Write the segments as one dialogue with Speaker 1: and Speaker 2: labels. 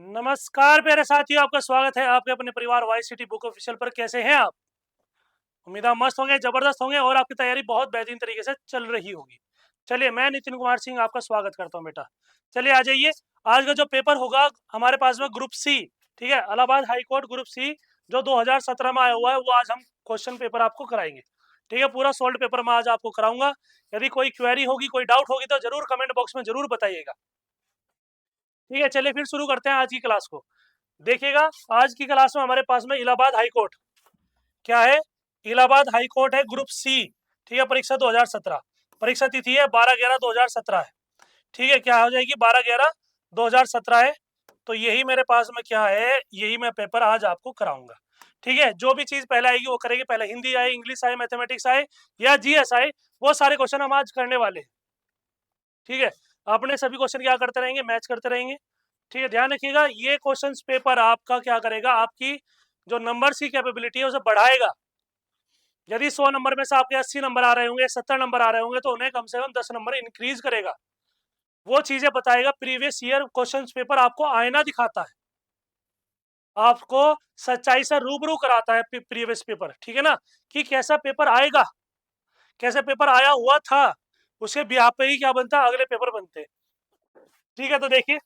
Speaker 1: नमस्कार प्यारे साथियों, आपका स्वागत है आपके अपने परिवार वाई सिटी बुक ऑफिशियल पर। कैसे हैं आप? उम्मीद है मस्त होंगे, जबरदस्त होंगे और आपकी तैयारी बहुत बेहतरीन तरीके से चल रही होगी। चलिए, मैं नितिन कुमार सिंह आपका स्वागत करता हूं बेटा। चलिए आ जाइए। आज का जो पेपर होगा हमारे पास में ग्रुप सी, ठीक है, Allahabad high court group C, जो 2017 में आया हुआ है, वो आज हम क्वेश्चन पेपर आपको कराएंगे। ठीक है, पूरा सोल्ड पेपर मैं आज आपको कराऊंगा। यदि कोई क्वेरी होगी, कोई डाउट होगी तो जरूर कमेंट बॉक्स में जरूर बताइएगा। ठीक है, चलिए फिर शुरू करते हैं आज की क्लास को। देखिएगा, आज की क्लास में हमारे पास में इलाहाबाद हाई कोर्ट क्या है। इलाहाबाद हाई कोर्ट है ग्रुप सी। ठीक है, परीक्षा 2017, परीक्षा तिथि है 12/11/2017 है। ठीक है, क्या हो जाएगी 12/11/2017 है। तो यही मेरे पास में क्या है, यही मैं पेपर आज आपको कराऊंगा। ठीक है, जो भी चीज पहले आएगी वो करेंगे। पहले हिंदी आए, इंग्लिश आए, मैथमेटिक्स आए या जीएस आए, वो सारे क्वेश्चन हम आज करने वाले हैं। ठीक है, अपने सभी क्वेश्चन क्या करते रहेंगे, मैच करते रहेंगे। ठीक है, ध्यान रखिएगा, ये क्वेश्चन पेपर आपका क्या करेगा, आपकी जो नंबर्स की कैपेबिलिटी है उसे बढ़ाएगा। यदि 100 नंबर में से आपके 80 नंबर आ रहे होंगे, 70 नंबर आ रहे होंगे, तो उन्हें कम से कम 10 नंबर इंक्रीज करेगा। वो चीजें बताएगा। प्रीवियस ईयर क्वेश्चन पेपर आपको आईना दिखाता है, आपको सच्चाई से रूबरू कराता है प्रीवियस पेपर। ठीक है ना, कि कैसा पेपर आएगा, कैसे पेपर आया हुआ था, उसके बिहार पे ही क्या बनता है, अगले पेपर बनते हैं। ठीक है, तो देखिए,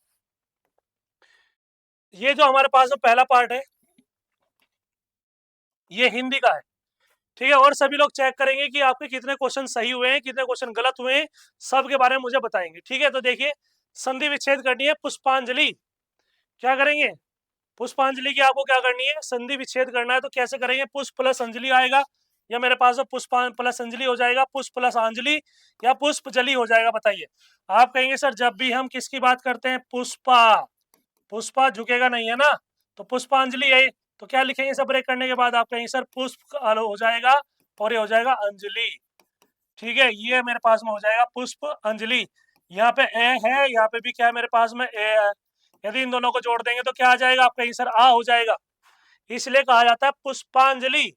Speaker 1: ये जो हमारे पास में पहला पार्ट है, ये हिंदी का है। ठीक है, और सभी लोग चेक करेंगे कि आपके कितने क्वेश्चन सही हुए हैं, कितने क्वेश्चन गलत हुए हैं, सब के बारे में मुझे बताएंगे। ठीक है, तो देखिए, संधि विच्छेद करनी है, पुष्पांजलि क्या करेंगे, पुष्पांजलि की आपको क्या करनी है, संधि विच्छेद करना है। तो कैसे करेंगे, पुष्प प्लस अंजलि आएगा, या मेरे पास पुष्प प्लस अंजलि हो जाएगा, पुष्प प्लस अंजलि, या पुष्प जली हो जाएगा। बताइए। आप कहेंगे सर, जब भी हम किसकी बात करते हैं, पुष्पा, पुष्पा झुकेगा नहीं है ना, तो पुष्पांजलि है। तो क्या लिखेंगे सब ब्रेक करने के बाद, आप कहेंगे सर पुष्प हो जाएगा और ये हो जाएगा अंजलि। ठीक है, ये मेरे पास में हो जाएगा पुष्प अंजलि। यहाँ पे ए है, यहाँ पे भी क्या है, मेरे पास में ए है। यदि इन दोनों को जोड़ देंगे तो क्या आ जाएगा, आप कहेंगे सर आ हो जाएगा। इसलिए कहा जाता है पुष्पांजलि।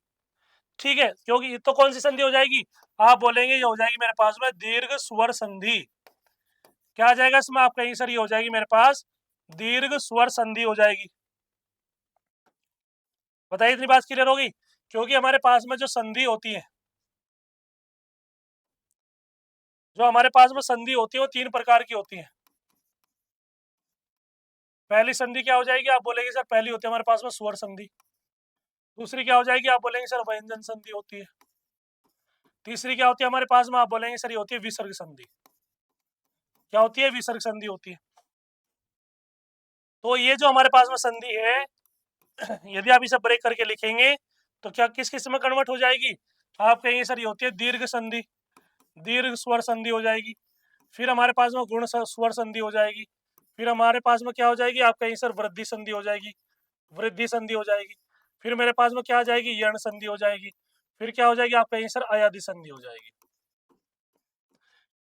Speaker 1: ठीक है, क्योंकि तो कौन सी संधि हो जाएगी, आप बोलेंगे ये हो जाएगी मेरे पास में दीर्घ स्वर संधि। क्या आ जाएगा इसमें, आप कहेंगे सर ये हो जाएगी मेरे पास दीर्घ स्वर संधि हो जाएगी। बताइए, इतनी बात क्लियर होगी। क्योंकि हमारे पास में जो संधि होती है, जो हमारे पास में संधि होती है वो 3 प्रकार की होती है। पहली संधि क्या हो जाएगी, आप बोलेंगे सर पहली होती है हमारे पास में स्वर संधि। दूसरी क्या हो जाएगी, आप बोलेंगे सर व्यंजन संधि होती है। तीसरी क्या होती है हमारे पास में, आप बोलेंगे सर ये होती है विसर्ग संधि। क्या होती है, विसर्ग संधि होती है। तो ये जो हमारे पास में संधि है, यदि आप इसे ब्रेक करके लिखेंगे तो क्या किस किस में कन्वर्ट हो जाएगी, आप कहेंगे सर ये होती है दीर्घ संधि, दीर्घ स्वर संधि हो जाएगी। फिर हमारे पास में गुण स्वर संधि हो जाएगी। फिर हमारे पास में क्या हो जाएगी, आप कहेंगे सर वृद्धि संधि हो जाएगी, वृद्धि संधि हो जाएगी। फिर मेरे पास में क्या आ जाएगी, यर्ण संधि हो जाएगी। फिर क्या हो जाएगी, आप कहेंगे सर अयादि संधि हो जाएगी।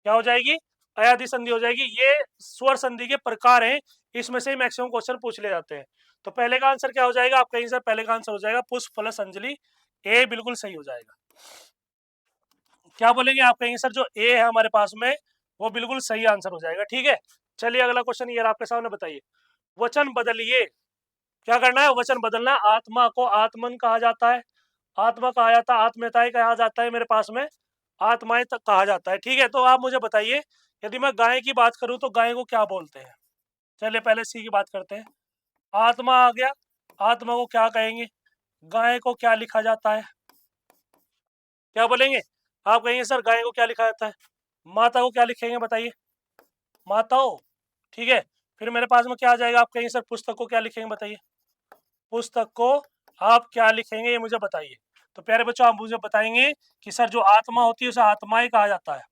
Speaker 1: क्या हो जाएगी, अयादि संधि हो जाएगी। ये स्वर संधि के प्रकार हैं, इसमें से मैक्सिमम क्वेश्चन पूछ ले जाते हैं। तो पहले का आंसर क्या हो जाएगा, आप कहेंगे सर पहले का आंसर हो जाएगा पुष्प प्लस अंजलि, ए बिल्कुल सही हो जाएगा। क्या बोलेंगे, आप कहेंगे सर जो ए है हमारे पास में वो बिल्कुल सही आंसर हो जाएगा। ठीक है, चलिए अगला क्वेश्चन ये आपके सामने, बताइए। वचन बदलिए, क्या करना है, वचन बदलना है। आत्मा को आत्मन कहा जाता है, आत्मा कहा जाता है, आत्मेताएं कहा जाता है, मेरे पास में आत्माएं तक कहा जाता है। ठीक है, तो आप मुझे बताइए, यदि मैं गाय की बात करूं तो गाय को क्या बोलते हैं। चलिए पहले सी की बात करते हैं। आत्मा आ गया, आत्मा को क्या कहेंगे, गाय को क्या लिखा जाता है, क्या बोलेंगे, आप कहेंगे सर गाय को क्या लिखा जाता है। माता को क्या लिखेंगे, बताइए, माताओं। ठीक है, फिर मेरे पास में क्या आ जाएगा, आप कहेंगे सर पुस्तक को क्या लिखेंगे, बताइए, पुस्तक को आप क्या लिखेंगे, ये मुझे बताइए। तो प्यारे बच्चों, आप मुझे बताएंगे कि सर जो आत्मा होती है उसे आत्माएं कहा जाता है।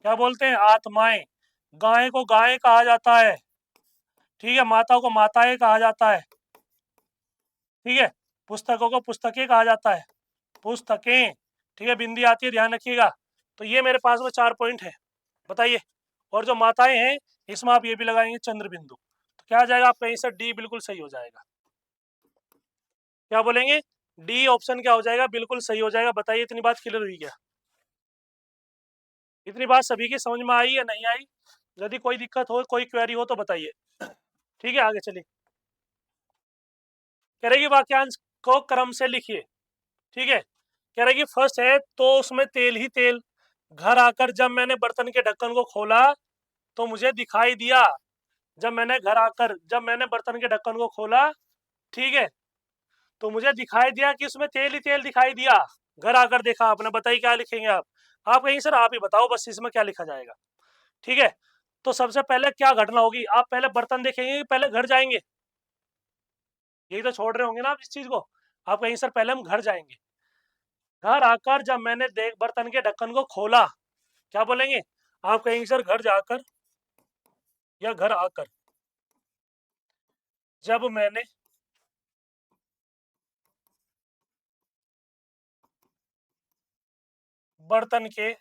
Speaker 1: क्या बोलते हैं, आत्माएं। गाय को गाय कहा जाता है। ठीक है, माताओं को माताएं कहा जाता है। ठीक है, पुस्तकों को पुस्तकें कहा जाता है, पुस्तकें। ठीक है, बिंदी आती है, ध्यान रखिएगा। तो ये मेरे पास में 4 पॉइंट है, बताइए। और जो माताएं हैं, इसमें आप ये भी लगाएंगे चंद्र बिंदु। तो क्या आ जाएगा, आप कहीं से डी बिल्कुल सही हो जाएगा। क्या बोलेंगे, डी ऑप्शन क्या हो जाएगा, बिल्कुल सही हो जाएगा। बताइए, इतनी बात क्लियर हुई क्या, इतनी बात सभी की समझ में आई या नहीं आई। यदि कोई दिक्कत हो, कोई क्वेरी हो तो बताइए। ठीक है, आगे चलिए। कह रहे कि वाक्यांश को क्रम से लिखिए। ठीक है, कह रहे कि फर्स्ट है तो उसमें तेल ही तेल, घर आकर जब मैंने बर्तन के ढक्कन को खोला तो मुझे दिखाई दिया। जब मैंने बर्तन के ढक्कन को खोला, ठीक है, तो मुझे दिखाई दिया कि उसमें तेल ही तेल दिखाई दिया। घर आकर देखा आपने, बताइए क्या लिखेंगे आप कहीं सर, आप ही बताओ बस इसमें क्या लिखा जाएगा। ठीक है, तो सबसे पहले क्या घटना होगी, आप पहले बर्तन देखेंगे कि पहले घर जाएंगे? यही तो छोड़ रहे होंगे ना आप इस चीज को। आप कहीं सर पहले हम घर जाएंगे। घर आकर जब मैंने देख बर्तन के ढक्कन को खोला, क्या बोलेंगे? आप कहेंगे सर घर जाकर या घर आकर। जब मैंने बर्तन के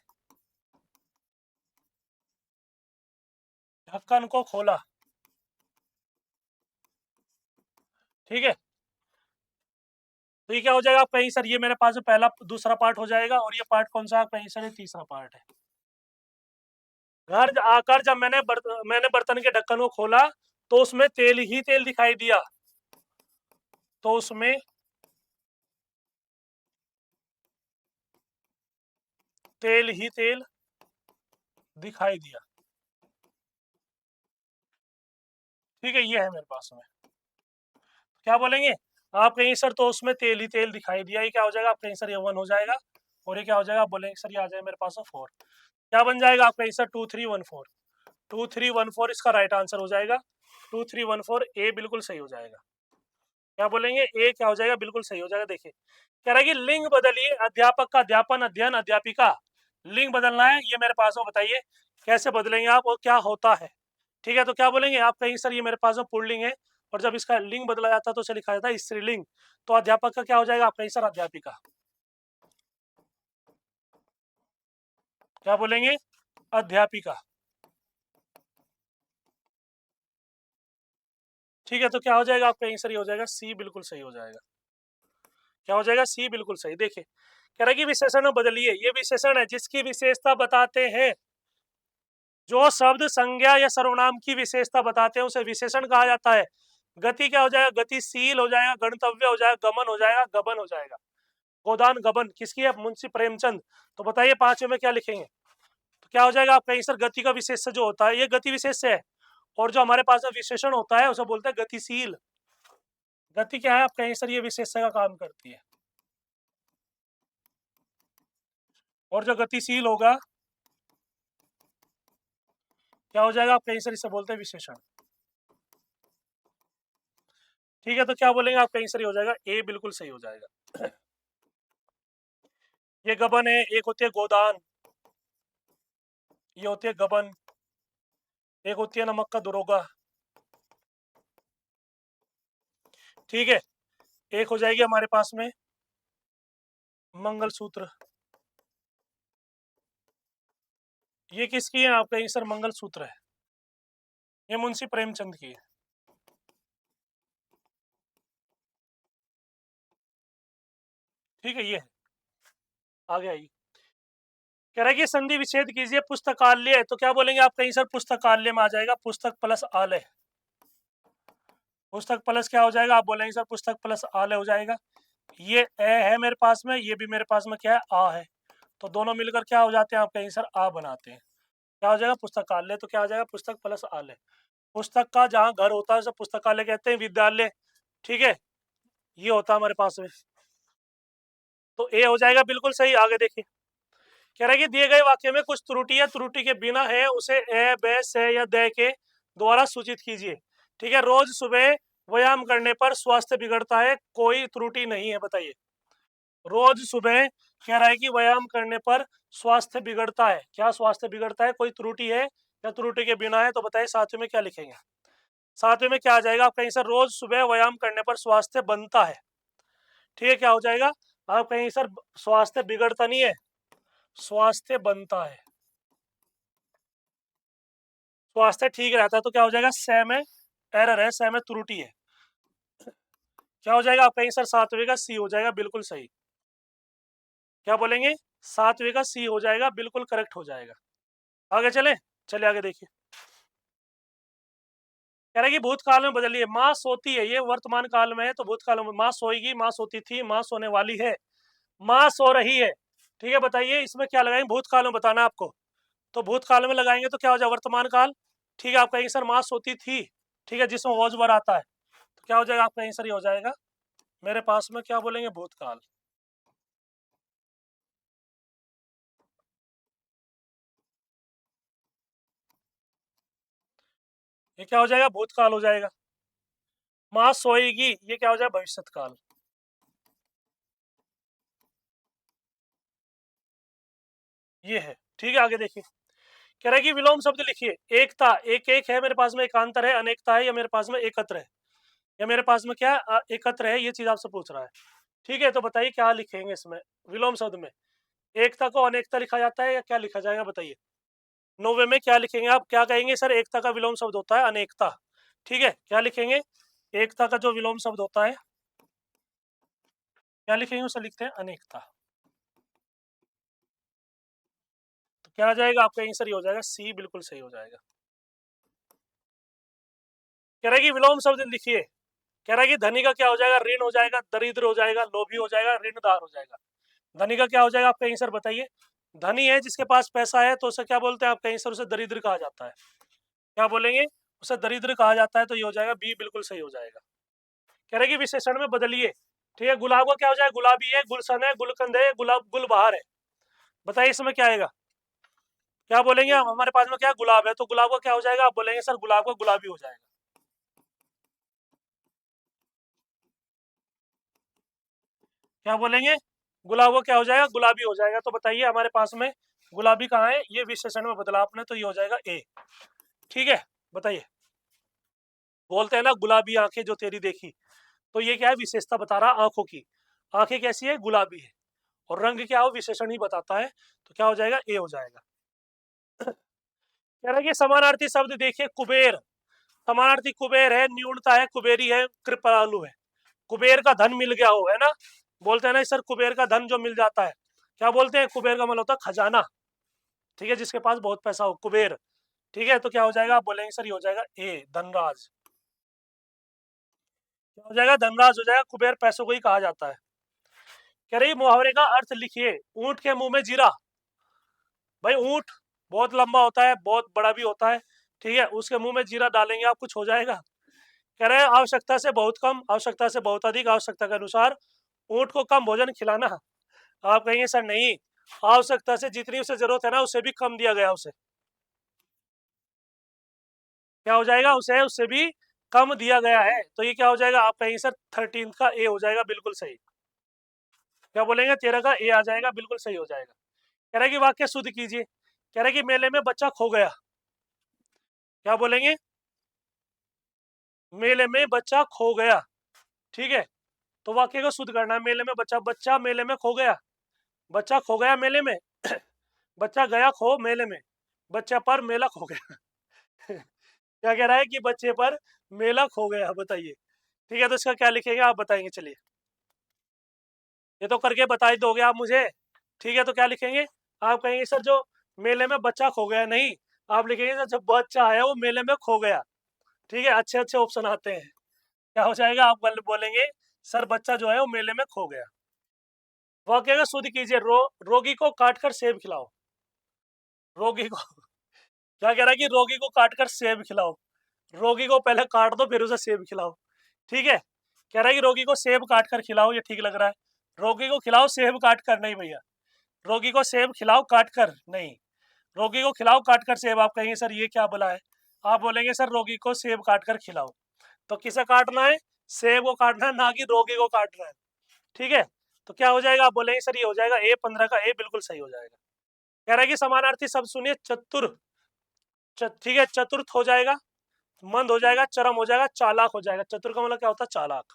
Speaker 1: ढक्कन को खोला, ठीक है, तो ये क्या हो जाएगा? आप कहीं सर ये मेरे पास में पहला दूसरा पार्ट हो जाएगा, और ये पार्ट कौन सा? आप कहीं सर ये तीसरा पार्ट है। घर आकर जब मैंने बर्तन के ढक्कन को खोला तो उसमें तेल ही तेल दिखाई दिया। तो उसमें तेल ही तेल दिखाई दिया। ठीक है, ये है मेरे पास में। क्या बोलेंगे आप कहीं सर? तो उसमें तेल ही तेल दिखाई दिया, ये क्या हो जाएगा? आप कहीं सर ये 1 हो जाएगा, और ये क्या हो जाएगा? आप बोलेंगे सर ये आ जाएगा मेरे पास में 4। क्या बन जाएगा? आप कहीं सर 2 3 1 4, 2 3 1 4 इसका राइट आंसर हो जाएगा। 2 3 1 4 ए बिल्कुल सही हो जाएगा। क्या बोलेंगे? ए क्या हो जाएगा? बिल्कुल सही हो जाएगा। देखिए, कह रहा है कि लिंग बदलिए, अध्यापक का अध्यापन, अध्ययन अध्यापिका। लिंग बदलना है, ये मेरे पास में बताइए कैसे बदलेंगे आप और क्या होता है। ठीक है, तो क्या बोलेंगे आप कहीं सर? ये मेरे पास में पुल्लिंग है, और जब इसका लिंग बदला जाता है तो उसे लिखा जाता है स्त्रीलिंग। तो अध्यापक का क्या हो जाएगा? आप कहीं सर अध्यापिका। क्या बोलेंगे? अध्यापिका। ठीक है, तो क्या हो जाएगा? आप कहीं सर ये हो जाएगा सी बिल्कुल सही हो जाएगा। क्या हो जाएगा? सी बिल्कुल सही। देखिए, कह रहा है कि विशेषण बदलिए, ये विशेषण है जिसकी विशेषता बताते हैं। जो शब्द संज्ञा या सर्वनाम की विशेषता बताते हैं उसे विशेषण कहा जाता है। गति क्या हो जाएगा? गतिशील हो जाएगा, गणतव्य हो जाएगा, गमन हो जाएगा, गबन हो जाएगा। गोदान गबन किसकी है? मुंशी प्रेमचंद। तो बताइए पांचवें में क्या लिखेंगे? तो क्या हो जाएगा? आप कहीं सर गति का विशेष जो होता है ये गति विशेष है, और जो हमारे पास में विशेषण होता है उसे बोलते हैं गतिशील। गति क्या है? आप कहीं सर ये विशेष का काम करती है, और जो गतिशील होगा क्या हो जाएगा? आप कहीं सर इसे बोलते हैं विशेषण। ठीक है, तो क्या बोलेंगे आप कहीं सर? हो जाएगा ए बिल्कुल सही हो जाएगा। ये गबन है, एक होती है गोदान, ये होती है गबन, एक होती है नमक का दुरोगा। ठीक है, एक हो जाएगी हमारे पास में मंगलसूत्र। ये किसकी है? आप कहीं सर मंगलसूत्र है, ये मुंशी प्रेमचंद की है। ठीक है, ये है। आगे आइए, कह रहा है कि संधि विच्छेद कीजिए पुस्तकालय। तो क्या बोलेंगे आप कहीं सर? पुस्तकालय में आ जाएगा पुस्तक प्लस आलय। पुस्तक प्लस क्या हो जाएगा? आप बोलेंगे सर पुस्तक प्लस आलय हो जाएगा। ये ए है मेरे पास में, ये भी मेरे पास में क्या है? आ है। तो दोनों मिलकर क्या हो जाते हैं? आप कहीं सर आ बनाते हैं। क्या हो जाएगा? पुस्तकालय। तो क्या हो जाएगा? पुस्तक प्लस आलय। पुस्तक का जहाँ घर होता है उसे पुस्तकालय कहते हैं, विद्यालय। ठीक है, ये होता है हमारे पास में। तो ए हो जाएगा बिल्कुल सही। आगे देखिए, कह रहा है कि दिए गए वाक्य में कुछ त्रुटि या त्रुटि के बिना है उसे ए बे से या दे के द्वारा सूचित कीजिए। ठीक है, रोज सुबह व्यायाम करने पर स्वास्थ्य बिगड़ता है, कोई त्रुटि नहीं है, बताइए। रोज सुबह कह रहा है कि व्यायाम करने पर स्वास्थ्य बिगड़ता है, क्या स्वास्थ्य बिगड़ता है? कोई त्रुटि है या त्रुटि के बिना है? तो बताइए सातवें में क्या लिखेंगे? सातवें में क्या आ जाएगा? आप कहीं सर रोज सुबह व्यायाम करने पर स्वास्थ्य बनता है। ठीक है, क्या हो जाएगा? आप कहीं सर स्वास्थ्य बिगड़ता नहीं है, स्वास्थ्य बनता है, स्वास्थ्य ठीक रहता है। तो क्या हो जाएगा? सह में एरर है, सह में त्रुटि है। क्या हो जाएगा? आप कहीं सर सातवें का सी हो जाएगा बिल्कुल सही। क्या बोलेंगे? सातवें का सी हो जाएगा बिल्कुल करेक्ट हो जाएगा। आगे चले। चलिए आगे देखिए, कह रहा है कि भूतकाल में बदलिए। माँ सोती है, ये वर्तमान काल में है, तो भूतकाल में माँ सोएगी, माँ सोती थी, माँ सोने वाली है, माँ सो रही है। ठीक है, बताइए इसमें क्या लगाएंगे, भूतकाल में बताना आपको, तो भूतकाल में लगाएंगे तो क्या हो जाएगा, वर्तमान काल। ठीक है, आप कहेंगे सर माँ सोती थी, ठीक है, जिसमें वॉज वर आता है, तो क्या हो जाएगा, आपका आंसर ये हो जाएगा, मेरे पास में क्या बोलेंगे, भूतकाल। ये क्या हो जाएगा, भूतकाल हो जाएगा। माँ सोएगी, ये क्या हो जाएगा, भविष्यत काल। ये है, ठीक है, आगे देखिए, कह रहा है कि विलोम शब्द लिखिए। एकता, एक एक है मेरे पास में, एकांतर है, अनेकता है, या मेरे पास में एकत्र है, या मेरे पास में क्या है, एकत्र है, ये चीज आपसे पूछ रहा है। ठीक है, तो बताइए क्या लिखेंगे इसमें विलोम शब्द में, एकता को अनेकता लिखा जाता है या क्या लिखा जाएगा, बताइए। नोवे में क्या लिखेंगे आप, क्या कहेंगे सर, एकता का विलोम शब्द होता है अनेकता। ठीक है, क्या लिखेंगे, एकता का जो विलोम शब्द होता है क्या लिखेंगे, उसे लिखते हैं अनेकता। तो क्या आ जाएगा, आपका आंसर ये हो जाएगा सी, बिल्कुल सही हो जाएगा। कह रहा है कि विलोम शब्द लिखिए। कह रहा है कि धनी का क्या हो जाएगा, ऋण हो जाएगा, दरिद्र हो जाएगा, लोभी हो जाएगा, ऋणदार हो जाएगा। धनी का क्या हो जाएगा, आपका आंसर बताइए। धनी है जिसके पास पैसा है, तो उसे क्या बोलते हैं, आपका आंसर उसे दरिद्र कहा जाता है। क्या बोलेंगे, उसे दरिद्र कहा जाता है, तो ये हो जाएगा बी, बिल्कुल सही हो जाएगा। कह रहे कि विशेषण में बदलिए। ठीक है, गुलाब का क्या हो जाएगा, गुलाबी है, गुलशन है, गुलकंद है, गुलाब गुलबहार है। बताइए इसमें क्या आएगा, क्या बोलेंगे, हमारे पास में क्या गुलाब है, तो गुलाब का क्या हो जाएगा, आप बोलेंगे सर गुलाब का गुलाबी हो जाएगा। क्या बोलेंगे, गुलाब का क्या हो जाएगा, गुलाबी हो जाएगा। तो बताइए हमारे पास में गुलाबी कहाँ है, ये विशेषण में बदला आपने, तो ये हो जाएगा ए। ठीक है, बताइए, बोलते हैं ना गुलाबी आंखें जो तेरी देखी, तो ये क्या है, विशेषता बता रहा आंखों की, आंखें कैसी है, गुलाबी है, और रंग क्या हो, विशेषण ही बताता है, तो क्या हो जाएगा, ए हो जाएगा। कह रहा है कि समानार्थी शब्द देखिए, कुबेर, समानार्थी कुबेर है, न्यूनता है, कुबेरी है, कृपालु है। कुबेर का धन मिल गया हो, है ना, बोलते हैं ना सर कुबेर का धन जो मिल जाता है, क्या बोलते हैं, कुबेर का मतलब होता है खजाना। ठीक है, जिसके पास बहुत पैसा हो, कुबेर। ठीक है, तो क्या हो जाएगा, आप बोलेंगे सर ये हो जाएगा ए, धनराज। क्या हो जाएगा, धनराज हो जाएगा, कुबेर पैसों को ही कहा जाता है। कह रही मुहावरे का अर्थ लिखिए। ऊंट के मुंह में जीरा, भाई ऊंट बहुत लंबा होता है, बहुत बड़ा भी होता है, ठीक है, उसके मुंह में जीरा डालेंगे आप, कुछ हो जाएगा। कह रहे हैं आवश्यकता से बहुत कम, आवश्यकता से बहुत अधिक, आवश्यकता के अनुसार ऊंट को कम भोजन खिलाना। आप कहेंगे सर नहीं, आवश्यकता से जितनी उसे जरूरत है ना, उससे भी कम दिया गया उसे, क्या हो जाएगा, उसे उससे भी कम दिया गया है, तो ये क्या हो जाएगा, आप कहेंगे सर 13 का ए हो जाएगा, बिल्कुल सही। क्या बोलेंगे, 13 का ए आ जाएगा, बिल्कुल सही हो जाएगा। कह रहा है कि वाक्य शुद्ध कीजिए। कह रहा है कि मेले में बच्चा खो गया, क्या बोलेंगे, मेले में बच्चा खो गया। ठीक है, तो वाक्य को शुद्ध करना है, मेले में बच्चा, बच्चा मेले में खो गया, बच्चा खो गया मेले में, बच्चा गया खो मेले में, बच्चा पर मेला खो गया। क्या कह रहा है कि बच्चे पर मेला खो गया, बताइए। ठीक है, तो इसका क्या लिखेंगे, आप बताएंगे, चलिए ये तो करके बता ही दोगे आप मुझे। ठीक है, तो क्या लिखेंगे, आप कहेंगे सर जो मेले में बच्चा खो गया, नहीं, आप लिखेंगे सर जो बच्चा है वो मेले में खो गया। ठीक है, अच्छे अच्छे ऑप्शन आते हैं। क्या हो जाएगा, आप बोलेंगे सर बच्चा जो है वो मेले में खो गया। वाक्य का शुद्ध कीजिए। रोगी को काटकर सेब खिलाओ, रोगी को क्या कह रहा है कि रोगी को काटकर सेब खिलाओ, रोगी को पहले काट दो फिर उसे सेब खिलाओ। ठीक है, कह रहा है कि रोगी को सेब काट कर खिलाओ, ये ठीक लग रहा है। रोगी को खिलाओ सेब काट कर, नहीं भैया, रोगी को सेब खिलाओ काट कर नहीं, रोगी को खिलाओ काट कर सेब। आप कहेंगे सर ये क्या बोला है, आप बोलेंगे सर रोगी को सेब काट कर खिलाओ, तो किसे काटना है, सेब को काटना है, ना कि रोगी को काटना है। ठीक है, तो क्या हो जाएगा, आप बोलेंगे सर ये हो जाएगा ए, 15 का ए, बिल्कुल सही हो जाएगा। कह रहा है कि समानार्थी शब्द सुनिए। चतुर, ठीक है, चतुर्थ हो जाएगा, मंद हो जाएगा, चरम हो जाएगा, चालाक हो जाएगा। चतुर का मतलब क्या होता है, चालाक।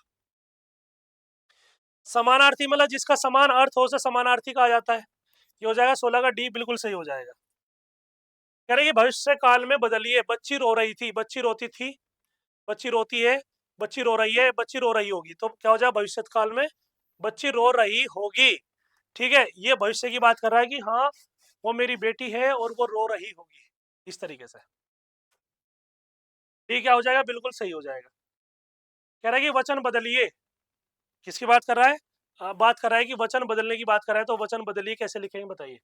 Speaker 1: समानार्थी मतलब जिसका समान अर्थ हो उसे समानार्थी कहा जाता है, ये हो जाएगा 16 का डी, बिल्कुल सही हो जाएगा। कह रहे कि भविष्य काल में बदलिए। बच्ची रो रही थी, बच्ची रोती थी, बच्ची रोती है, बच्ची रो रही है, बच्ची रो रही होगी, तो क्या हो जाएगा, भविष्य काल में बच्ची रो रही होगी। ठीक है, ये भविष्य की बात कर रहा है कि हाँ वो मेरी बेटी है और वो रो रही होगी। इस तरीके से। ठीक क्या हो जाएगा, बिल्कुल सही हो जाएगा। कह रहा है कि वचन बदलिए, किसकी बात कर रहा है, बात कर रहा है कि वचन बदलने की बात कर रहा है, तो वचन बदलिए कैसे लिखेंगे बताइए।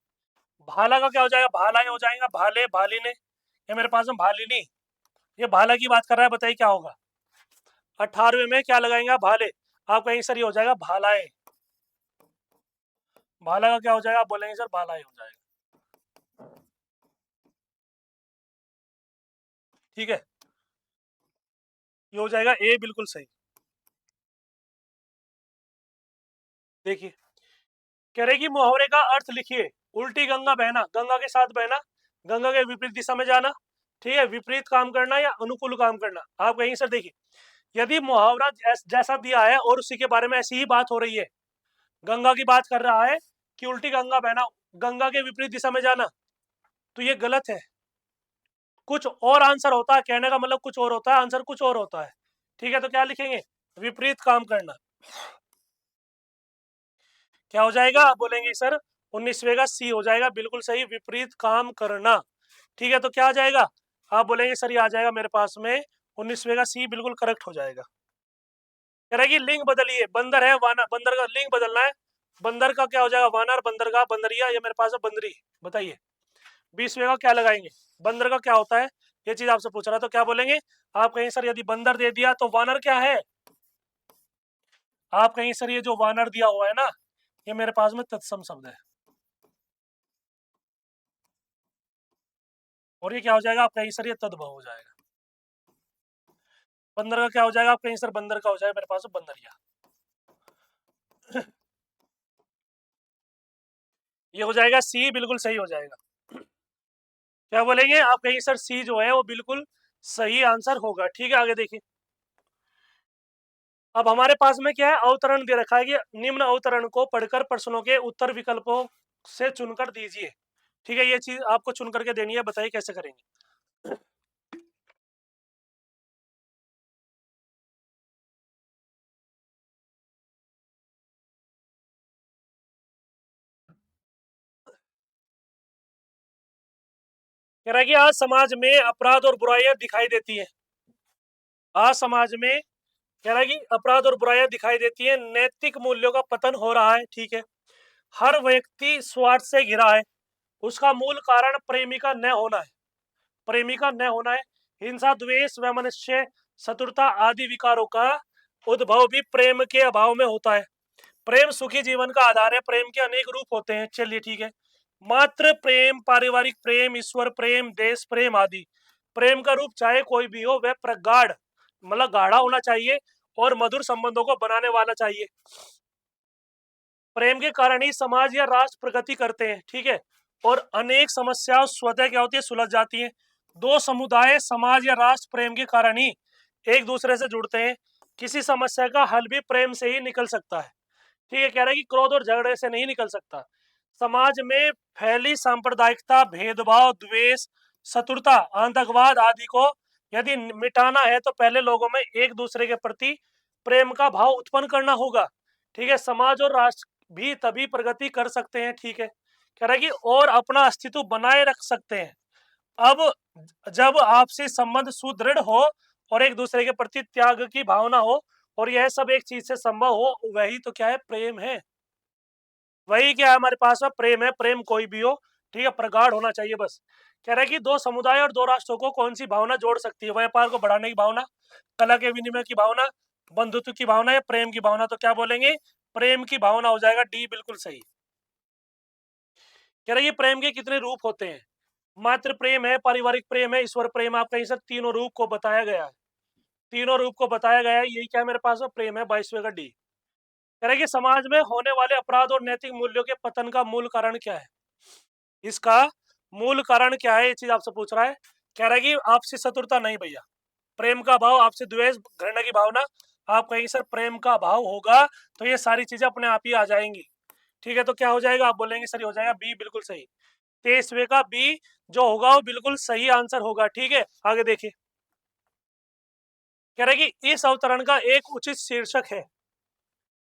Speaker 1: भाला का क्या हो जाएगा, भाला हो जाएगा, भाले भालिने, ये मेरे पास में भालिनी, ये भाला की बात कर रहा है, बताइए क्या होगा। 18वें में क्या लगाएंगे, भाले, आप कहेंगे सर ये हो जाएगा भालाएं, भाला का क्या हो जाएगा, आप बोलेंगे सर भालाएं हो जाएगा। ठीक है, ये हो जाएगा ए, बिल्कुल सही। देखिए कह रहे कि मुहावरे का अर्थ लिखिए, उल्टी गंगा बहना, गंगा के साथ बहना, गंगा के विपरीत दिशा में जाना, ठीक है, विपरीत काम करना या अनुकूल काम करना। आप कहेंगे सर देखिए, यदि मुहावरा जैसा दिया है और उसी के बारे में ऐसी ही बात हो रही है, गंगा की बात कर रहा है कि उल्टी गंगा बहना, गंगा के विपरीत दिशा में जाना, तो ये गलत है। कुछ और आंसर होता है, कहने का मतलब कुछ और होता है, आंसर कुछ और होता है। ठीक है, तो क्या लिखेंगे, विपरीत काम करना। क्या हो जाएगा, आप बोलेंगे सर 19वें का सी हो जाएगा, बिल्कुल सही, विपरीत काम करना। ठीक है, तो क्या आ जाएगा, आप बोलेंगे सर ये आ जाएगा मेरे पास में 19वें का सी, बिल्कुल करेक्ट हो जाएगा। कह रहा है कि लिंग बदलिए, बंदर है वानर, बंदर का लिंग बदलना है, बंदर का क्या हो जाएगा, वानर, बंदर का बंदरिया, ये मेरे पास है बंदरी, बताइए 20वें का क्या लगाएंगे, बंदर का क्या होता है, ये चीज आपसे पूछ रहा, तो क्या बोलेंगे, आप कहेंगे सर यदि बंदर दे दिया तो वानर क्या है, आप कहेंगे सर ये जो वानर दिया हुआ है ना, ये मेरे पास में तत्सम शब्द है, और ये क्या हो जाएगा, आप कहेंगे सर ये तद्भव हो जाएगा। बंदर का क्या हो जाएगा, आप कहेंगे सर बंदर का हो जाएगा मेरे पास बंदरिया। ये हो जाएगा सी, बिल्कुल सही हो जाएगा। क्या बोलेंगे, आप कहेंगे सर सी जो है वो बिल्कुल सही आंसर होगा। ठीक है, आगे देखिए, अब हमारे पास में क्या है, अवतरण दे रखा है कि निम्न अवतरण को पढ़कर प्रश्नों के उत्तर विकल्पों से चुनकर दीजिए। ठीक है, ये चीज आपको चुन करके देनी है, बताइए कैसे करेंगे। कह रहा है कि आज समाज में अपराध और बुराइयां दिखाई देती है, आज समाज में कह रहा है कि अपराध और बुराइयां दिखाई देती है, नैतिक मूल्यों का पतन हो रहा है। ठीक है, हर व्यक्ति स्वार्थ से घिरा है, उसका मूल कारण प्रेमी का न होना है, प्रेमी का न होना है। हिंसा, द्वेष, वैमनस्य, शत्रुता आदि विकारों का उद्भव भी प्रेम के अभाव में होता है। प्रेम सुखी जीवन का आधार है, प्रेम के अनेक रूप होते हैं, चलिए ठीक है, मात्र प्रेम, पारिवारिक प्रेम, ईश्वर प्रेम, देश प्रेम आदि, प्रेम का रूप चाहे कोई भी हो वह प्रगाढ़ मतलब गाढ़ा होना चाहिए और मधुर संबंधों को बनाने वाला चाहिए। प्रेम के कारण ही समाज या राष्ट्र प्रगति करते हैं। ठीक है, और अनेक समस्याओं स्वतः क्या होती है, सुलझ जाती है। दो समुदाय, समाज या राष्ट्र प्रेम के कारण ही एक दूसरे से जुड़ते हैं, किसी समस्या का हल भी प्रेम से ही निकल सकता है। ठीक है, कह रहा है कि क्रोध और झगड़े से नहीं निकल सकता। समाज में फैली सांप्रदायिकता, भेदभाव, द्वेष, शत्रुता, आतंकवाद आदि को यदि मिटाना है तो पहले लोगों में एक दूसरे के प्रति प्रेम का भाव उत्पन्न करना होगा। ठीक है, समाज और राष्ट्र भी तभी प्रगति कर सकते हैं। ठीक है, कह रहा है कि और अपना अस्तित्व बनाए रख सकते हैं। अब जब आपसी संबंध सुदृढ़ हो और एक दूसरे के प्रति त्याग की भावना हो और यह सब एक चीज से संभव हो, वही तो क्या है, प्रेम है। वही क्या है हमारे पास में, प्रेम है। प्रेम कोई भी हो, ठीक है, प्रगाढ़ होना चाहिए बस। कह रहा है कि दो समुदाय और दो राष्ट्रों को कौन सी भावना जोड़ सकती है, व्यापार को बढ़ाने की भावना, कला के विनिमय की भावना, बंधुत्व की भावना या प्रेम की भावना, तो क्या बोलेंगे, प्रेम की भावना हो जाएगा, डी बिल्कुल सही। कह रहा है ये प्रेम के कितने रूप होते हैं, मात्र प्रेम है, पारिवारिक प्रेम है, ईश्वर प्रेम, आप कहीं सर तीनों रूप को बताया गया है, तीनों रूप को बताया गया है, यही क्या मेरे पास में प्रेम है, 22वें का डी। कह रहा है कि समाज में होने वाले अपराध और नैतिक मूल्यों के पतन का मूल कारण क्या है, इसका मूल कारण क्या है, ये चीज आपसे पूछ रहा है। कह रहा है कि आपसी शत्रुता नहीं भैया, प्रेम का भाव, आपसे द्वेष, घृणा की भावना, आप कहीं सर प्रेम का भाव होगा तो ये सारी चीजें अपने आप ही आ जाएंगी। ठीक है, तो क्या हो जाएगा, आप बोलेंगे सर ये हो जाएगा बी, बिल्कुल सही। 23वें का बी जो होगा वो बिल्कुल सही आंसर होगा। ठीक है, आगे देखिए, कह रहा है कि इस अवतरण का एक उचित शीर्षक है,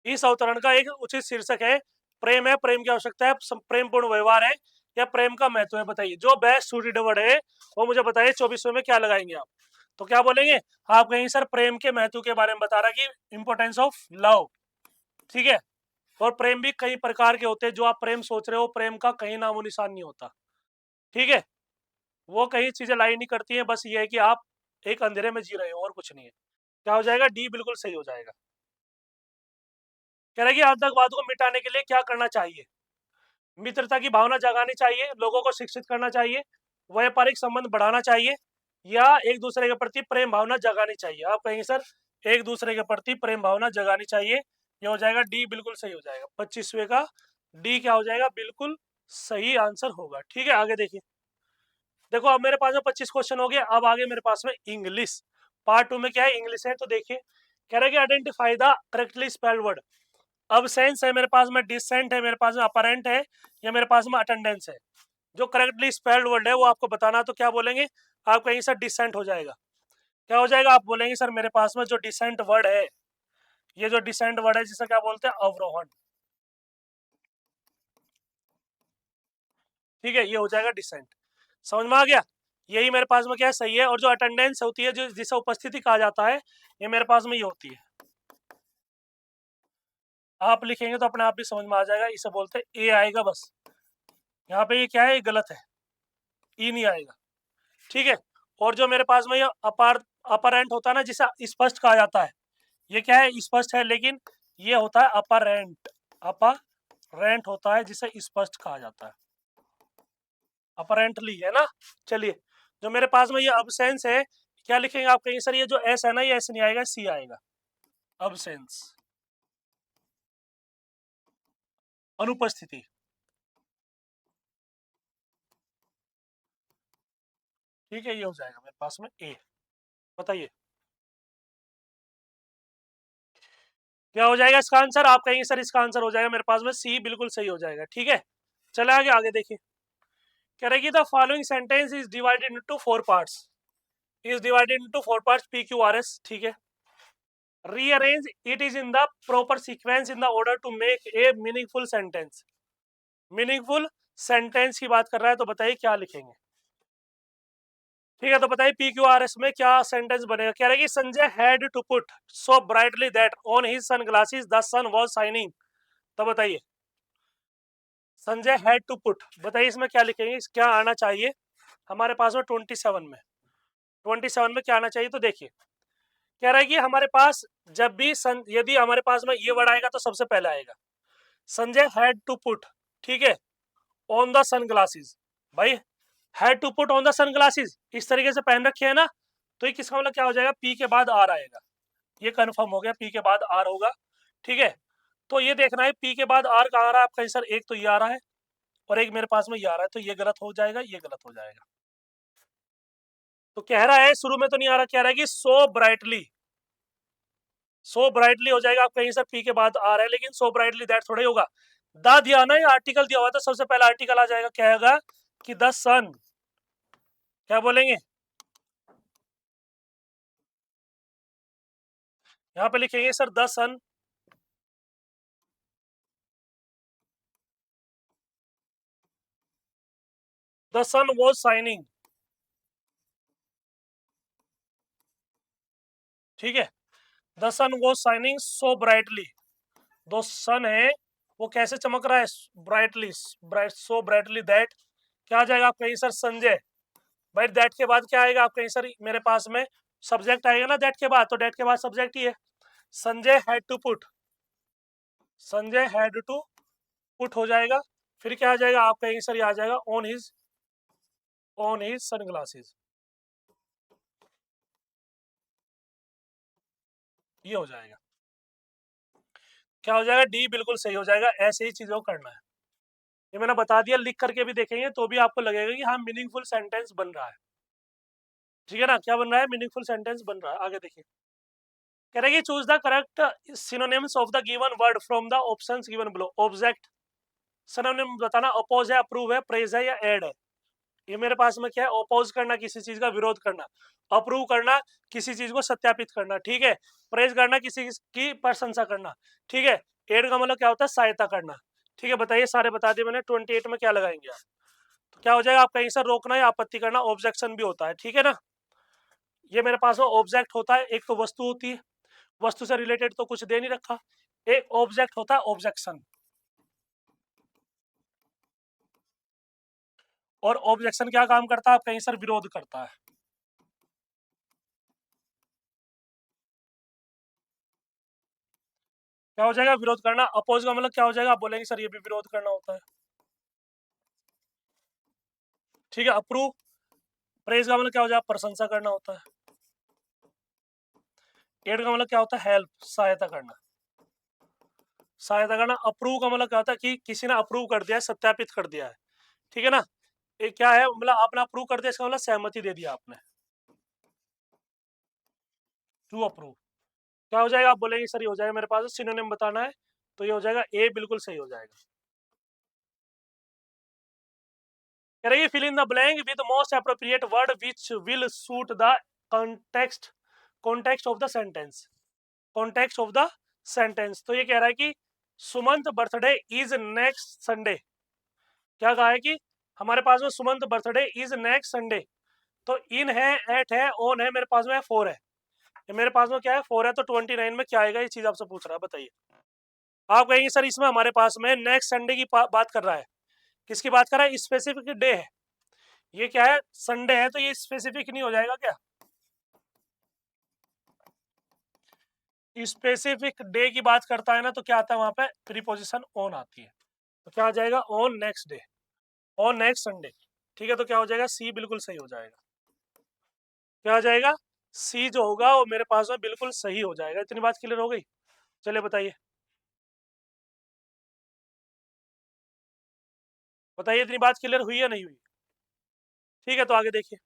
Speaker 1: इस अवतरण का एक उचित शीर्षक है, प्रेम है, प्रेम की आवश्यकता है, प्रेमपूर्ण व्यवहार है, या प्रेम का महत्व है? बताइए, जो बेस्ट सूटेड वर्ड है वो मुझे बताइए 24वें में क्या लगाएंगे आप? तो क्या बोलेंगे आप? कहेंगे सर प्रेम के महत्व के बारे में बता रहा कि इंपॉर्टेंस ऑफ लव, ठीक है। और प्रेम भी कई प्रकार के होते हैं, जो आप प्रेम सोच रहे हो प्रेम का कहीं नामो निशान नहीं होता, ठीक है। वो कई चीजें लाई नहीं करती हैं, बस ये है कि आप एक अंधेरे में जी रहे हो और कुछ नहीं है। क्या हो जाएगा? डी बिल्कुल सही हो जाएगा। कह रहे कि आतंकवाद को मिटाने के लिए क्या करना चाहिए? मित्रता की भावना जगानी चाहिए, लोगों को शिक्षित करना चाहिए, व्यापारिक संबंध बढ़ाना चाहिए, या एक दूसरे के प्रति प्रेम भावना जगानी चाहिए? आप कहेंगे सर एक दूसरे के प्रति प्रेम भावना जगानी चाहिए। ये हो जाएगा डी बिल्कुल सही हो जाएगा। 25वें का डी क्या हो जाएगा? बिल्कुल सही आंसर होगा, ठीक है। आगे देखिए, देखो अब मेरे पास में 25 क्वेश्चन हो गए। अब आगे मेरे पास में इंग्लिश पार्ट 2 में क्या है? इंग्लिश है। तो देखिए कह रहा है कि identify the correctly spelled word. Absence है मेरे पास में, डिसेंट है मेरे पास में, अपरेंट है, या मेरे पास में अटेंडेंस है। जो करेक्टली स्पेल्ड वर्ड है वो आपको बताना। तो क्या बोलेंगे आप? कहेंगे सर डिसेंट हो जाएगा। क्या हो जाएगा? आप बोलेंगे सर मेरे पास में जो डिसेंट वर्ड है, ये जो डिसेंट वर्ड है जिसे क्या बोलते हैं? अवरोहण, ठीक है। ये हो जाएगा डिसेंट। समझ में आ गया? यही मेरे पास में क्या है? सही है। और जो अटेंडेंस होती है, जो जिसे उपस्थिति कहा जाता है, ये मेरे पास में ये होती है। आप लिखेंगे तो अपने आप भी समझ में आ जाएगा। इसे बोलते हैं ए आएगा बस। यहाँ पे ये क्या है? ये गलत है, ई नहीं आएगा, ठीक है। और जो मेरे पास में ये अपरेंट होता है ना, जिसे स्पष्ट कहा जाता है, ये क्या है? स्पष्ट है, लेकिन ये होता है अपरेंट। अपरेंट होता है जिसे स्पष्ट कहा जाता है, अपरेंटली, है ना। चलिए, जो मेरे पास में ये अब्सेंस है, क्या लिखेंगे आप? कहेंगे सर ये जो एस है ना, ये एस नहीं आएगा, सी आएगा। अब्सेंस, अनुपस्थिति, ठीक है। ये हो जाएगा मेरे पास में ए। बताइए क्या हो जाएगा इसका आंसर? आप कहेंगे सर इसका आंसर हो जाएगा मेरे पास में सी, बिल्कुल सही हो जाएगा, ठीक है। चले आगे, आगे देखिए। कह रहे कि the following sentence is divided into 4 parts. Is divided into 4 parts, P Q R S, ठीक है। Rearrange it is in the proper sequence in the order to make a meaningful sentence. Meaningful sentence की बात कर रहा है, तो बताइए क्या लिखेंगे? ठीक है, तो बताइए पी क्यू आर एस में क्या सेंटेंस बनेगा? कह रहे कि Sanjay had to put so brightly that on his sunglasses the sun was shining. तो बताइए संजय हैड टू पुट, बताइए इसमें क्या लिखेंगे? क्या आना चाहिए हमारे पास में 27 में? 27 में क्या आना चाहिए? तो देखिए कह रहा है कि हमारे पास जब भी यदि हमारे पास में ये वर्ड आएगा तो सबसे पहले आएगा संजय हैड टू पुट, ठीक है, ऑन द सनग्लासेस। भाई had to put on the sunglasses इस तरीके से पहन रखे है ना, तो ये किसका मतलब क्या हो जाएगा? पी के बाद आर आएगा। ये कंफर्म हो गया, पी के बाद आर होगा, ठीक है। तो ये देखना है पी के बाद आर कहाँ आ रहा है? आप कहीं सर एक तो ये आ रहा है और एक मेरे पास में ये आ रहा है, तो ये गलत हो जाएगा, ये गलत हो जाएगा। तो कह रहा है शुरू में तो नहीं आ रहा, कह रहा है कि सो ब्राइटली, सो ब्राइटली हो जाएगा। आप कहीं सर पी के बाद आ रहा है, लेकिन सो ब्राइटली दैट थोड़ा ही होगा। द दिया ना, ये आर्टिकल दिया हुआ था, सबसे पहला आर्टिकल आ जाएगा, क्या होगा कि द सन। क्या बोलेंगे? यहाँ पे लिखेंगे sir the sun, the sun was shining, ठीक है। The sun was shining so brightly, दो सन है वो कैसे चमक रहा है? Brightly, bright, so brightly that क्या आ जाएगा? आप कहीं सर संजय। भाई दैट के बाद क्या आएगा? आप कहीं सर मेरे पास में सब्जेक्ट आएगा ना दैट के बाद, तो दैट के बाद सब्जेक्ट ही है। Sanjay had to put, Sanjay had to put हो जाएगा। फिर क्या आ जाएगा? आप कहेंगे सर ये आ जाएगा ऑन हिज सनग्लासेस, ये हो जाएगा। क्या हो जाएगा? डी बिल्कुल सही हो जाएगा। ऐसे ही चीजों को करना है, ये मैंने बता दिया। लिख करके भी देखेंगे तो भी आपको लगेगा कि हाँ मीनिंगफुल सेंटेंस बन रहा है, ठीक है ना। क्या बन रहा है? मीनिंगफुल सेंटेंस बन रहा है। आगे देखिए, कह रहे कि choose the correct synonyms of the given word from the options given below. Object synonym बताना, अपोज है, अप्रूव है, प्रेज है, या एड है। ये मेरे पास में क्या है? अपोज करना, किसी चीज का विरोध करना। अप्रूव करना, किसी चीज को सत्यापित करना, ठीक है। प्रेज करना, किसी की प्रशंसा करना, ठीक है। एड का मतलब क्या होता है? सहायता करना, ठीक है। बताइए, सारे बता दिए मैंने। 28 में क्या लगाएंगे आप? क्या हो जाएगा, आपका आंसर रोकना या आपत्ति करना, ऑब्जेक्शन भी होता है, ठीक है ना। ये मेरे पास में ऑब्जेक्ट होता है, एक तो वस्तु होती है, वस्तु से रिलेटेड तो कुछ दे नहीं रखा, एक ऑब्जेक्ट होता है ऑब्जेक्शन, और ऑब्जेक्शन क्या काम करता है, आपका आंसर विरोध करता है। क्या हो जाएगा, विरोध करना। अपोज का मतलब क्या हो जाएगा, आप बोलेंगे सर ये भी विरोध करना होता है, ठीक है। अप्रूव, प्रेज का मतलब क्या हो जाएगा, प्रशंसा करना होता है। एड का मतलब क्या होता है, हेल्प, सहायता करना, सहायता करना। अप्रूव का मतलब क्या होता है कि किसी ने अप्रूव कर दिया है, सत्यापित कर दिया है, ठीक है ना। ये क्या है, मतलब आपने अप्रूव कर दिया, इसका मतलब सहमति दे दिया आपने। टू अप्रूव क्या हो जाएगा, आप बोलेंगे सर ये हो जाएगा, मेरे पास सिनोनिम बताना है, तो ये हो जाएगा ए, बिल्कुल सही हो जाएगा। कह रही fill in the blank with most appropriate word which will suit the context, context of the sentence, context of the sentence. तो ये कह रहा है कि Sumant birthday is next Sunday. क्या कहा है कि हमारे पास में Sumant birthday is next Sunday, तो इन है, एट है, ऑन है, मेरे पास में फोर है, मेरे पास में क्या है, फोर है, तो 29 में क्या आएगा, ये चीज आपसे पूछ रहा है, बताइए। आप कहेंगे सर इसमें हमारे पास में नेक्स्ट संडे की बात कर रहा है, किसकी बात कर रहा है, स्पेसिफिक डे है, ये क्या है, संडे है, तो ये स्पेसिफिक नहीं हो जाएगा क्या, स्पेसिफिक डे की बात करता है ना, तो क्या आता है वहां पे, प्रीपोजिशन ऑन आती है, तो क्या आ जाएगा, on next day, on next Sunday, ठीक है। तो क्या हो जाएगा, सी बिल्कुल सही हो जाएगा। क्या आ जाएगा, सी जो होगा वो मेरे पास में बिल्कुल सही हो जाएगा। इतनी बात क्लियर हो गई, चलिए बताइए, बताइए इतनी बात क्लियर हुई या नहीं हुई, ठीक है। तो आगे देखिए,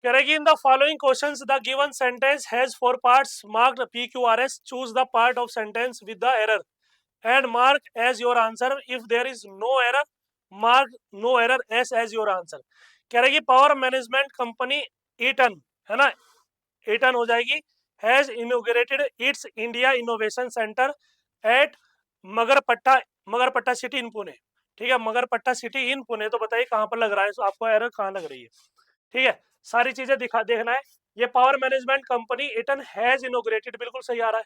Speaker 1: कह रहे कि in the following questions the given sentence has four parts marked PQRS, choose the part of sentence with the error and mark as your answer, if there is no error mark no error as your answer. कह रहे कि power management company eaten, है ना, eaten हो जाएगी, has inaugurated it's India innovation centre at Magarpatta, Magarpatta city in Pune, ठीक है, Magarpatta city in Pune. तो बताइए कहाँ पर लग रहा है, तो आपको एरर कहाँ लग रही है, ठीक है, सारी चीजें दिखा देखना है। ये power management company Eaton has inaugurated, बिल्कुल सही आ रहा है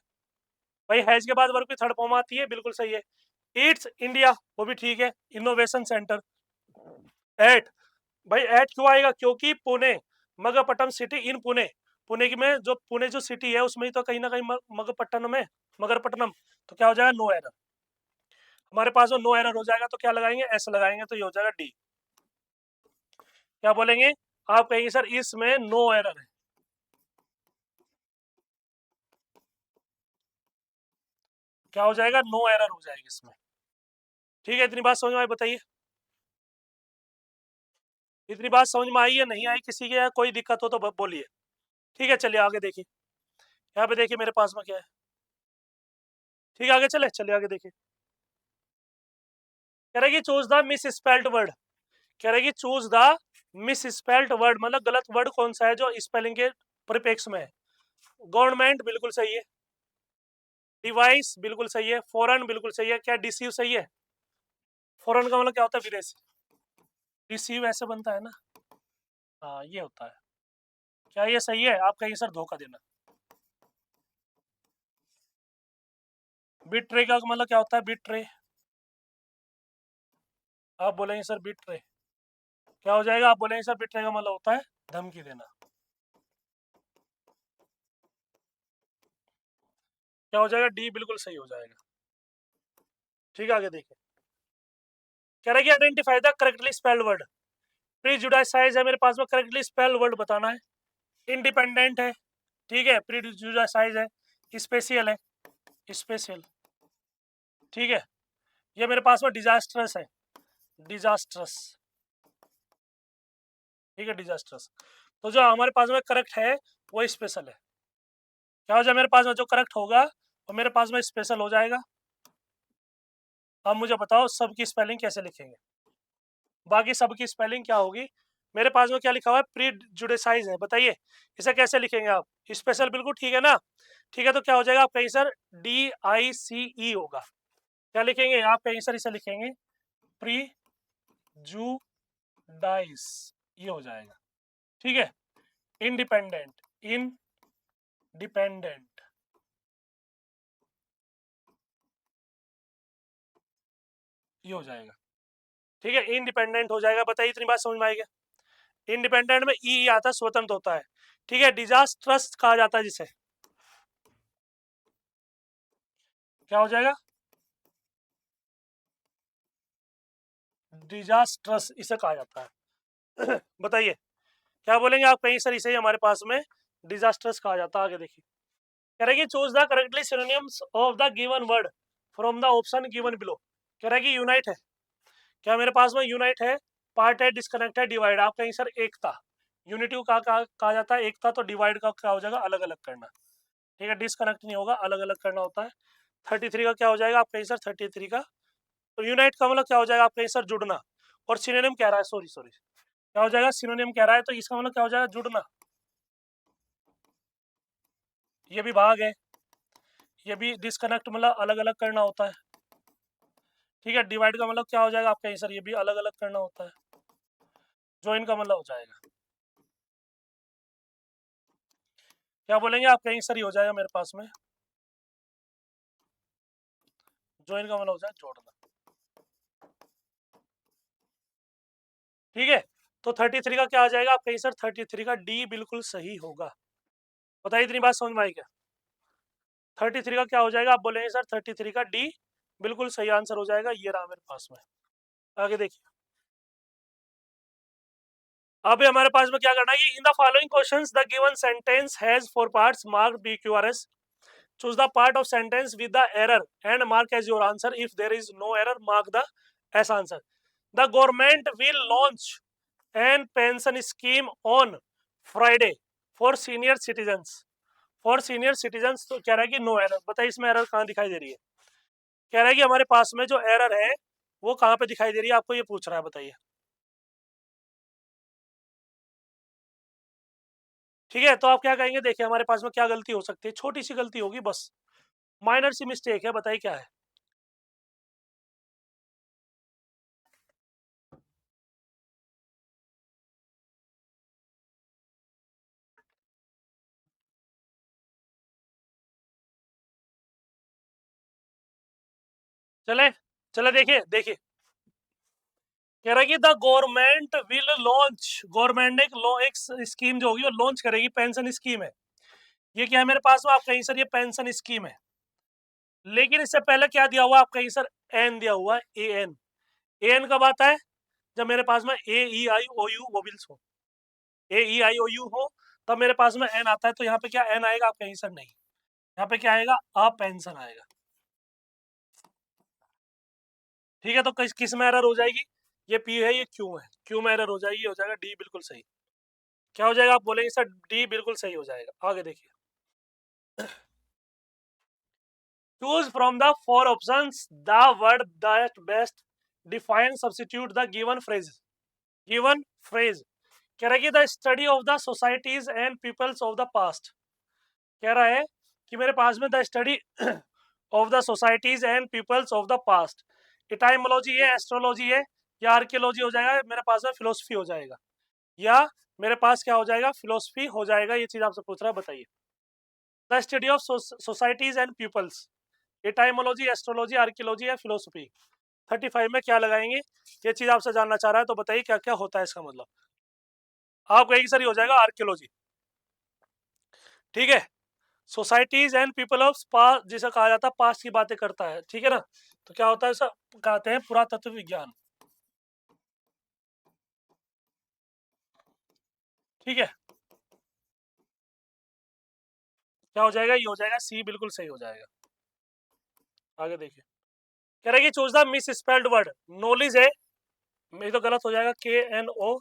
Speaker 1: भाई, हैज के बाद वर्ब की थर्ड फॉर्म आती है, बिल्कुल सही है। इट्स इंडिया, वो भी ठीक है, इनोवेशन सेंटर एट, भाई एट क्यों आएगा, क्योंकि पुणे, मगरपट्टनम सिटी इन पुणे, पुणे की में जो पुणे जो सिटी है उसमें तो कहीं ना कहीं मगरपट्टनम है, मगरपट्टनम, तो क्या हो जाएगा, नो एरर, हमारे पास नो एरर हो जाएगा, तो क्या लगाएंगे, एस लगाएंगे, तो ये हो जाएगा डी। क्या बोलेंगे, आप कहेंगे सर इसमें नो एरर है, क्या हो जाएगा, नो एरर हो जाएगी इसमें, ठीक है। इतनी बात समझ में आई, बताइए, इतनी बात समझ में आई या नहीं आई, किसी के कोई दिक्कत हो तो बोलिए, ठीक है। चलिए आगे देखिए, यहाँ पे देखिए मेरे पास में क्या है, ठीक है, आगे चले, चलिए आगे देखिए। कह रहे कि choose the misspelled word, कह रहे कि choose the misspelled word, मतलब गलत वर्ड कौन सा है जो स्पेलिंग के परिपेक्ष में है। गवर्नमेंट बिल्कुल सही है, डिवाइस बिल्कुल सही है, फॉरेन बिल्कुल सही है, क्या डिसीव सही है, फॉरेन का मतलब क्या होता है, विदेशी, रिसीव ऐसे बनता है ना, हाँ ये होता है, क्या ये सही है, आप कहिए सर धोखा देना। बिट्रे का मतलब क्या होता है, बिट्रे, आप बोलेंगे सर बिट्रे, क्या हो जाएगा, आप बोलेंगे सर बिट्रे का मतलब होता है धमकी देना, क्या हो जाएगा, डी बिल्कुल सही हो जाएगा, ठीक है। आगे देखिए, कह रहा है कि identify the correctly spelled word, प्रीजुडाइसाइज है मेरे पास में, करेक्टली स्पेल्ड वर्ड बताना है, इंडिपेंडेंट है, ठीक है, प्रीजुडाइसाइज है, स्पेशल है, स्पेशल, ठीक है। ये मेरे पास में डिजास्ट्रस है, डिजास्ट्रस, ठीक है, डिजास्ट्रस। तो जो हमारे पास में करेक्ट है वो स्पेशल है, क्या हो जाए मेरे पास में जो करेक्ट होगा वो मेरे पास में स्पेशल हो जाएगा। अब मुझे बताओ सबकी स्पेलिंग कैसे लिखेंगे, बाकी सबकी स्पेलिंग क्या होगी, मेरे पास में क्या लिखा हुआ है, प्री जुडिसाइज है, बताइए इसे कैसे लिखेंगे आप, स्पेशल बिल्कुल ठीक है ना, ठीक है। तो क्या हो जाएगा, आप कहीं सर DICE होगा, क्या लिखेंगे आप, कहीं सर इसे लिखेंगे प्री जुडाइस, ये हो जाएगा। ठीक है, इंडिपेंडेंट, इंडिपेंडेंट, ये हो जाएगा। ठीक है, इंडिपेंडेंट हो जाएगा। बताइए, इतनी बात समझ में आएगी? इंडिपेंडेंट में ई आता है, स्वतंत्र होता है। ठीक है, डिजास्ट्रस कहा जाता है जिसे, क्या हो जाएगा? डिजास्ट्रस इसे कहा जाता है। बताइए क्या बोलेंगे आप? कहीं सर इसे हमारे पास में डिजास्ट्रस कहा जाता है। आगे देखिए, कह रहे कि choose the correctly synonyms of the given word from the option given below. कह रहा है कि यूनाइट है, क्या मेरे पास में यूनाइट है, पार्ट है, डिस्कनेक्ट है, डिवाइड। आप कहीं सर एकता, यूनिटी को कहा जाता है एकता, तो डिवाइड का क्या हो जाएगा? अलग अलग करना। ठीक है, डिस्कनेक्ट नहीं होगा, अलग अलग करना होता है। 33 का क्या हो जाएगा आप कहीं सर? 33 का तो यूनाइट का मतलब क्या हो जाएगा आप कहीं सर? जुड़ना। और सिनोनिम कह रहा है, सॉरी सॉरी, क्या हो जाएगा? सिनोनिम कह रहा है, तो इसका मतलब क्या हो जाएगा? जुड़ना। ये भी भाग है, ये भी डिस्कनेक्ट मतलब अलग अलग करना होता है। ठीक है, डिवाइड का मतलब क्या हो जाएगा आप कहीं सर? ये भी अलग अलग करना होता है। ज्वाइन का मतलब हो जाएगा, क्या बोलेंगे आप कहीं सर? ही हो जाएगा मेरे पास में, ज्वाइन का मतलब हो जाएगा जोड़ना। ठीक है, तो 33 का क्या आ जाएगा आप कहीं सर? 33 का डी बिल्कुल सही होगा। बताइए, इतनी बात समझ में आई क्या? 33 का क्या हो जाएगा? आप बोलेंगे सर 33 का डी बिल्कुल सही आंसर हो जाएगा। ये रहा मेरे पास में। आगे देखिए, अब हमारे पास में क्या करना है कि in the following questions the given sentence has four parts marked B Q R S. Choose the part of sentence with the error and mark as your answer. If there is no error mark the as answer. The government will launch an pension scheme on Friday for senior citizens. For senior citizens, तो कह रहा है कि no error. बताइए इसमें error कहाँ दिखाई दे रही है? कह रहा है कि हमारे पास में जो एरर है वो कहाँ पे दिखाई दे रही है, आपको ये पूछ रहा है। बताइए। ठीक है, तो आप क्या कहेंगे? देखिए हमारे पास में क्या गलती हो सकती है, छोटी सी गलती होगी बस, माइनर सी मिस्टेक है। बताइए क्या है? चले चले, देखिए देखिए, कह रहा है कि the government will launch, government ने एक स्कीम जो होगी वो लॉन्च करेगी, पेंशन स्कीम है। ये क्या है मेरे पास में? आप कहीं सर ये पेंशन स्कीम है, लेकिन इससे पहले क्या दिया हुआ आप कहीं सर? एन दिया हुआ है, ए एन। ए एन कब आता है? जब मेरे पास में ए ई आई ओ यू वोबिल्स हो, ए ई आई ओ यू हो, तब मेरे पास में एन आता है। तो यहाँ पे क्या एन आएगा आप कहीं सर? नहीं, यहाँ पे क्या आएगा? आ पेंशन आएगा। ठीक है, तो किस में एरर हो जाएगी? ये पी है, ये क्यू है, क्यू में एरर हो जाएगी, हो जाएगा डी बिल्कुल सही। क्या हो जाएगा? आप बोलेंगे सर डी बिल्कुल सही हो जाएगा। आगे देखिए, choose from the four options the word that best define substitute the given phrase. Given phrase कह रहा है कि the study of the societies and peoples of the past. कह रहा है कि मेरे पास में the study of the societies and peoples of the past. Etymology है, एस्ट्रोलॉजी है, या आर्कियोलॉजी हो जाएगा, मेरे पास में फिलोसफी हो जाएगा, या मेरे पास क्या हो जाएगा? फिलोसफी हो जाएगा। ये चीज आपसे पूछ रहा है, बताइए। The study of societies and peoples, etymology, astrology, archaeology या फिलोसफी। 35 में क्या लगाएंगे? ये चीज आपसे जानना चाह रहा है, तो बताइए क्या क्या होता है इसका मतलब। आप कहेंगे सर ये हो जाएगा आर्कियोलॉजी। ठीक है, societies and people of past जिसे कहा जाता है पास्ट की बातें करता है। ठीक है ना, तो क्या होता है सर? कहते हैं पुरातत्व विज्ञान। ठीक है, क्या हो जाएगा? ये हो जाएगा सी बिल्कुल सही हो जाएगा। आगे देखिए, कह रहा है कि choose the misspelled word. Knowledge है, ये तो गलत हो जाएगा, K N O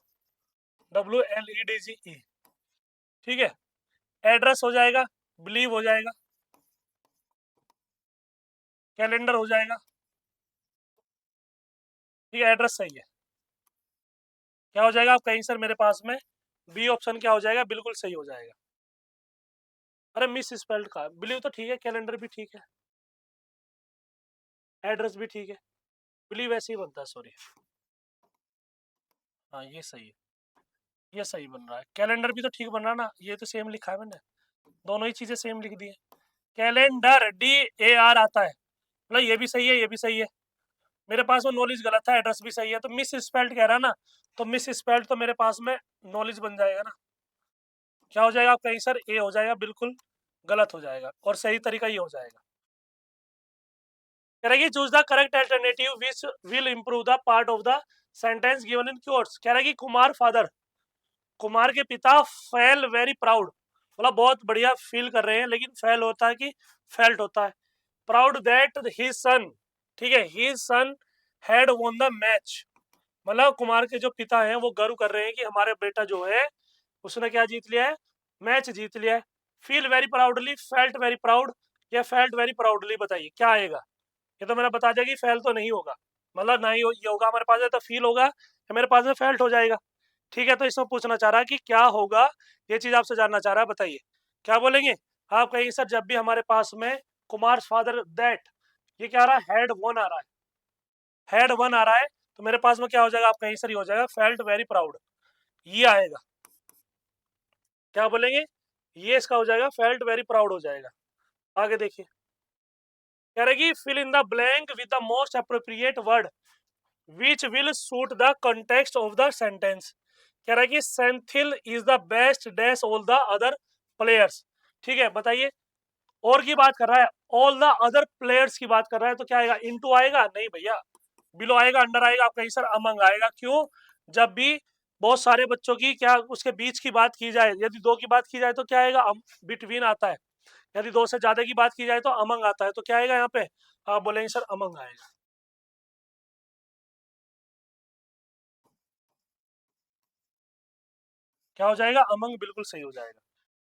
Speaker 1: W L E D G E. ठीक है, एड्रेस हो जाएगा, बिलीव हो जाएगा, कैलेंडर हो जाएगा। ठीक है, एड्रेस सही है। क्या हो जाएगा? आप कहीं सर मेरे पास में बी ऑप्शन क्या हो जाएगा? बिल्कुल सही हो जाएगा। अरे मिस स्पेल्ड का, बिलीव तो ठीक है, कैलेंडर भी ठीक है, एड्रेस भी ठीक है, बिलीव ऐसे ही बनता है, सॉरी। हाँ ये सही है, ये सही बन रहा है। कैलेंडर भी तो ठीक बन रहा है ना, ये तो सेम लिखा है मैंने, दोनों ही चीजें सेम लिख दी है। कैलेंडर DAR आता है, मतलब ये भी सही है, ये भी सही है। मेरे पास में नॉलेज गलत था, एड्रेस भी सही है, तो मिस स्पेल्ड कह रहा है ना, तो मिस स्पेल्ड तो मेरे पास में नॉलेज बन जाएगा ना। क्या हो जाएगा आपका आंसर? ए हो जाएगा, बिल्कुल गलत हो जाएगा, और सही तरीका ये हो जाएगा। कह रहा है कि choose the correct alternative which will improve the part of the sentence given in quotes. कह रहा है कि कुमार फादर, कुमार के पिता फेल वेरी प्राउड, मतलब बहुत बढ़िया फील कर रहे हैं, लेकिन फेल होता है कि फेल्ट होता है। प्राउड दैट हिज सन, ठीक है, his son had won the match, मतलब कुमार के जो पिता हैं वो गर्व कर रहे हैं कि हमारे बेटा जो है उसने क्या जीत लिया है? मैच जीत लिया है। Feel very proudly, felt very proud, या फेल्ट वेरी प्राउडली, बताइए क्या आएगा? ये तो मैंने बता दिया कि फेल तो नहीं होगा, मतलब ना ही ये होगा हमारे पास है तो फील होगा, या मेरे पास में फेल्ट हो जाएगा। ठीक है, तो इसमें पूछना चाह रहा है कि क्या होगा, ये चीज आपसे जानना चाह रहा है, बताइए क्या बोलेंगे आप? कहेंगे सर जब भी हमारे पास में कुमार फादर दैट, ये क्या आ रहा है? हैड वन आ रहा है, हैड वन आ रहा है, तो मेरे पास में क्या हो जाएगा? आप कहीं सर हो जाएगा फेल्ट वेरी प्राउड, ये आएगा। क्या बोलेंगे? ये इसका हो जाएगा फेल्ट वेरी प्राउड हो जाएगा। आगे देखिए, कह रहे कि fill in the blank with the most appropriate word which will suit the context of the sentence. कह रहा है कि Senthil is the best dash all the other players. ठीक है, बताइए, और की बात कर रहा है, ऑल द अदर प्लेयर्स की बात कर रहा है, तो क्या आएगा? इनटू आएगा? नहीं भैया, बिलो आएगा, अंडर आएगा, आपका आंसर अमंग आएगा। क्यों? जब भी बहुत सारे बच्चों की क्या उसके बीच की बात की जाए, यदि दो की बात की जाए तो क्या आएगा? बिटवीन आता है। यदि दो से ज्यादा की बात की जाए तो अमंग आता है, तो क्या आएगा यहाँ पे? आप बोलेंगे सर अमंग आएगा। क्या हो जाएगा? अमंग बिल्कुल सही हो जाएगा।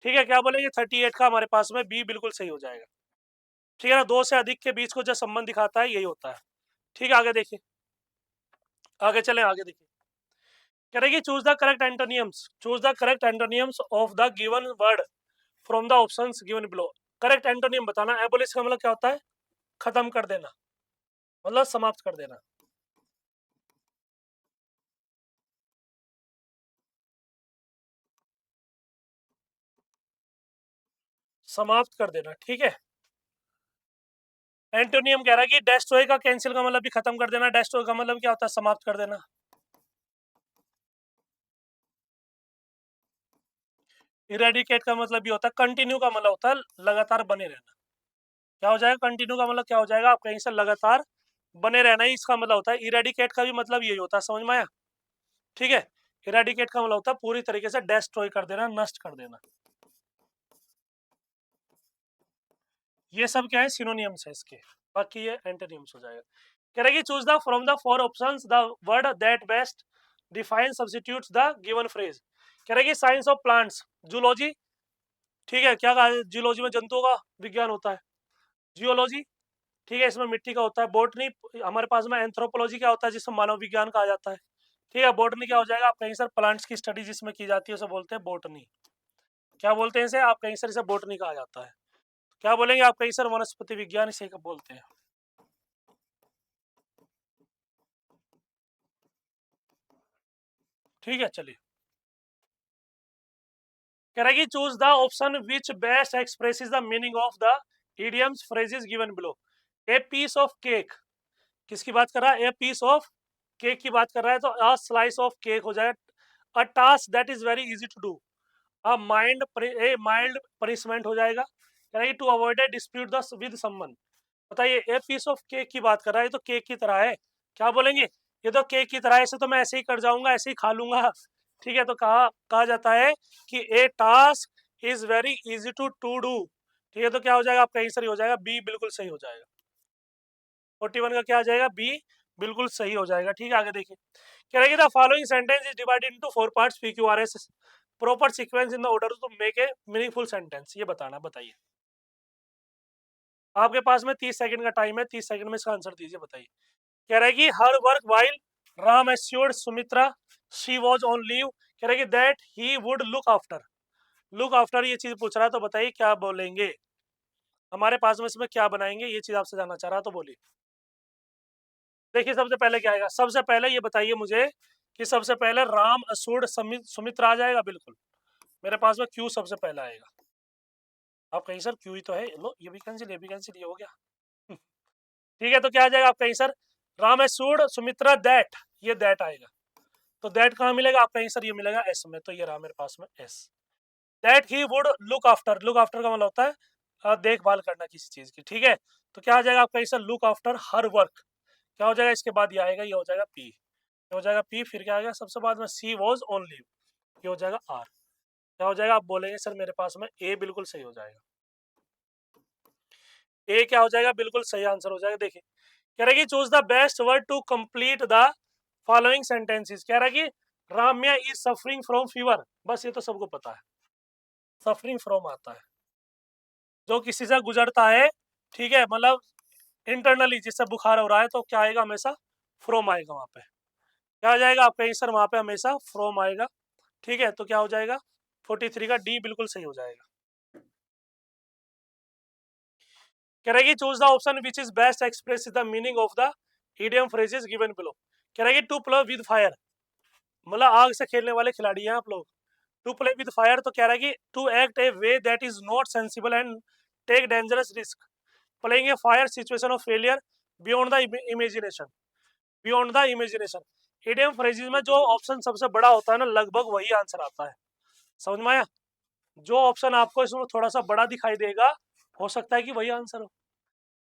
Speaker 1: ठीक है, क्या बोलेंगे? 38 का हमारे पास में बी बिल्कुल सही हो जाएगा। ठीक है ना, दो से अधिक के बीच को जो संबंध दिखाता है यही होता है। ठीक है, आगे देखिए, आगे चले, आगे देखिए, करेगी choose the correct एंटोनियम्स, choose the correct एंटोनियम्स of the given word from the options given below. Correct antonym बताना। एबोलिश का मतलब क्या होता है? खत्म कर देना, मतलब समाप्त कर देना, समाप्त कर देना। ठीक है, एंटोनियम कह रहा है कि डेस्ट्रॉय का कैंसिल का मतलब भी खत्म कर देना, डेस्ट्रॉय का मतलब क्या होता है? समाप्त कर देना। इरेडिकेट का मतलब भी होता है, कंटिन्यू का मतलब होता है लगातार बने रहना। क्या हो जाएगा? कंटिन्यू का मतलब क्या हो जाएगा? आप कहीं से लगातार बने रहना ही इसका मतलब होता है। इरेडिकेट का भी मतलब यही होता है, समझ में आया? ठीक है, इरेडिकेट का मतलब होता है पूरी तरीके से डेस्ट्रॉय कर देना, नष्ट कर देना। ये सब क्या है? सिनोनियम्स है इसके, बाकी ये एंटोनियम्स हो जाएगा। कह रहा है कि choose the from the four options the word that best define substitutes the given phrase. कह रहा है कि साइंस ऑफ प्लांट्स, जूलॉजी, ठीक है, क्या कहा? जूलॉजी में जंतुओं का विज्ञान होता है। जियोलॉजी, ठीक है, इसमें मिट्टी का होता है। बोटनी, हमारे पास में एंथ्रोपोलॉजी क्या होता है, जिसमें मानव विज्ञान कहा जाता है। ठीक है, बोटनी क्या हो जाएगा? आप कहीं सर प्लांट्स की स्टडी जिसमें की जाती है उसे बोलते हैं बोटनी। क्या बोलते हैं इसे? आप कहीं सर इसे बोटनी कहा जाता है। क्या बोलेंगे आप? कहीं सर वनस्पति विज्ञान इसे बोलते हैं। ठीक है, चलिए, कह रहा है कि choose the option which best expresses the meaning of the idioms phrases given below. A piece of cake, किसकी बात कर रहा है? ए पीस ऑफ केक की बात कर रहा है, तो अ स्लाइस ऑफ केक हो जाएगा। A task that is very easy to do, a mild punishment हो जाएगा। कह रहा है to avoid a dispute the with someone. बताइए, ए पीस ऑफ केक की बात कर रहा है, तो केक की तरह है। क्या बोलेंगे? ये तो केक की तरह है, ऐसे तो मैं ऐसे ही कर जाऊंगा, ऐसे ही खा लूंगा। ठीक है, तो कहा जाता है कि a task is very easy to do. ठीक है, तो क्या हो जाएगा? आपका आंसर ही हो जाएगा बी, बिल्कुल सही हो जाएगा। 41 का क्या आ जाएगा? बी, बिल्कुल सही हो जाएगा। ठीक है, आगे देखिए, कह रहा है the following sentence is divided into four parts, P Q R S, proper sequence in the order to make a meaningful sentence. ये बताना, बताइए। आपके पास में 30 सेकंड का टाइम है, 30 सेकंड में इसका आंसर दीजिए, बताइए। कह रहा है कि her work while Ram assured Sumitra she was on leave. कह रहा है कि that he would look after, look after ये चीज पूछ रहा है, तो बताइए क्या बोलेंगे? हमारे पास में इसमें क्या बनाएंगे, ये चीज आपसे जानना चाह रहा, तो बोलिए। देखिए, सबसे पहले क्या आएगा? सबसे पहले ये बताइए मुझे कि सबसे पहले राम असुर सुमित्रा आ जाएगा, बिल्कुल मेरे पास में क्यू सबसे पहला आएगा। आप कहीं सर क्यू ही तो है, लो ये भी कैंसिल, ये भी कैंसिल, ये हो गया। ठीक है, तो क्या आ जाएगा आपका आंसर, राम एसूड सुमित्रा दैट, ये दैट आएगा। तो दैट कहाँ मिलेगा आपका आंसर, ये मिलेगा एस में, तो ये रहा मेरे पास में S. That he would look after, look after का मतलब होता है देखभाल करना किसी चीज की। ठीक है, तो क्या आ जाएगा आपका answer, look after her work. क्या हो जाएगा इसके बाद, ये आएगा, ये हो जाएगा पी, ये हो जाएगा पी, फिर क्या आ गया सबसे बाद में, सी वॉज ऑन लीव, ये हो जाएगा आर। क्या हो जाएगा, आप बोलेंगे सर मेरे पास में ए बिल्कुल सही हो जाएगा। ए क्या हो जाएगा, बिल्कुल सही आंसर हो जाएगा। देखिए कह रहा है कि choose the best word to complete the following sentences. कह रहा है कि Ramya is suffering from fever, बस ये तो सबको पता है, सफरिंग फ्रॉम आता है जो किसी से गुजरता है, ठीक है, मतलब इंटरनली जिससे बुखार हो रहा है, तो क्या आएगा, हमेशा फ्रॉम आएगा वहां पे। क्या आ जाएगा आपका आंसर, वहां पे हमेशा फ्रॉम आएगा। ठीक है, तो क्या हो जाएगा 43 का डी बिल्कुल सही हो जाएगा। कह रहा है कि choose the option which is best express the meaning of the idiom phrases given below. कह रहा है कि टू प्ले विद फायर, मतलब आग से खेलने वाले खिलाड़ी हैं आप लोग। टू प्ले विद फायर, तो कह रहा है कि to act a way that is not sensible and take dangerous risk, playing a fire situation of failure beyond the imagination, beyond the imagination. Idiom phrases में जो ऑप्शन सबसे बड़ा होता है ना, लगभग वही आंसर आता है। समझ में आया, जो ऑप्शन आपको इसमें थोड़ा सा बड़ा दिखाई देगा, हो सकता है कि वही आंसर हो।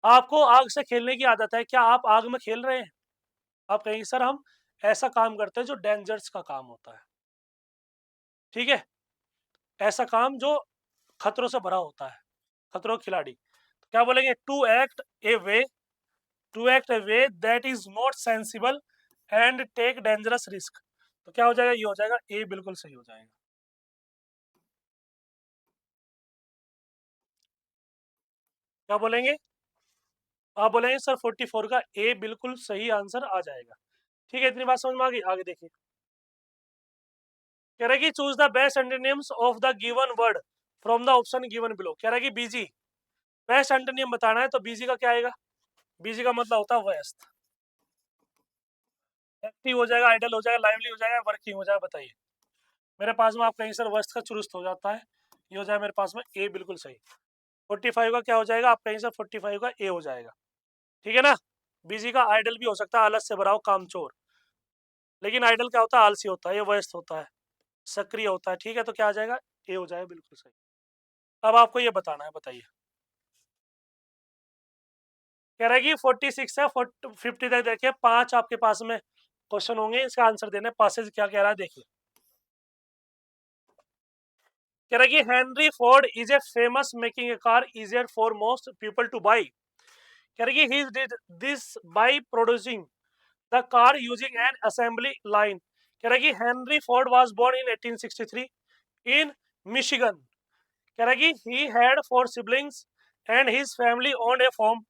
Speaker 1: आपको आग से खेलने की आदत है, क्या आप आग में खेल रहे हैं? आप कहेंगे सर हम ऐसा काम करते हैं जो डेंजर्स का काम होता है, ठीक है, ऐसा काम जो खतरों से भरा होता है, खतरों के खिलाड़ी। तो क्या बोलेंगे, to act a way, to act a way that is not sensible and take dangerous risk. तो क्या हो जाएगा, ये हो जाएगा ए बिल्कुल सही हो जाएगा। क्या बोलेंगे, आप बोलेंगे सर 44 का ए बिल्कुल सही आंसर आ जाएगा। ठीक है, इतनी बात समझ में आ गई, आगे देखिए। कह रहा है कि choose the best antonyms of the given word from the option given below. कह रहा है कि बीजी, बेस्ट एंटोनिम बताना है, तो बीजी का क्या आएगा, बीजी का मतलब होता है व्यस्त, एक्टिव हो जाएगा, आइडल हो जाएगा, लाइवली हो जाएगा, वर्किंग हो जाएगा। बताइए मेरे पास में, आप कहीं सर व्यस्त का चुरुस्त हो जाता है, ये हो जाएगा मेरे पास में ए बिल्कुल सही। 45 का क्या हो जाएगा, आप कहीं सर 45 का ए हो जाएगा। ठीक है ना, बीजी का आइडल भी हो सकता है, आलस से भरा हो, कामचोर, लेकिन आइडल क्या होता है, आलसी होता है, ये व्यस्त होता है, सक्रिय होता है। ठीक है, तो क्या आ जाएगा, ए हो जाएगा बिल्कुल सही। अब आपको ये बताना है, बताइए। कह रहा है कि 46 से 50 तक देखिए, 5 आपके पास में क्वेश्चन होंगे, इसका आंसर देने। पासेज क्या कह रहा है देखिए, कह रहा है कि Henry Ford is a famous making a car easier for most people to buy. कह रहा है कि he did this by producing the car using an assembly line. कह रहा है कि Henry Ford was born in 1863 in Michigan. कह रहा है कि he had 4 siblings and his family owned a farm.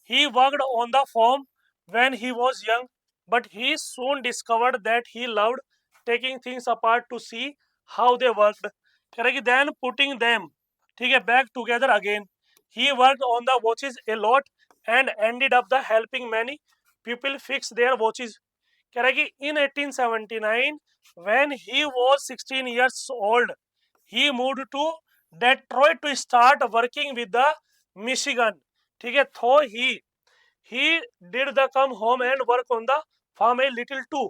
Speaker 1: He worked on the farm when he was young, but he soon discovered that he loved taking things apart to see how they worked. कह रहा है कि then putting them, ठीक है, back together again. He worked on the watches a lot and ended up the helping many people fix their watches. कह रहा है कि in 1879 when he was 16 years old, he moved to Detroit to start working with the Michigan. ठीक है, तो he did the come home and work on the farm a little too.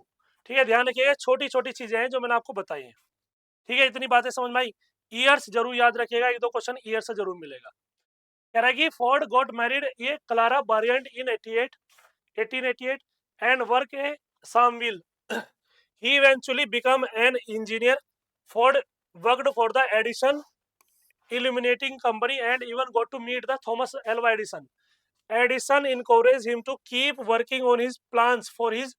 Speaker 1: ठीक है, ध्यान रखिएगा, छोटी छोटी चीजें हैं जो मैंने आपको बताई हैं। ठीक है, इतनी बातें समझ में आई। ईयर्स जरूर याद रखिएगा, एक दो क्वेश्चन ईयर से जरूर मिलेगा। कह रहा है कि फोर्ड गॉट मैरिड ये Clara बारियंट in 1888 and work a Samville. He eventually became an engineer. Ford worked for the Edison illuminating company and even got to meet the Thomas Alva Edison. Edison encouraged him to keep working on his plans for his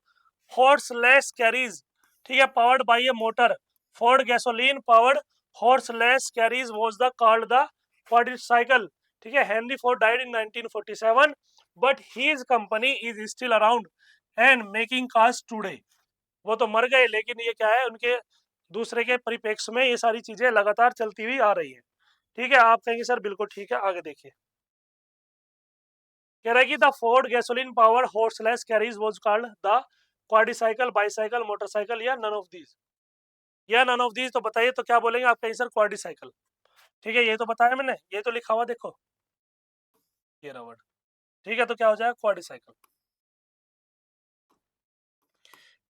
Speaker 1: horseless carriage. ठीक है, powered by a motor. Ford gasoline powered horseless carriage was the called the Ford cycle. ठीक है, Henry Ford died in 1947, but his company is still around and making cars today. वो तो मर गए, लेकिन ये क्या है, उनके दूसरे के परिप्रेक्ष्य में ये सारी चीजें लगातार चलती हुई आ रही है। ठीक है, आप कहेंगे सर बिल्कुल ठीक है, आगे देखिए। कह रहा है कि the Ford gasoline power horseless carriage was called the quadricycle, bicycle, motorcycle या नन ऑफ दीज, या नन ऑफ दीज। तो बताइए तो क्या बोलेंगे आपका आंसर क्वाड्रीसाइकिल। ठीक है, ये तो बताया मैंने, ये तो लिखा हुआ देखो, ये रहा वर्ड। ठीक है, तो क्या हो जाएगा क्वाड्रीसाइकिल,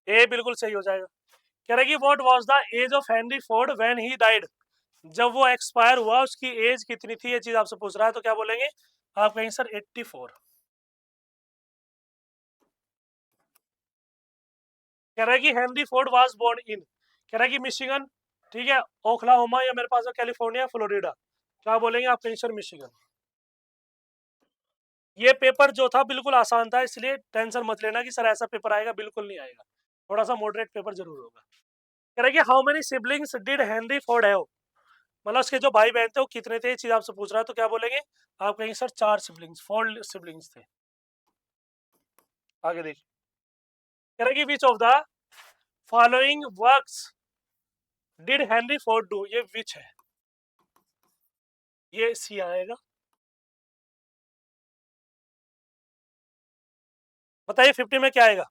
Speaker 1: ए बिल्कुल सही हो जाएगा। कह रहा है कि what was the age of Henry Ford when he died, जब वो एक्सपायर हुआ उसकी एज कितनी थी, ये चीज आपसे पूछ रहा है, तो क्या बोलेंगे आपका आंसर 84। कह रहा है कि Henry Ford was born in, कह रहा है कि मिशिगन, ठीक है, ओक्लाहोमा, या मेरे पास है कैलिफोर्निया, फ्लोरिडा। क्या बोलेंगे आपका आंसर मिशिगन। ये पेपर जो था बिल्कुल आसान था, इसलिए टेंशन मत लेना कि सर ऐसा पेपर आएगा, बिल्कुल नहीं आएगा, थोड़ा सा मॉडरेट पेपर जरूर होगा। कह रहा है कि how many siblings did Henry Ford have, मतलब उसके जो भाई बहन थे वो कितने थे, ये चीज आपसे पूछ रहा है, तो क्या बोलेंगे आप कहेंगे सर 4 सिबलिंग्स, 4 सिबलिंग्स थे। आगे देखिए, कह रहा है कि विच of the following works did Henry Ford do, ये विच है, ये सी आएगा। बताइए 50 में क्या आएगा।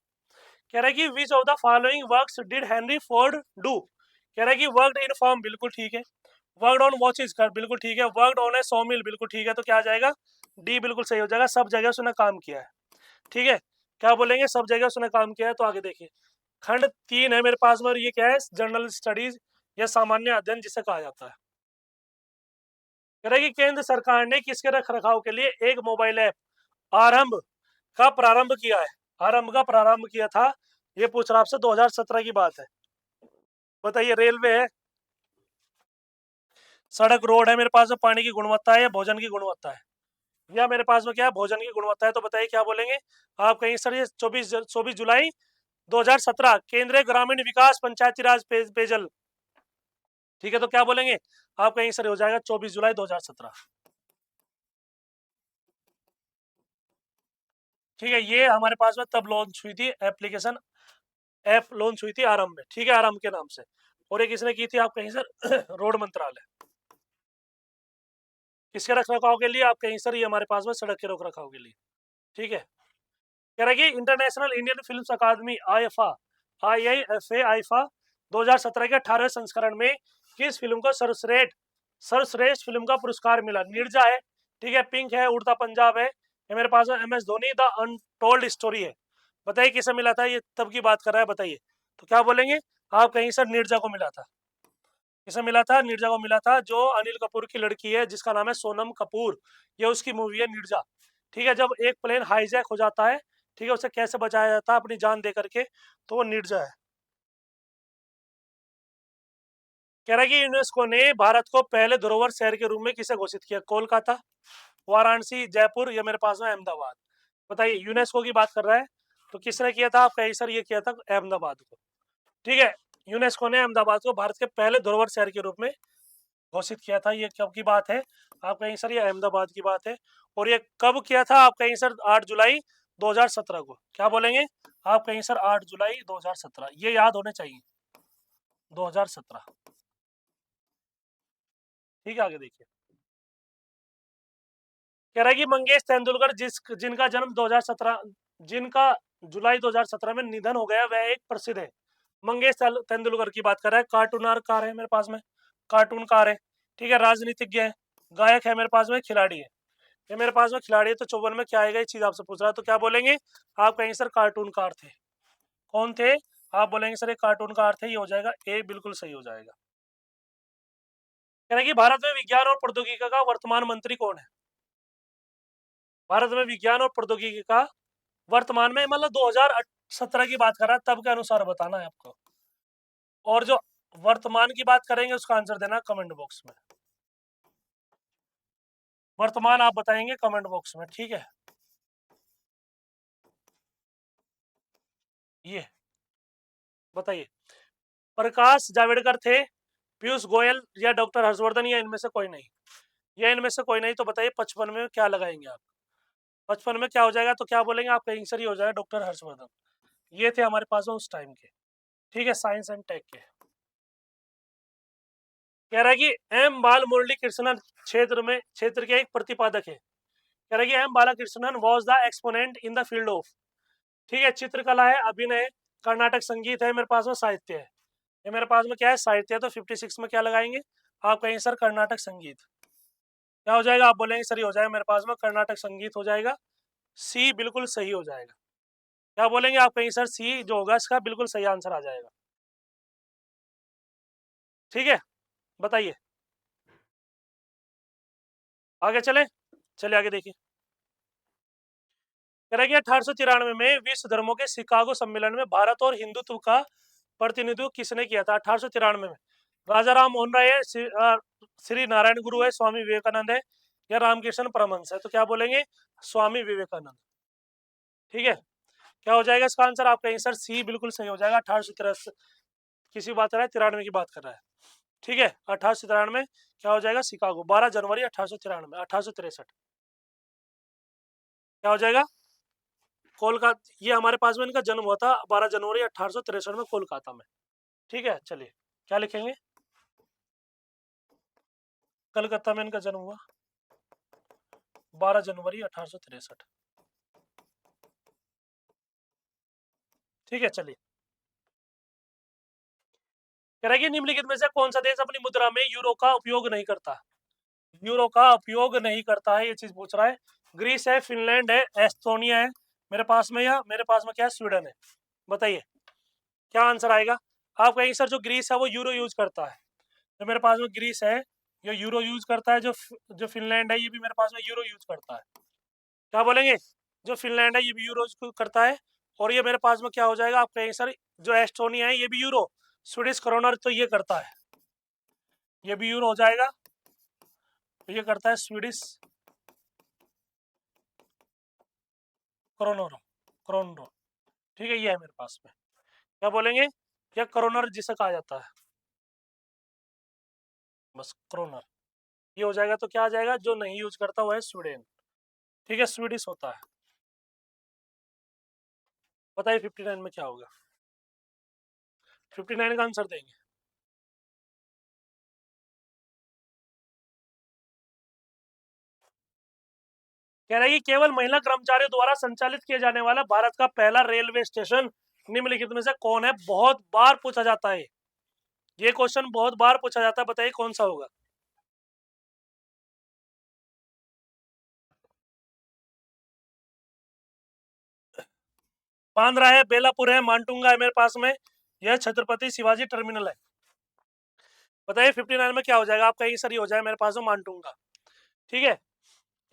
Speaker 1: कह रहा है कि विच of the following works did Henry Ford do, कह रहा है कि वर्कड इन फार्म, बिल्कुल ठीक है, वर्कड ऑन वॉचेस कार, बिल्कुल ठीक है, वर्कड ऑन ए सॉमिल, बिल्कुल ठीक है, तो क्या आ जाएगा डी बिल्कुल सही हो जाएगा, सब जगह उसने काम किया है। ठीक है, क्या बोलेंगे सब जगह उसने काम किया है। तो आगे देखिए, खंड 3 है मेरे पास में, और ये क्या है जनरल स्टडीज या सामान्य अध्ययन जिसे कहा जाता है। कह रहा है कि केंद्र सरकार ने किसके रख रखाव के लिए एक मोबाइल ऐप आरंभ का प्रारंभ किया है, आरंभ का प्रारंभ किया था, ये पूछ रहा आपसे 2017 की बात है। बताइए रेलवे है, सड़क रोड है, मेरे पास में पानी की गुणवत्ता है या भोजन की गुणवत्ता है, या मेरे पास में क्या है भोजन की गुणवत्ता है, तो बताइए क्या बोलेंगे आप कहीं सर ये 24 जुलाई 2017 केंद्रीय ग्रामीण विकास पंचायती राज पेयजल। ठीक है, तो क्या बोलेंगे आप कहीं सर हो जाएगा 24 जुलाई 2017। ठीक है, ये हमारे पास में तब लॉन्च हुई थी एप्लीकेशन, ऐप लॉन्च हुई थी आरंभ में, ठीक है, आरंभ के नाम से। और एक किसने की थी आप कहीं सर रोड मंत्रालय। किसके रख रखाव के लिए आप कहीं सर, ये हमारे पास में सड़क के रख रखाव के लिए। ठीक है, कह रहा है कि इंटरनेशनल इंडियन फिल्म अकादमी आईएफए, आईफा 2017 के 18वें संस्करण में किस फिल्म को सर्वश्रेष्ठ फिल्म का पुरस्कार मिला। निर्जा है, ठीक है, पिंक है, उड़ता पंजाब है, ये मेरे पास M S Dhoni the untold story है। बताइए किसे मिला था, ये तब की बात कर रहा है, बताइए तो क्या बोलेंगे आप कहीं सर निर्जा को मिला था। किसे मिला था, निर्जा को मिला था, जो अनिल कपूर की लड़की है जिसका नाम है सोनम कपूर, ये उसकी मूवी है निर्जा। ठीक है, जब एक प्लेन हाईजैक हो जाता है, ठीक है, उसे कैसे बचाया जाता है अपनी जान दे करके, तो वो निर्जा है। कह रहा है कि यूनेस्को ने भारत को पहले धरोहर शहर के रूप में किसे घोषित किया, कोलकाता, वाराणसी, जयपुर, या मेरे पास में अहमदाबाद। बताइए यूनेस्को की बात कर रहा है, तो किसने किया था आपका सर, ये किया था अहमदाबाद को। ठीक है, यूनेस्को ने अहमदाबाद को भारत के पहले धरोहर शहर के रूप में घोषित किया था। ये कब की बात है आप कहीं सर, ये अहमदाबाद की बात है। और ये कब किया था आप कहीं सर, 8 जुलाई 2017 को। क्या बोलेंगे आप कहीं सर 8 जुलाई 2017, ये याद होने चाहिए 2017। ठीक है, आगे देखिए, कह रहा है कि मंगेश तेंदुलकर जिनका जन्म 2017, जिनका जुलाई 2017 में निधन हो गया, वह एक प्रसिद्ध है। मंगेश तेंदुलकर की बात कर रहा है, कार्टूनकार है मेरे पास में, कार्टूनकार है, ठीक है, राजनीतिज्ञ है, गायक है मेरे पास में, खिलाड़ी है, ये मेरे पास में खिलाड़ी है। तो 54 में क्या आएगा, ये चीज आपसे पूछ रहा है, तो क्या बोलेंगे आप कहेंगे सर कार्टूनकार थे। कौन थे आप बोलेंगे सर, एक कार्टूनकार थे, ये हो जाएगा ए बिल्कुल सही हो जाएगा। कह रहे कि भारत में विज्ञान और प्रौद्योगिकी का वर्तमान मंत्री कौन है। भारत में विज्ञान और प्रौद्योगिकी का वर्तमान में, मतलब 2017 की बात कर रहा है, तब के अनुसार बताना है आपको, और जो वर्तमान की बात करेंगे उसका आंसर देना कमेंट बॉक्स में। वर्तमान आप बताएंगे कमेंट बॉक्स में, ठीक है। ये बताइए, प्रकाश जावड़ेकर थे, पीयूष गोयल, या डॉक्टर हर्षवर्धन, या इनमें से कोई नहीं, या इनमें से कोई नहीं, तो बताइए 55 में क्या लगाएंगे आप। 55 में क्या हो जाएगा, तो क्या बोलेंगे आप कहीं सर, ही हो जाएगा डॉक्टर हर्षवर्धन। ये थे हमारे पास में उस टाइम के, ठीक है, साइंस एंड टेक के। कह रहा है कि एम बाल मुरली कृष्णन क्षेत्र के एक प्रतिपादक है। कह रहा है कि M Balakrishnan was the exponent in the field of, ठीक है, चित्रकला है, अभिनय, कर्नाटक संगीत है, मेरे पास में साहित्य है। ये मेरे पास में क्या है, साहित्य है, तो 56 में क्या लगाएंगे आप कहेंगे सर कर्नाटक संगीत। क्या हो जाएगा, आप बोलेंगे सर ये हो जाएगा मेरे पास में कर्नाटक संगीत हो जाएगा, सी बिल्कुल सही हो जाएगा। क्या बोलेंगे आप कहेंगे सर सी जो होगा इसका बिल्कुल सही आंसर आ जाएगा। ठीक है, बताइए आगे चले, चलिए आगे देखिए। कह रहा है कि 1893 में विश्व धर्मों के शिकागो सम्मेलन में भारत और हिंदुत्व का प्रतिनिधित्व किसने किया था? 1893 में राजा राम मोहन राय है, श्री नारायण गुरु है, स्वामी विवेकानंद है, या रामकृष्ण परमहंस है? तो क्या बोलेंगे, स्वामी विवेकानंद। ठीक है, क्या हो जाएगा इसका आंसर, आप कहेंगे सर सी बिल्कुल सही हो जाएगा। 1893 किसी बात कर रहा है, 93 की बात कर रहा है। ठीक है, 1893 क्या हो जाएगा, शिकागो, 12 जनवरी 1893, 1863। क्या हो जाएगा, कोलकाता, ये हमारे पास में इनका जन्म हुआ था 12 जनवरी 1863 में कोलकाता में। ठीक है, चलिए क्या लिखेंगे, कलकत्ता में इनका जन्म हुआ 12 जनवरी 1863। ठीक है, चलिए कह रहा है कि निम्नलिखित में से कौन सा देश अपनी मुद्रा में यूरो का उपयोग नहीं करता? यूरो का उपयोग नहीं करता है, ये चीज पूछ रहा है। ग्रीस है, फिनलैंड है, एस्टोनिया है मेरे पास में, या मेरे पास में क्या है, स्वीडन है? बताइए क्या आंसर आएगा। आप कहेंगे सर जो ग्रीस है वो यूरो यूज करता है, जो मेरे पास में ग्रीस है ये यूरो यूज करता है, जो फिनलैंड है ये भी मेरे पास में यूरो यूज करता है। क्या बोलेंगे, जो फिनलैंड है ये भी यूरो करता है, और ये मेरे पास में क्या हो जाएगा, आप कहेंगे सर जो एस्टोनिया है ये भी यूरो, स्वीडिश करोनर तो ये करता है, ये भी यूरो हो जाएगा, तो ये करता है स्वीडिश करोनर, करोनर। ठीक है, ये है मेरे पास में। क्या बोलेंगे, क्या करोनर जिसे कहा जाता है, बस करोनर, ये हो जाएगा। तो क्या आ जाएगा, जो नहीं यूज करता वो है स्वीडन। ठीक है, स्वीडिश होता है। बताइए 59 में क्या होगा, 59 का आंसर देंगे। कह रहा है कि केवल महिला कर्मचारियों द्वारा संचालित किया जाने वाला भारत का पहला रेलवे स्टेशन निम्नलिखित में से कौन है? बहुत बार पूछा जाता है ये क्वेश्चन, बहुत बार पूछा जाता है, बताइए कौन सा होगा। बांद्रा है, बेलापुर है, मांटुंगा है मेरे पास में, यह छत्रपति शिवाजी टर्मिनल है। बताइए 59 में क्या हो जाएगा, आप कहेंगे सर ये हो जाएगा मेरे पास में मांटुंगा। ठीक है,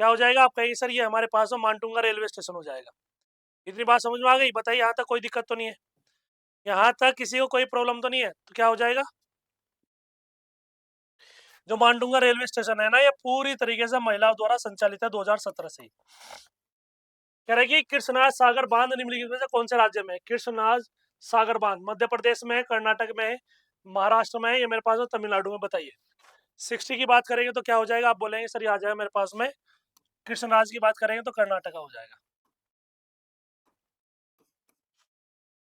Speaker 1: क्या हो जाएगा, आप कहेंगे सर ये हमारे पास में मांटुंगा रेलवे स्टेशन हो जाएगा। इतनी बात समझ में आ गई, बताइए यहाँ तक कोई दिक्कत तो नहीं है, यहाँ तक किसी को कोई प्रॉब्लम तो नहीं है? तो क्या हो जाएगा, जो मांडुंगा रेलवे स्टेशन है ना ये पूरी तरीके से महिलाओं द्वारा संचालित है 2017 से ही। कह रहे कि कृष्णराज सागर बांध निम्नलिखित में से कौन से राज्य में है? कृष्णराज सागर बांध मध्य प्रदेश में है, कर्नाटक में है, महाराष्ट्र में है, ये मेरे पास में तमिलनाडु में। बताइए 60 की बात करेंगे तो क्या हो जाएगा, आप बोलेंगे सर ये आ जाएगा मेरे पास में, कृष्णराज की बात करेंगे तो कर्नाटक हो जाएगा।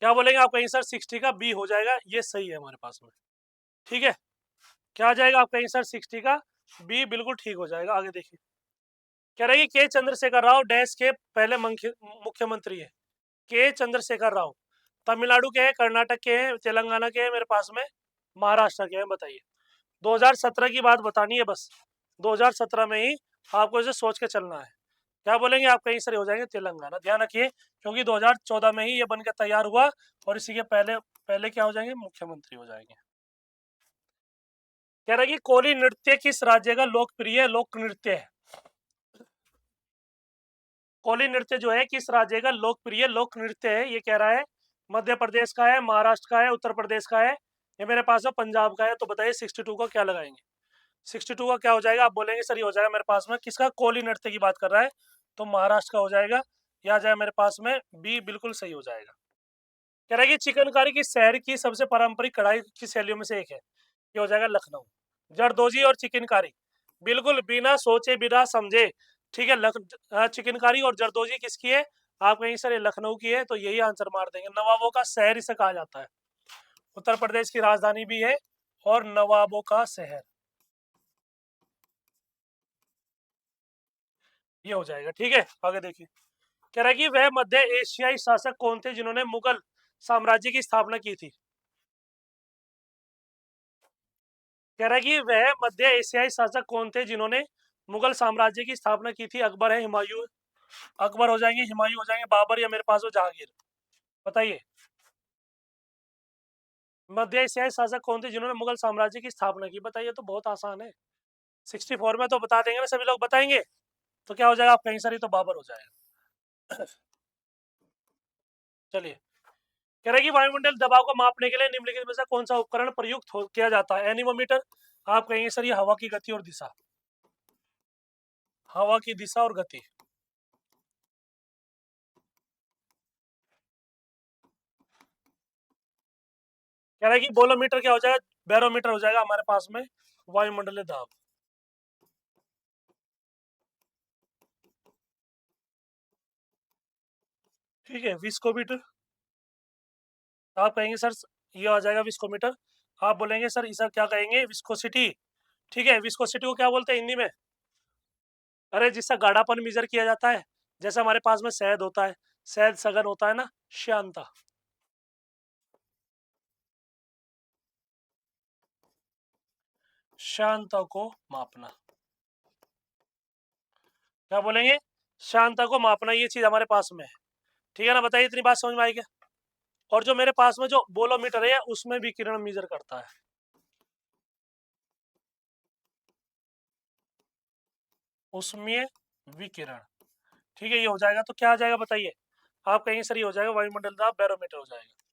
Speaker 1: क्या बोलेंगे आप कहेंगे सर 60 का बी हो जाएगा, ये सही है हमारे पास में। ठीक है, क्या आ जाएगा, आप कहेंगे सर 60 का बी बिल्कुल ठीक हो जाएगा। आगे देखिए, कह रहे हैं कि के चंद्रशेखर राव डैश के पहले मुख्यमंत्री है। के चंद्रशेखर राव तमिलनाडु के हैं, कर्नाटक के हैं, तेलंगाना के हैं, मेरे पास में महाराष्ट्र के हैं। बताइए 2017 की बात बतानी है बस, 2017 में ही आपको इसे सोच के चलना है। क्या बोलेंगे आप कहीं से हो जाएंगे तेलंगाना, ध्यान रखिए क्योंकि 2014 में ही ये बनकर तैयार हुआ, और इसी के पहले पहले क्या हो जाएंगे, मुख्यमंत्री हो जाएंगे। कह रहा है कि कोली नृत्य किस राज्य का लोकप्रिय लोक नृत्य है? कोली नृत्य जो है किस राज्य का लोकप्रिय लोक नृत्य है, ये कह रहा है। मध्य प्रदेश का है, महाराष्ट्र का है, उत्तर प्रदेश का है, ये मेरे पास है पंजाब का है। तो बताइए 62 का क्या लगाएंगे, 62 का क्या हो जाएगा, आप बोलेंगे सर ये हो जाएगा मेरे पास में किसका, कोली नृत्य की बात कर रहा है, तो महाराष्ट्र का हो जाएगा। यह आ जाएगा मेरे पास में बी बिल्कुल सही हो जाएगा। कह रहा है कि चिकनकारी की शहर की सबसे पारंपरिक कढ़ाई की शैलियों में से एक है, ये हो जाएगा लखनऊ। जरदोजी और चिकनकारी बिल्कुल बिना सोचे बिना समझे, ठीक है, चिकनकारी और जरदोजी किसकी है, आप कहेंगे सर ये लखनऊ की है, तो यही आंसर मार देंगे। नवाबों का शहर इसे कहा जाता है, उत्तर प्रदेश की राजधानी भी है और नवाबों का शहर, ये हो जाएगा। ठीक है, आगे देखिए, कह रहा है कि वह मध्य एशियाई शासक कौन थे जिन्होंने मुगल साम्राज्य की स्थापना की थी? कह रहा है कि वह मध्य एशियाई शासक कौन थे जिन्होंने मुगल साम्राज्य की स्थापना की थी? अकबर है, हुमायूं? अकबर हो जाएंगे, हुमायूं हो जाएंगे, बाबर, या मेरे पास हो जहांगीर? बताइए। मध्य एशियाई शासक कौन थे जिन्होंने मुगल साम्राज्य की स्थापना की? बताइए, तो बहुत आसान है। 64 में तो बता देंगे ना, सभी लोग बताएंगे। तो क्या हो जाएगा आपका आंसर? ही तो बाबर हो जाएगा। चलिए, कह रहे हैं कि वायुमंडल दबाव को मापने के लिए निम्नलिखित में से कौन सा उपकरण प्रयुक्त किया जाता है? एनीमोमीटर। आप कहेंगे सर ये हवा की गति और दिशा। हवा की दिशा और गति। कह रहा है कि बोलोमीटर क्या हो जाएगा? बैरोमीटर हो जाएगा हमारे पास में, वायुमंडलीय दाब। ठीक है, विस्कोमीटर। आप कहेंगे सर ये आ जाएगा विस्कोमीटर। आप बोलेंगे सर इसे क्या कहेंगे? विस्कोसिटी। ठीक है, विस्कोसिटी को क्या बोलते हैं हिंदी में? अरे जिससे गाढ़ापन मेजर किया जाता है, जैसे हमारे पास में शहद होता है, शहद सघन होता है ना, श्यानता। शांता को मापना। क्या बोलेंगे? शांता को मापना, ये चीज हमारे पास में है। ठीक है ना? बताइए, इतनी बात समझ में आई क्या? और जो मेरे पास में जो बोलोमीटर है उसमें भी किरण मेजर करता है। उसमें विकिरण। ठीक है, ये हो जाएगा। तो क्या आ जाएगा बताइए? आप कहेंगे सर ये हो जाएगा वायुमंडल दाब, बैरोमीटर हो जाएगा।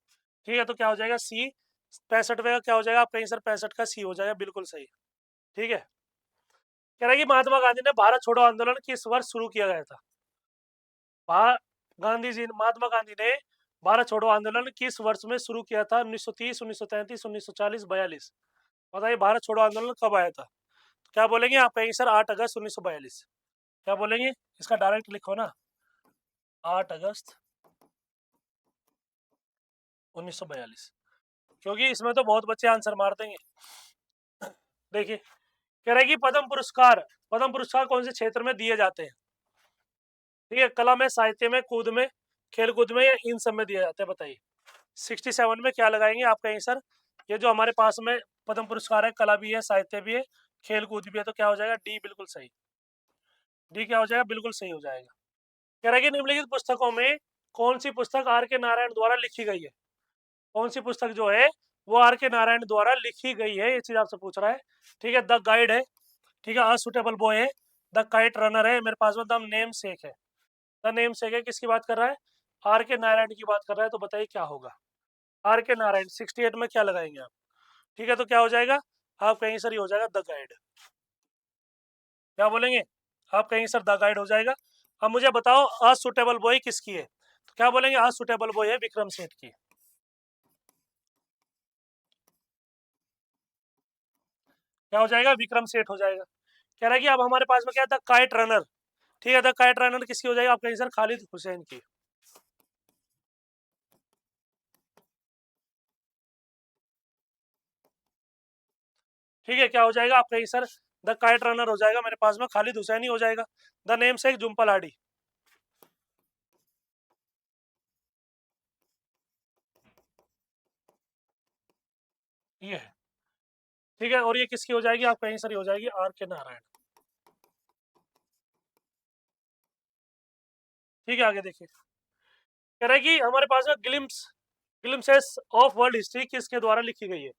Speaker 1: ठीक है, तो क्या हो जाएगा? सी। 65वें का क्या हो जाएगा? आप कहेंगे सर 65 का सी हो जाएगा, बिल्कुल सही। ठीक है, कह रहा है कि महात्मा गांधी ने भारत छोड़ो आंदोलन किस वर्ष शुरू किया गया था? गांधी जी, महात्मा गांधी ने भारत छोड़ो आंदोलन किस वर्ष में शुरू किया था? 1930, 1933, 1940, 42? बताइए, भारत छोड़ो आंदोलन कब आया था? तो क्या बोलेंगे आप? कहेंगे सर 8 अगस्त 1942। क्या बोलेंगे? इसका डायरेक्ट लिखो ना, 8 अगस्त 1942। क्योंकि इसमें तो बहुत बच्चे आंसर मार देंगे। देखिए, कह रहे हैं कि पद्म पुरस्कार कौन से क्षेत्र में दिए जाते हैं? ठीक है, कला में, साहित्य में, कूद में, खेल कूद में, या इन सब में दिए जाते हैं? बताइए। 67 में क्या लगाएंगे आप? कहेंगे सर ये जो हमारे पास में पद्म पुरस्कार है, कला भी है, साहित्य भी है, खेल कूद भी है, तो क्या हो जाएगा? डी, बिल्कुल सही। डी क्या हो जाएगा? बिल्कुल सही हो जाएगा। कह रहा है कि निम्नलिखित पुस्तकों में कौन सी पुस्तक आर के नारायण द्वारा लिखी गई है? कौन सी पुस्तक जो है वो आर के नारायण द्वारा लिखी गई है, ये चीज आपसे पूछ रहा है। ठीक है, द गाइड है। ठीक है, अनसुटेबल बॉय है। द काइट रनर है, मेरे पास में द नेम सेक है। द नेम सेक है, किसकी बात कर रहा है? आर के नारायण की बात कर रहा है। तो बताइए क्या होगा? आर के नारायण। 68 में क्या लगाएंगे आप? ठीक है, तो क्या हो जाएगा? आप कहेंगे सर ये हो जाएगा द गाइड। क्या बोलेंगे? आप कहेंगे सर द गाइड हो जाएगा। अब मुझे बताओ अनसुटेबल बॉय किसकी है? तो क्या बोलेंगे? अनसुटेबल बॉय है विक्रम सेठ की। क्या हो जाएगा? विक्रम सेठ हो जाएगा। कह रहा है कि अब हमारे पास में क्या था? Kite runner. ठीक है, द काइट रनर किसकी हो जाएगी? आप कहेंगे सर खालिद हुसैन की। ठीक है, क्या हो जाएगा? आप कहेंगे सर द काइट रनर हो जाएगा, मेरे पास में खालिद हुसैन ही हो जाएगा। द नेम से जुम्पल हाडी। ये है। ठीक है, और ये किसकी हो जाएगी? आप कहेंगे सर ये हो जाएगी आर के नारायण। ठीक है, आगे देखिए। कह रहा है कि हमारे पास में ग्लिम्सेस ऑफ वर्ल्ड हिस्ट्री किसके द्वारा लिखी गई है?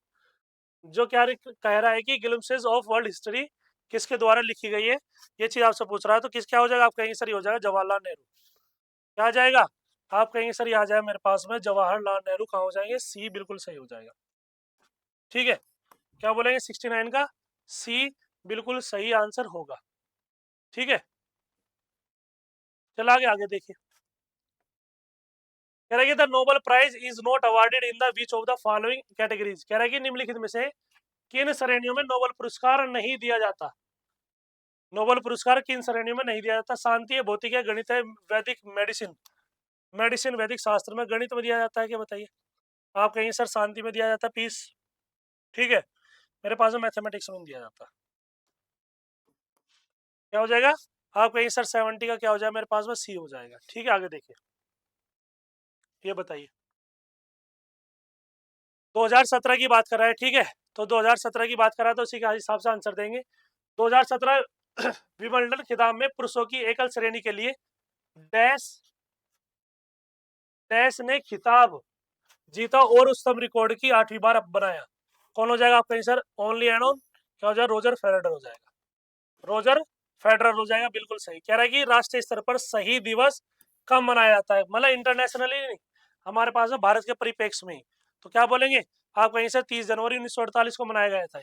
Speaker 1: जो क्या कह रहा है कि ग्लिम्सेस ऑफ वर्ल्ड हिस्ट्री किसके द्वारा लिखी गई है, ये चीज आपसे पूछ रहा है। तो किस क्या हो जाएगा? आप कहेंगे सर ये हो जाएगा जवाहरलाल नेहरू। क्या आ जाएगा? आप कहेंगे सर ये आ जाएगा मेरे पास में जवाहरलाल नेहरू। कहाँ हो जाएंगे? सी, बिल्कुल सही हो जाएगा। ठीक है, क्या बोलेंगे? 69 का सी बिल्कुल सही आंसर होगा। ठीक है, चला आगे, आगे देखिए। कह रहा है कि the Nobel prize is not awarded in the which of the following categories? कह रहा है कि निम्नलिखित में से किन श्रेणियों में नोबेल पुरस्कार नहीं दिया जाता? नोबेल पुरस्कार किन श्रेणियों में नहीं दिया जाता? शांति है, भौतिक है, गणित है, वैदिक, मेडिसिन? मेडिसिन, वैदिक शास्त्र में, गणित में दिया जाता है क्या? बताइए। आप कहेंगे सर शांति में दिया जाता है, पीस। ठीक है, मेरे पास में मैथमेटिक्स में दिया जाता है। क्या हो जाएगा? आप कहेंगे सर 70 का क्या हो जाएगा? मेरे पास में सी हो जाएगा। ठीक है, आगे देखिए, ये बताइए। 2017 की बात कर रहा है, ठीक है। तो 2017 की बात कर रहा है तो उसी के हिसाब से आंसर देंगे। 2017 विंबलडन खिताब में पुरुषों की एकल श्रेणी के लिए डैश डैश ने खिताब जीता और उस सब रिकॉर्ड की 8वीं बार अब बनाया। कौन हो जाएगा आपका आंसर? ओनली एंड ऑन क्या हो जाएगा? रोजर फेडरर हो जाएगा। रोजर फेडरर हो जाएगा, बिल्कुल सही। कह रहा है कि राष्ट्रीय स्तर पर शहीद दिवस कब मनाया जाता है, मतलब इंटरनेशनली नहीं, हमारे पास में भारत के परिप्रेक्ष्य में। तो क्या बोलेंगे आप? कहीं से 30 जनवरी 1948 को मनाया गया था।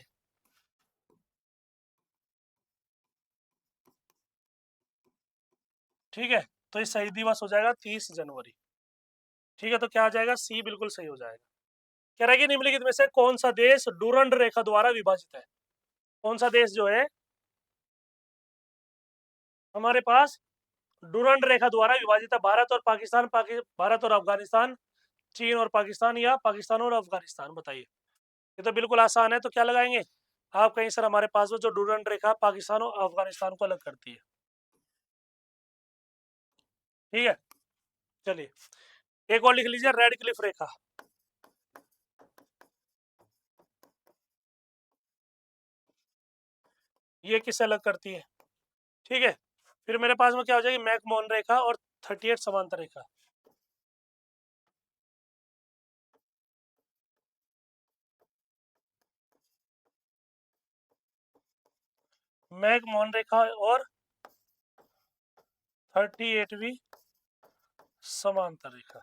Speaker 1: ठीक है, तो ये शहीद दिवस हो जाएगा 30 जनवरी। ठीक है, तो क्या आ जाएगा? सी बिल्कुल सही हो जाएगा। कह रहा है कि निम्नलिखित में से कौन सा देश डूरंड रेखा द्वारा विभाजित है? कौन सा देश जो है हमारे पास डूरंड रेखा द्वारा विभाजित है? भारत और पाकिस्तान, भारत और अफगानिस्तान, चीन और पाकिस्तान, या पाकिस्तान और अफगानिस्तान? बताइए। ये तो बिल्कुल आसान है, तो क्या लगाएंगे आप? कहीं सर हमारे पास में जो डूरंड रेखा पाकिस्तान और अफगानिस्तान को अलग करती है। ठीक है, चलिए एक और लिख लीजिए, रेड क्लिफ रेखा। ये किससे अलग करती है? ठीक है, फिर मेरे पास में क्या हो जाएगी? मैकमोहन रेखा और 38 समांतर रेखा। मैकमोहन रेखा और 38वीं समांतर रेखा,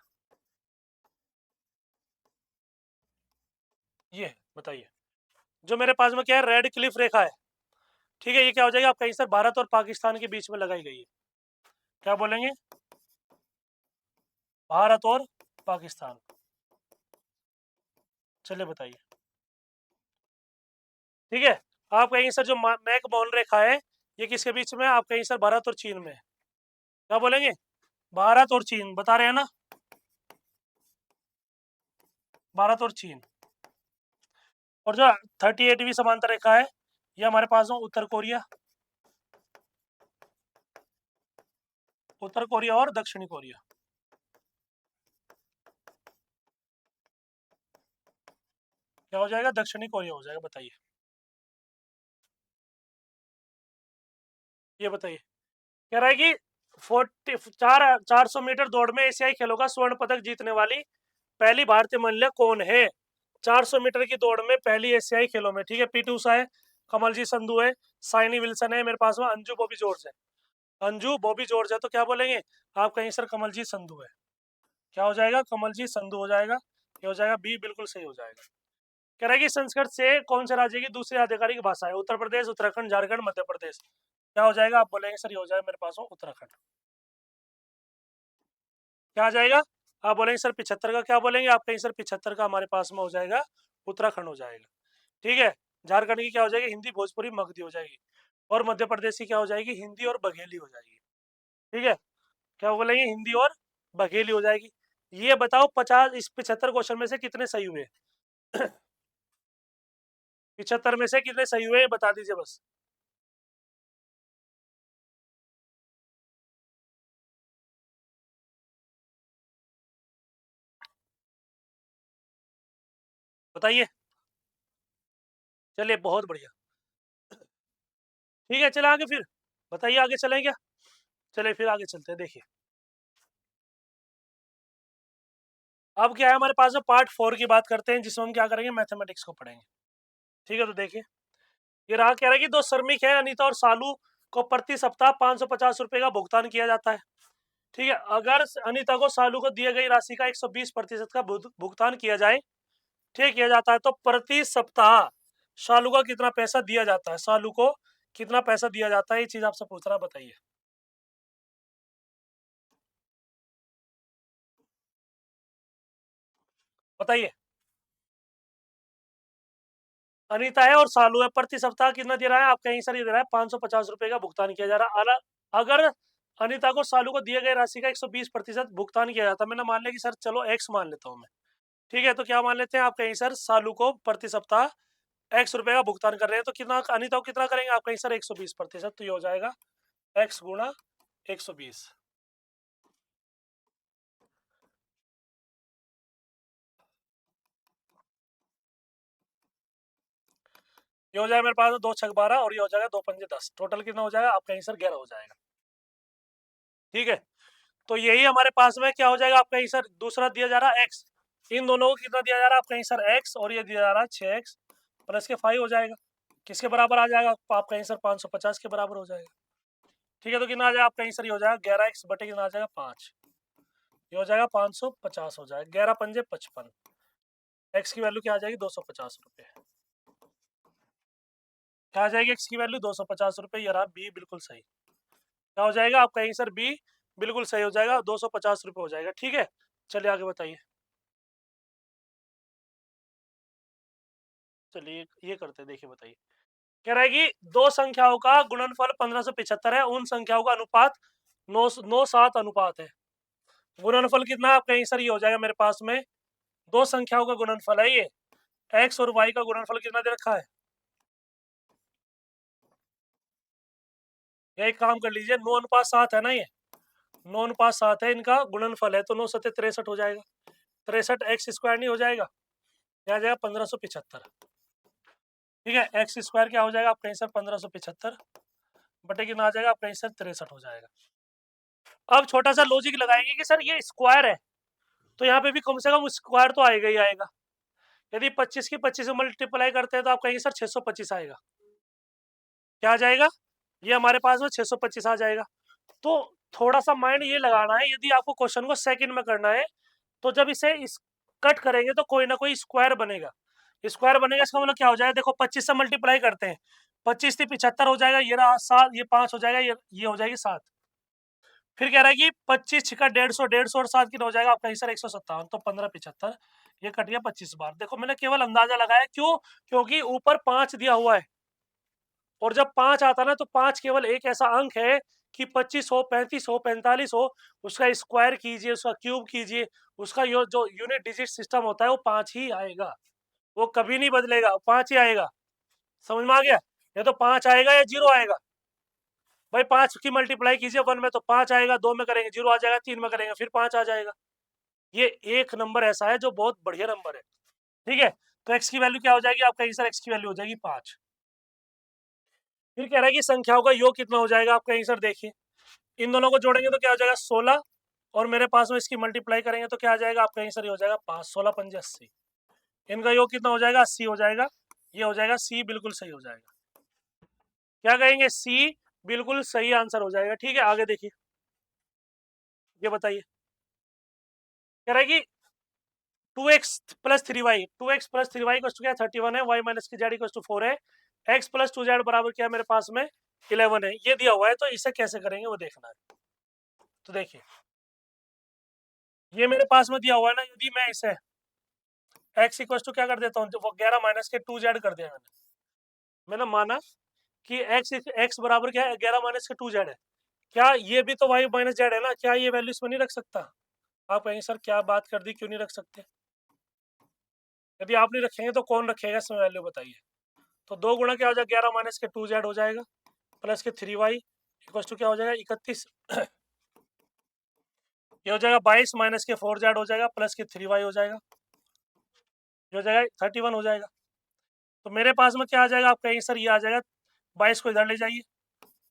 Speaker 1: ये बताइए। जो मेरे पास में क्या है? रेड क्लिफ रेखा है। ठीक है, ये क्या हो जाएगा आपका आंसर? भारत और पाकिस्तान के बीच में लगाई गई है। क्या बोलेंगे? भारत और पाकिस्तान। चलिए बताइए। ठीक है, आप कहेंगे सर जो मैकमोहन रेखा है ये किसके बीच में है? आप कहेंगे सर भारत और चीन में है। क्या बोलेंगे? भारत और चीन बता रहे हैं ना, भारत और चीन। और जो 38वीं समांतर रेखा है ये हमारे पास में उत्तर कोरिया, उत्तर कोरिया और दक्षिणी कोरिया। क्या हो जाएगा? दक्षिणी कोरिया हो जाएगा। बताइए, ये बताइए। कह रहा है कि 400 मीटर दौड़ में एशियाई खेलों का स्वर्ण पदक जीतने वाली पहली भारतीय महिला कौन है? 400 मीटर की दौड़ में पहली एशियाई खेलों में, ठीक है, पीटी उषा है, कमलजीत संधू है, साइनी विल्सन है, मेरे पास में अंजू बॉबी जॉर्ज है। अंजू बॉबी जॉर्ज है, तो क्या बोलेंगे आप? कहीं सर कमलजीत संधू है। क्या हो जाएगा? कमलजीत संधू हो जाएगा। ये हो जाएगा बी, बिल्कुल सही हो जाएगा। कह रहा है कि संस्कृत से कौन से राज्य की दूसरी आधिकारिक भाषा है? उत्तर प्रदेश, उत्तराखंड, झारखंड, मध्य प्रदेश। क्या हो जाएगा? आप बोलेंगे सर ये हो जाएगा मेरे पास में उत्तराखंड। क्या आ जाएगा? आप बोलेंगे सर 75 का। क्या बोलेंगे आप? कहीं सर 75 का हमारे पास में हो जाएगा उत्तराखंड हो जाएगा। ठीक है, झारखंड की क्या हो जाएगी? हिंदी, भोजपुरी, मगधी हो जाएगी। और मध्य प्रदेश की क्या हो जाएगी? हिंदी और बघेली हो जाएगी। ठीक है, क्या बोलेंगे? हिंदी और बघेली हो जाएगी। ये बताओ 50 इस 75 क्वेश्चन में से कितने सही हुए? 75 में से कितने सही हुए बता दीजिए बस। बताइए। चलिए बहुत बढ़िया। ठीक है, चले आगे फिर। बताइए आगे चलें क्या? चलिए फिर आगे चलते हैं। देखिए अब क्या है हमारे पास में पार्ट 4 की बात करते हैं जिसमें हम क्या करेंगे? मैथमेटिक्स को पढ़ेंगे। ठीक है, तो देखिए ये रहा। कह रहा है कि दो श्रमिक है अनीता और सालू को प्रति सप्ताह 550 रुपए का भुगतान किया जाता है। ठीक है, अगर अनीता को सालू को दिए गई राशि का 120% का भुगतान किया जाए, ठीक किया जाता है, तो प्रति सप्ताह सालू को कितना पैसा दिया जाता है? सालू को कितना पैसा दिया जाता है? ये चीज आपसे पूछ रहा, बताइए। बताइए। अनीता है और सालू है, प्रति सप्ताह कितना दे रहा है? आप कहीं सर ये दे रहा है 550 रुपए का भुगतान किया जा रहा है। अगर अनीता को सालू को दिए गए राशि का 120% भुगतान किया जाता है, मैंने मान लिया कि सर चलो एक्स मान लेता हूँ मैं। ठीक है, तो क्या मान लेते हैं आप? कहीं सर सालू को प्रति सप्ताह एक्स रुपए का भुगतान कर रहे हैं, तो कितना अनीता को कितना करेंगे आप? कहीं सर 120%, तो ये हो जाएगा एक्स गुणा 120। ये हो जाएगा मेरे पास 2 छक 12 और ये हो जाएगा 2 पंजे 10। टोटल कितना हो जाएगा आपका आंसर 11 हो जाएगा। ठीक है, तो यही हमारे पास में क्या हो जाएगा आपका आंसर। दूसरा दिया जा रहा है x, इन दोनों को कितना दिया जा रहा है आपका आंसर x, और ये दिया जा रहा है 6x प्लस के 5 हो जाएगा। किसके बराबर आ जाएगा आपका आंसर 550 के बराबर हो जाएगा। ठीक है, तो कितना आ जाएगा आपका आंसर, ये हो जाएगा 11x बटे कितना आ जाएगा 5, ये हो जाएगा 550 हो जाएगा। 11 पंजे 55, x की वैल्यू क्या आ जाएगी 250 रुपये। क्या आ जाएगी x की वैल्यू 250 रुपये। ये रहा बी बिल्कुल सही। क्या हो जाएगा आपका आंसर बी बिल्कुल सही हो जाएगा, 250 रुपये हो जाएगा। ठीक है, चलिए आगे बताइए। चलिए ये करते हैं, देखिए बताइए। कह रहा है कि दो संख्याओं का गुणनफल 1575 है, उन संख्याओं का अनुपात 9:7 अनुपात है। गुणनफल कितना आपका आंसर ये हो जाएगा मेरे पास में, दो संख्याओं का गुणनफल है ये, x और y का गुणनफल कितना दे रखा है। ये एक काम कर लीजिए, 9:7 है ना, ये 9:7 है, इनका गुणनफल है, तो 9 सत्ते 63 हो जाएगा। 63 एक्स स्क्वायर नहीं हो जाएगा, क्या आ जाएगा 1575। ठीक है, एक्स स्क्वायर क्या हो जाएगा आपका आंसर 1575 बटे कितना आ जाएगा आपका आंसर 63 हो जाएगा। अब छोटा सा लॉजिक लगाएंगे कि सर ये स्क्वायर है, तो यहाँ पे भी कम से कम स्क्वायर तो आएगा ही आएगा। यदि 25 की 25 से मल्टीप्लाई करते हैं तो आपका आंसर 625 आएगा। क्या आ जाएगा, ये हमारे पास में 625 आ जाएगा। तो थोड़ा सा माइंड ये लगाना है, यदि आपको क्वेश्चन को सेकंड में करना है तो जब इसे कट करेंगे तो कोई ना कोई स्क्वायर बनेगा। स्क्वायर बनेगा इसका मतलब क्या हो जाएगा, देखो 25 से मल्टीप्लाई करते हैं, 25 से 75 हो जाएगा, ये रहा 7, ये 5 हो जाएगा, ये हो जाएगी 7। फिर कह रहा है कि 25 छिका 150, 150 और 7 कितना हो जाएगा आपका आंसर 157, तो 1575 ये कट गया 25 बार। देखो मैंने केवल अंदाजा लगाया, क्यों, क्योंकि ऊपर 5 दिया हुआ है, और जब 5 आता ना तो 5 केवल एक ऐसा अंक है कि 25 हो, 35 हो, 45 हो, उसका स्क्वायर कीजिए, उसका क्यूब कीजिए, उसका जो यूनिट डिजिट सिस्टम होता है वो 5 ही आएगा, वो कभी नहीं बदलेगा, 5 ही आएगा। समझ में आ गया, या तो 5 आएगा या 0 आएगा। भाई 5 की मल्टीप्लाई कीजिए 1 में तो 5 आएगा, 2 में करेंगे 0 आ जाएगा, 3 में करेंगे फिर 5 आ जाएगा। ये एक नंबर ऐसा है जो बहुत बढ़िया नंबर है। ठीक है, तो x की वैल्यू क्या हो जाएगी आपका आंसर, x की वैल्यू हो जाएगी 5। फिर कह रहा है कि संख्याओं का योग कितना हो जाएगा आपका आंसर, देखिए इन दोनों को जोड़ेंगे तो क्या हो जाएगा 16, और मेरे पास में इसकी मल्टीप्लाई करेंगे तो क्या आ जाएगा आपका आंसर, ये हो जाएगा 5, 16 पंजे 80। इनका योग कितना हो जाएगा 80 हो जाएगा, ये हो जाएगा सी बिल्कुल सही हो जाएगा। क्या कहेंगे, सी बिल्कुल सही आंसर हो जाएगा। ठीक है, आगे देखिए, ये बताइए। कह रहा है कि 2x plus 3y, 2x plus 3y को क्या 31 है, y माइनस की जेड इक्वल टू 4 है, x प्लस 2z बराबर क्या मेरे पास में 11 है, ये दिया हुआ है, तो इसे कैसे करेंगे वो देखना है। तो देखिए ये मेरे पास में दिया हुआ है ना, यदि मैं इसे x इक्वल टू क्या कर देता हूँ, वो 11 माइनस के 2z कर दिया मैंने माना कि x बराबर क्या है 11 माइनस के 2z है, क्या ये भी तो y माइनस जेड है ना, क्या ये वैल्यू इसमें नहीं रख सकता। आप कहेंगे सर क्या बात कर दी, क्यों नहीं रख सकते। यदि आप नहीं रखेंगे तो कौन रखेगा इसमें वैल्यू, बताइए। तो 2 गुणा क्या हो जाएगा 11 माइनस के 2z हो जाएगा, प्लस के 3y इक्वल टू क्या हो जाएगा 31, ये हो जाएगा 22 माइनस के 4z हो जाएगा, प्लस के 3y हो जाएगा, ये हो जाएगा 31 हो जाएगा। तो मेरे पास में क्या आ जाएगा आपका आंसर, ये आ जाएगा 22 को इधर ले जाइए,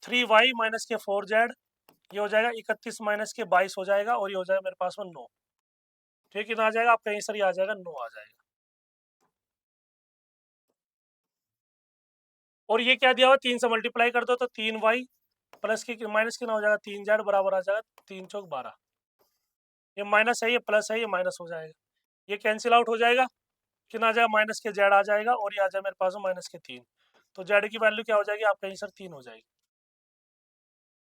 Speaker 1: 3y माइनस के 4z, ये हो जाएगा 31 माइनस के 22 हो जाएगा, और ये हो जाएगा मेरे पास में 9। ठीक है, आ जाएगा आपका आंसर, ये आ जाएगा 9 आ जाएगा। और ये क्या दिया हुआ 3 से मल्टीप्लाई कर दो तो 3y प्लस के माइनस कितना हो जाएगा 3z बराबर आ जाएगा 3 चौक 12, ये माइनस है ये प्लस है, ये माइनस हो जाएगा, ये कैंसिल आउट हो जाएगा, कितना आ जाएगा माइनस के जेड आ जाएगा, और ये आ जाएगा मेरे पास में माइनस के 3, तो जेड की वैल्यू क्या हो जाएगी आपका आंसर 3 हो जाएगी।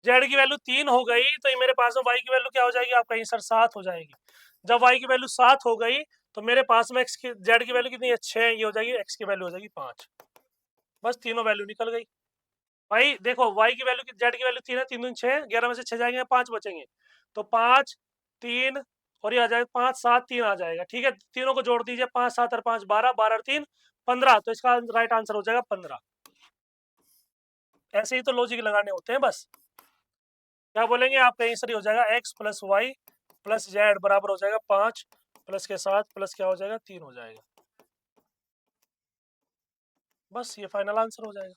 Speaker 1: जेड की वैल्यू 3 हो गई तो ये मेरे पास में वाई की वैल्यू क्या हो जाएगी आपका आंसर 7 हो जाएगी। जब वाई की वैल्यू 7 हो गई तो मेरे पास में एक्स की जेड की वैल्यू कितनी है 6, ये हो जाएगी, एक्स की वैल्यू हो जाएगी 5। बस तीनों वैल्यू निकल गई। भाई देखो वाई की वैल्यू जेड की वैल्यू 3 है, 3 दूनी 6, 11 में से 6 जाएंगे 5 बचेंगे, तो 5 3 और ये आ जाएगा 5 7 3 आ जाएगा। ठीक है, तीनों को जोड़ दीजिए, 5 7 और 5 12, 12 और 3 15, तो इसका राइट आंसर हो जाएगा 15। ऐसे ही तो लॉजिक लगाने होते हैं बस। क्या बोलेंगे आपका आंसर हो जाएगा x plus y plus z बराबर हो जाएगा 5 प्लस के 7 प्लस क्या हो जाएगा 3 हो जाएगा। बस ये फाइनल आंसर हो जाएगा।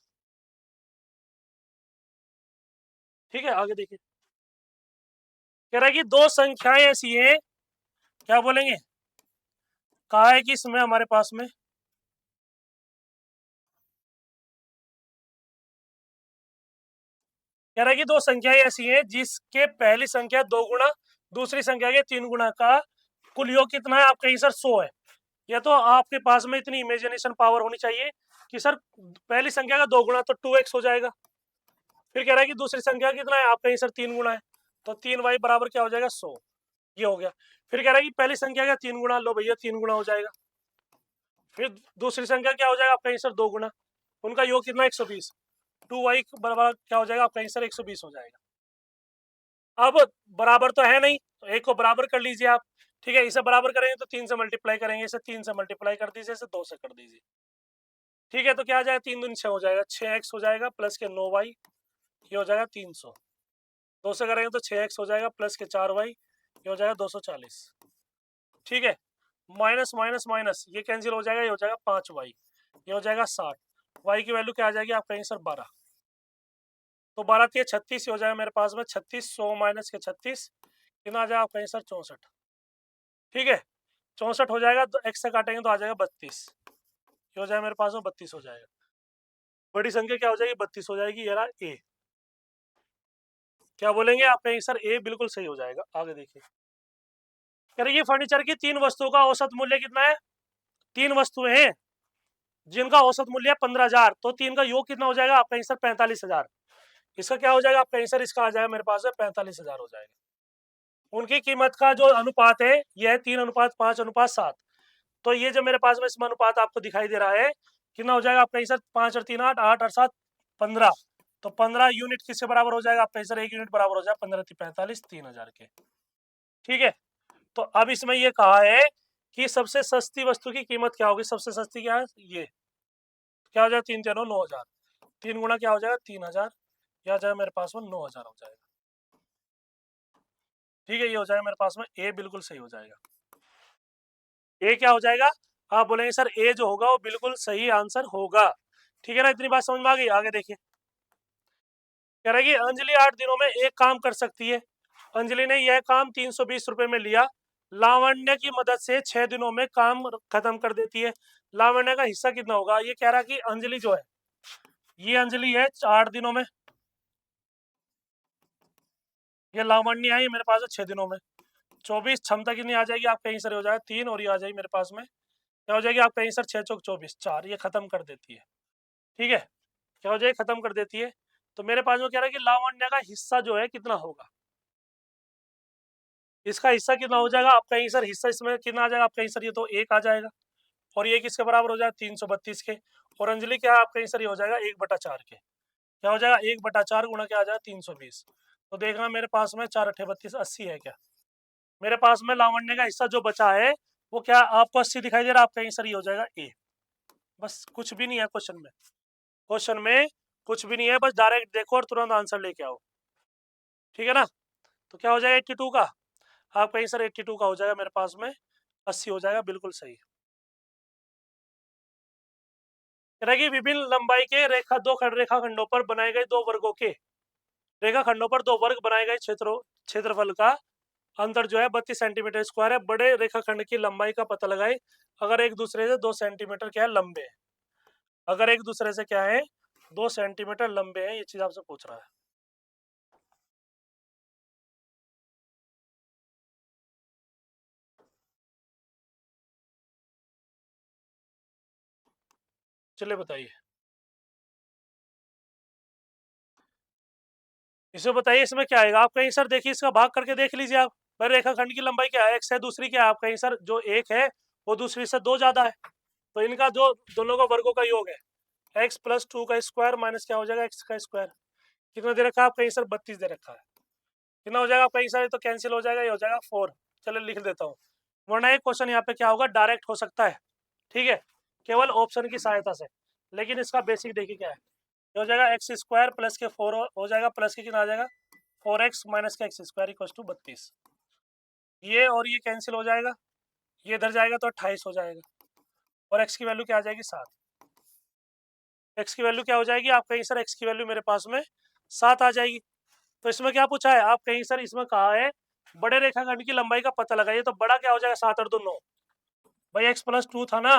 Speaker 1: ठीक है, आगे देखिए। कह रहा है कि दो संख्याएं ऐसी हैं, क्या बोलेंगे, कहा है कि इसमें हमारे पास में कह रहा है कि दो संख्याएं ऐसी हैं जिसके पहली संख्या 2 गुना दूसरी संख्या के 3 गुना का कुल योग कितना है, आपका आंसर 100 है। या तो आपके पास में इतनी इमेजिनेशन पावर होनी चाहिए कि सर पहली संख्या का 2 गुना तो 2x हो जाएगा। फिर कह रहा है कि दूसरी संख्या कितना है, आपका आंसर 3 गुना है, तो 3y बराबर क्या हो जाएगा, 100। ये हो गया। फिर कह रहा है कि पहली संख्या का 3 गुना, लो भैया 3 गुना हो जाएगा। फिर दूसरी संख्या क्या हो जाएगा, आपका आंसर 2 गुना, उनका योग कितना, 120। 2y बराबर क्या हो जाएगा, आपका आंसर 120 हो जाएगा। अब बराबर तो है नहीं, तो एक को बराबर कर लीजिए आप। ठीक है, इसे बराबर करेंगे तो 3 से मल्टीप्लाई करेंगे, इसे 3 से मल्टीप्लाई कर दीजिए, इसे 2 से कर दीजिए। ठीक है, तो क्या आ जाएगा, 3 दूनी 6 हो जाएगा, 6x हो जाएगा प्लस के 9y, ये हो जाएगा 300। 2 से करेंगे तो 6x हो जाएगा प्लस के 4y, ये हो जाएगा 240। ठीक है, माइनस माइनस माइनस ये कैंसिल हो जाएगा, ये हो जाएगा 5y, ये हो जाएगा 60। y की वैल्यू क्या आ जाएगी, आपका आंसर 12। तो 12 के 36 हो जाएगा मेरे पास में 36, 100 माइनस के 36 कितना आ जाएगा, आपका आंसर 64। ठीक है, 64 हो जाएगा, तो x से काटेंगे तो आ जाएगा 32, ये हो जाएगा मेरे पास में 32 हो जाएगा। बड़ी संख्या क्या हो जाएगी, 32 हो जाएगी। ये रहा ए। क्या बोलेंगे, आपका आंसर ए बिल्कुल सही हो जाएगा। आगे देखिए, कह रही है फर्नीचर की 3 वस्तुओं का औसत मूल्य कितना है। 3 वस्तुएं हैं जिनका औसत मूल्य है 15,000, तो 3 का योग कितना हो जाएगा, आपका आंसर 45,000। इसका क्या हो जाएगा, आपका आंसर इसका आ जाएगा मेरे पास में 45,000 हो जाएगा। उनकी कीमत का जो अनुपात है यह है 3:5:7। तो ये जो मेरे पास में इसमें अनुपात आपको दिखाई दे रहा है, कितना हो जाएगा आपका आंसर, 5 और 3 8, 8 और 7 15। तो 15 यूनिट किससे बराबर हो जाएगा, आपका आंसर 1 यूनिट बराबर हो जाएगा 15 45 3,000 के। ठीक है, तो अब इसमें ये कहा है कि सबसे सस्ती वस्तु की कीमत क्या होगी, सबसे सस्ती क्या है, ये क्या हो जाएगा, 3 3 9,000, 3 गुना क्या हो जाएगा 3,000, क्या हो जाएगा मेरे पास में 9,000 हो जाएगा। ठीक है, ये हो जाएगा मेरे पास में ए बिल्कुल सही हो जाएगा। ए क्या हो जाएगा, आप बोलेंगे सर ए जो होगा वो बिल्कुल सही आंसर होगा। ठीक है ना, इतनी बात समझ में आ गई। आगे देखिए, कह रहा है कि अंजलि 8 दिनों में एक काम कर सकती है। अंजलि ने यह काम 320 रुपए में लिया, लावण्य की मदद से 6 दिनों में काम खत्म कर देती है। लावण्य का हिस्सा कितना होगा, ये कह रहा कि अंजलि जो है, ये अंजलि है 8 दिनों में, ये लावण्य है ये मेरे पास है 6 दिनों में। 24 क्षमता कितनी आ जाएगी, आपका आंसर हो जाएगा 3, और ये आ जाएगी मेरे पास में क्या हो जाएगी, आपका आंसर 6 चौक 24 4, ये खत्म कर देती है। ठीक है, क्या हो जाएगी, खत्म कर देती है। तो मेरे पास में कह रहा है कि लावण्य का हिस्सा जो है कितना होगा, इसका हिस्सा कितना हो जाएगा, आपका आंसर हिस्सा इसमें कितना आ जाएगा, आपका आंसर ये तो 1 आ जाएगा, और ये किसके बराबर हो जाएगा 332 के। और अंजलि क्या है, आपका आंसर ये हो जाएगा 1/4 के। क्या हो जाएगा, 1/4 गुणा क्या आ जाएगा 320। तो देखना मेरे पास में 4 8 32 80 है क्या, मेरे पास में लावण्य का हिस्सा जो बचा है वो क्या आपको 80 दिखाई दे रहा है, आपका आंसर ये हो जाएगा ए। बस कुछ भी नहीं है क्वेश्चन में, क्वेश्चन में कुछ भी नहीं है, बस डायरेक्ट देखो और तुरंत आंसर लेके आओ। ठीक है ना, तो क्या हो जाएगा 82 का, आपका आंसर 82 का हो जाएगा मेरे पास में 80 हो जाएगा, बिल्कुल सही। रहेगी विभिन्न लंबाई के रेखा दो रेखाखंडों पर बनाए गए दो वर्गों के रेखाखंडों पर दो वर्ग बनाए गए क्षेत्रफल का अंतर जो है 32 सेंटीमीटर स्क्वायर है। बड़े रेखाखंड की लंबाई का पता लगाए अगर एक दूसरे से 2 सेंटीमीटर क्या है लंबे है, अगर एक दूसरे से क्या है 2 सेंटीमीटर लंबे हैं, ये चीज आपसे पूछ रहा है। चलिए बताइए, इसे बताइए इसमें क्या आएगा, आपका आंसर देखिए, इसका भाग करके देख लीजिए आप। भाई रेखाखंड की लंबाई क्या है, एक्स है, दूसरी क्या है, आपका आंसर जो एक है वो दूसरी से 2 ज्यादा है, तो इनका जो दोनों का वर्गों का योग है x+2 का स्क्वायर माइनस क्या हो जाएगा x का स्क्वायर। कितना दे रखा है, आपका आंसर 32 दे रखा है। कितना हो जाएगा आपका आंसर, तो कैंसिल हो जाएगा, ये हो जाएगा 4। चलो लिख देता हूँ, वरना एक क्वेश्चन यहाँ पे क्या होगा, डायरेक्ट हो सकता है। ठीक है, केवल ऑप्शन की सहायता से, लेकिन इसका बेसिक देखिए क्या है, ये हो जाएगा एक्स स्क्वायर प्लस के 4 हो जाएगा, प्लस के कितना आ जाएगा 4x माइनस के एक्स स्क्वायर इक्वल टू 32। ये और ये कैंसिल हो जाएगा, ये इधर जाएगा तो 28 हो जाएगा, और x की वैल्यू क्या आ जाएगी 7। एक्स की वैल्यू क्या हो जाएगी? आप कहेंगे सर एक्स की वैल्यू मेरे पास में 7 आ जाएगी। तो इसमें क्या पूछा है? आप कहेंगे सर इसमें कहा है बड़े रेखाखंड की लंबाई का पता लगाइए, तो बड़ा क्या हो जाएगा? 7 और 2 9। भाई एक्स प्लस 2 था ना,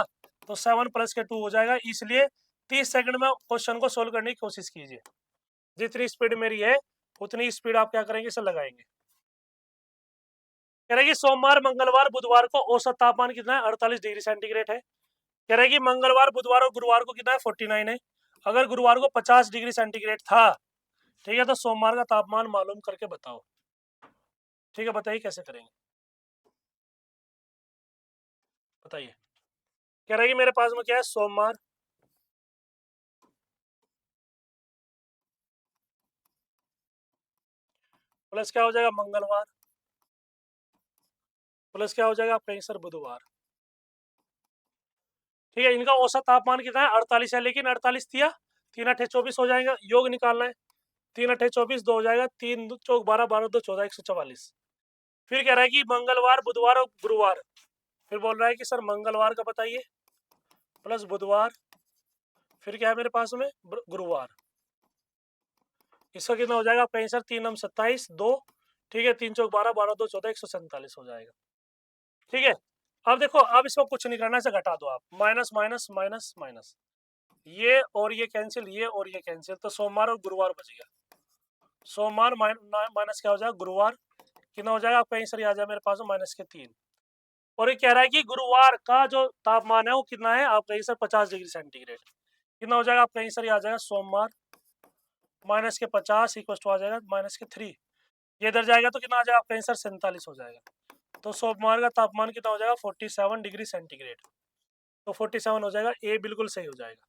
Speaker 1: तो 7 प्लस के 2 हो जाएगा। इसलिए 30 सेकंड में क्वेश्चन को सोल्व करने की कोशिश कीजिए। जितनी स्पीड मेरी है उतनी स्पीड आप क्या करेंगे? इसे लगाएंगे। कह रहे कि सोमवार, मंगलवार, बुधवार को औसत तापमान कितना है? 48 डिग्री सेंटीग्रेड है। कह रहे कि मंगलवार, बुधवार और गुरुवार को कितना है? 49 है। अगर गुरुवार को 50 डिग्री सेंटीग्रेड था, ठीक है, तो सोमवार का तापमान मालूम करके बताओ। ठीक है, बताइए कैसे करेंगे, बताइए। कह रहे कि मेरे पास में क्या है? सोमवार प्लस क्या हो जाएगा? मंगलवार प्लस क्या हो जाएगा? आप कहेंगे सर बुधवार। ठीक है, इनका औसत तापमान कितना है? 48 है, लेकिन 48 दिया, 3 8 24 हो जाएगा। योग निकालना है, 3 8 24 2 हो जाएगा, 3 चौक 12, 12 2 14, 144। फिर कह रहा है कि मंगलवार, बुधवार और गुरुवार। फिर बोल रहा है कि सर मंगलवार का बताइए, प्लस बुधवार, फिर क्या है मेरे पास में? गुरुवार। इसका कितना हो जाएगा? आप कहें सर 3 27 2। ठीक है, 3 चौक 12, 12 2 14, 147 हो जाएगा। ठीक है, अब देखो, अब इसको कुछ नहीं करना, इसे घटा दो आप। माइनस माइनस माइनस माइनस, ये और ये कैंसिल, ये और ये कैंसिल, तो सोमवार और गुरुवार बच गया। सोमवार माइनस क्या हो जाएगा? गुरुवार। कितना हो जाएगा? आप कहीं सर आ जाए मेरे पास माइनस के 3। और ये कह रहा है कि गुरुवार का जो तापमान है वो कितना है? आप कहीं सर 50 डिग्री सेंटीग्रेड। कितना हो जाएगा? आप कहीं सर आ जाएगा सोमवार माइनस के 50 इक्वल टू आ जाएगा माइनस के 3। ये इधर जाएगा तो कितना आ जाएगा? आप कहीं सर 47 हो जाएगा। तो सोमवार का तापमान कितना हो जाएगा? 47 डिग्री सेंटीग्रेड। तो 47 हो जाएगा, ए बिल्कुल सही हो जाएगा।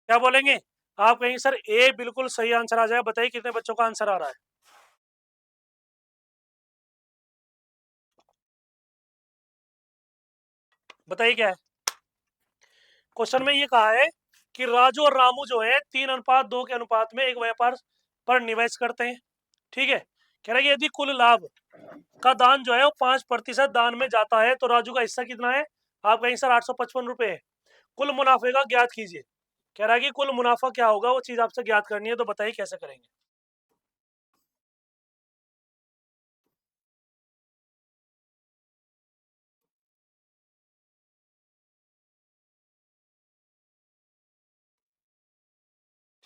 Speaker 1: क्या बोलेंगे? आप कहेंगे सर ए बिल्कुल सही आंसर आ जाएगा। बताइए कितने बच्चों का आंसर आ रहा है? बताइए क्या है क्वेश्चन में? ये कहा है कि राजू और रामू जो है 3:2 के अनुपात में एक व्यापार पर निवेश करते हैं। ठीक है, कह रहा है कि यदि कुल लाभ का दान जो है वो 5% दान में जाता है, तो राजू का हिस्सा कितना है? आप कहेंगे सर 855 रुपए है। कुल मुनाफे का ज्ञात कीजिए। कह रहा है कि कुल मुनाफा क्या होगा, वो चीज आपसे ज्ञात करनी है, तो बताइए कैसे करेंगे।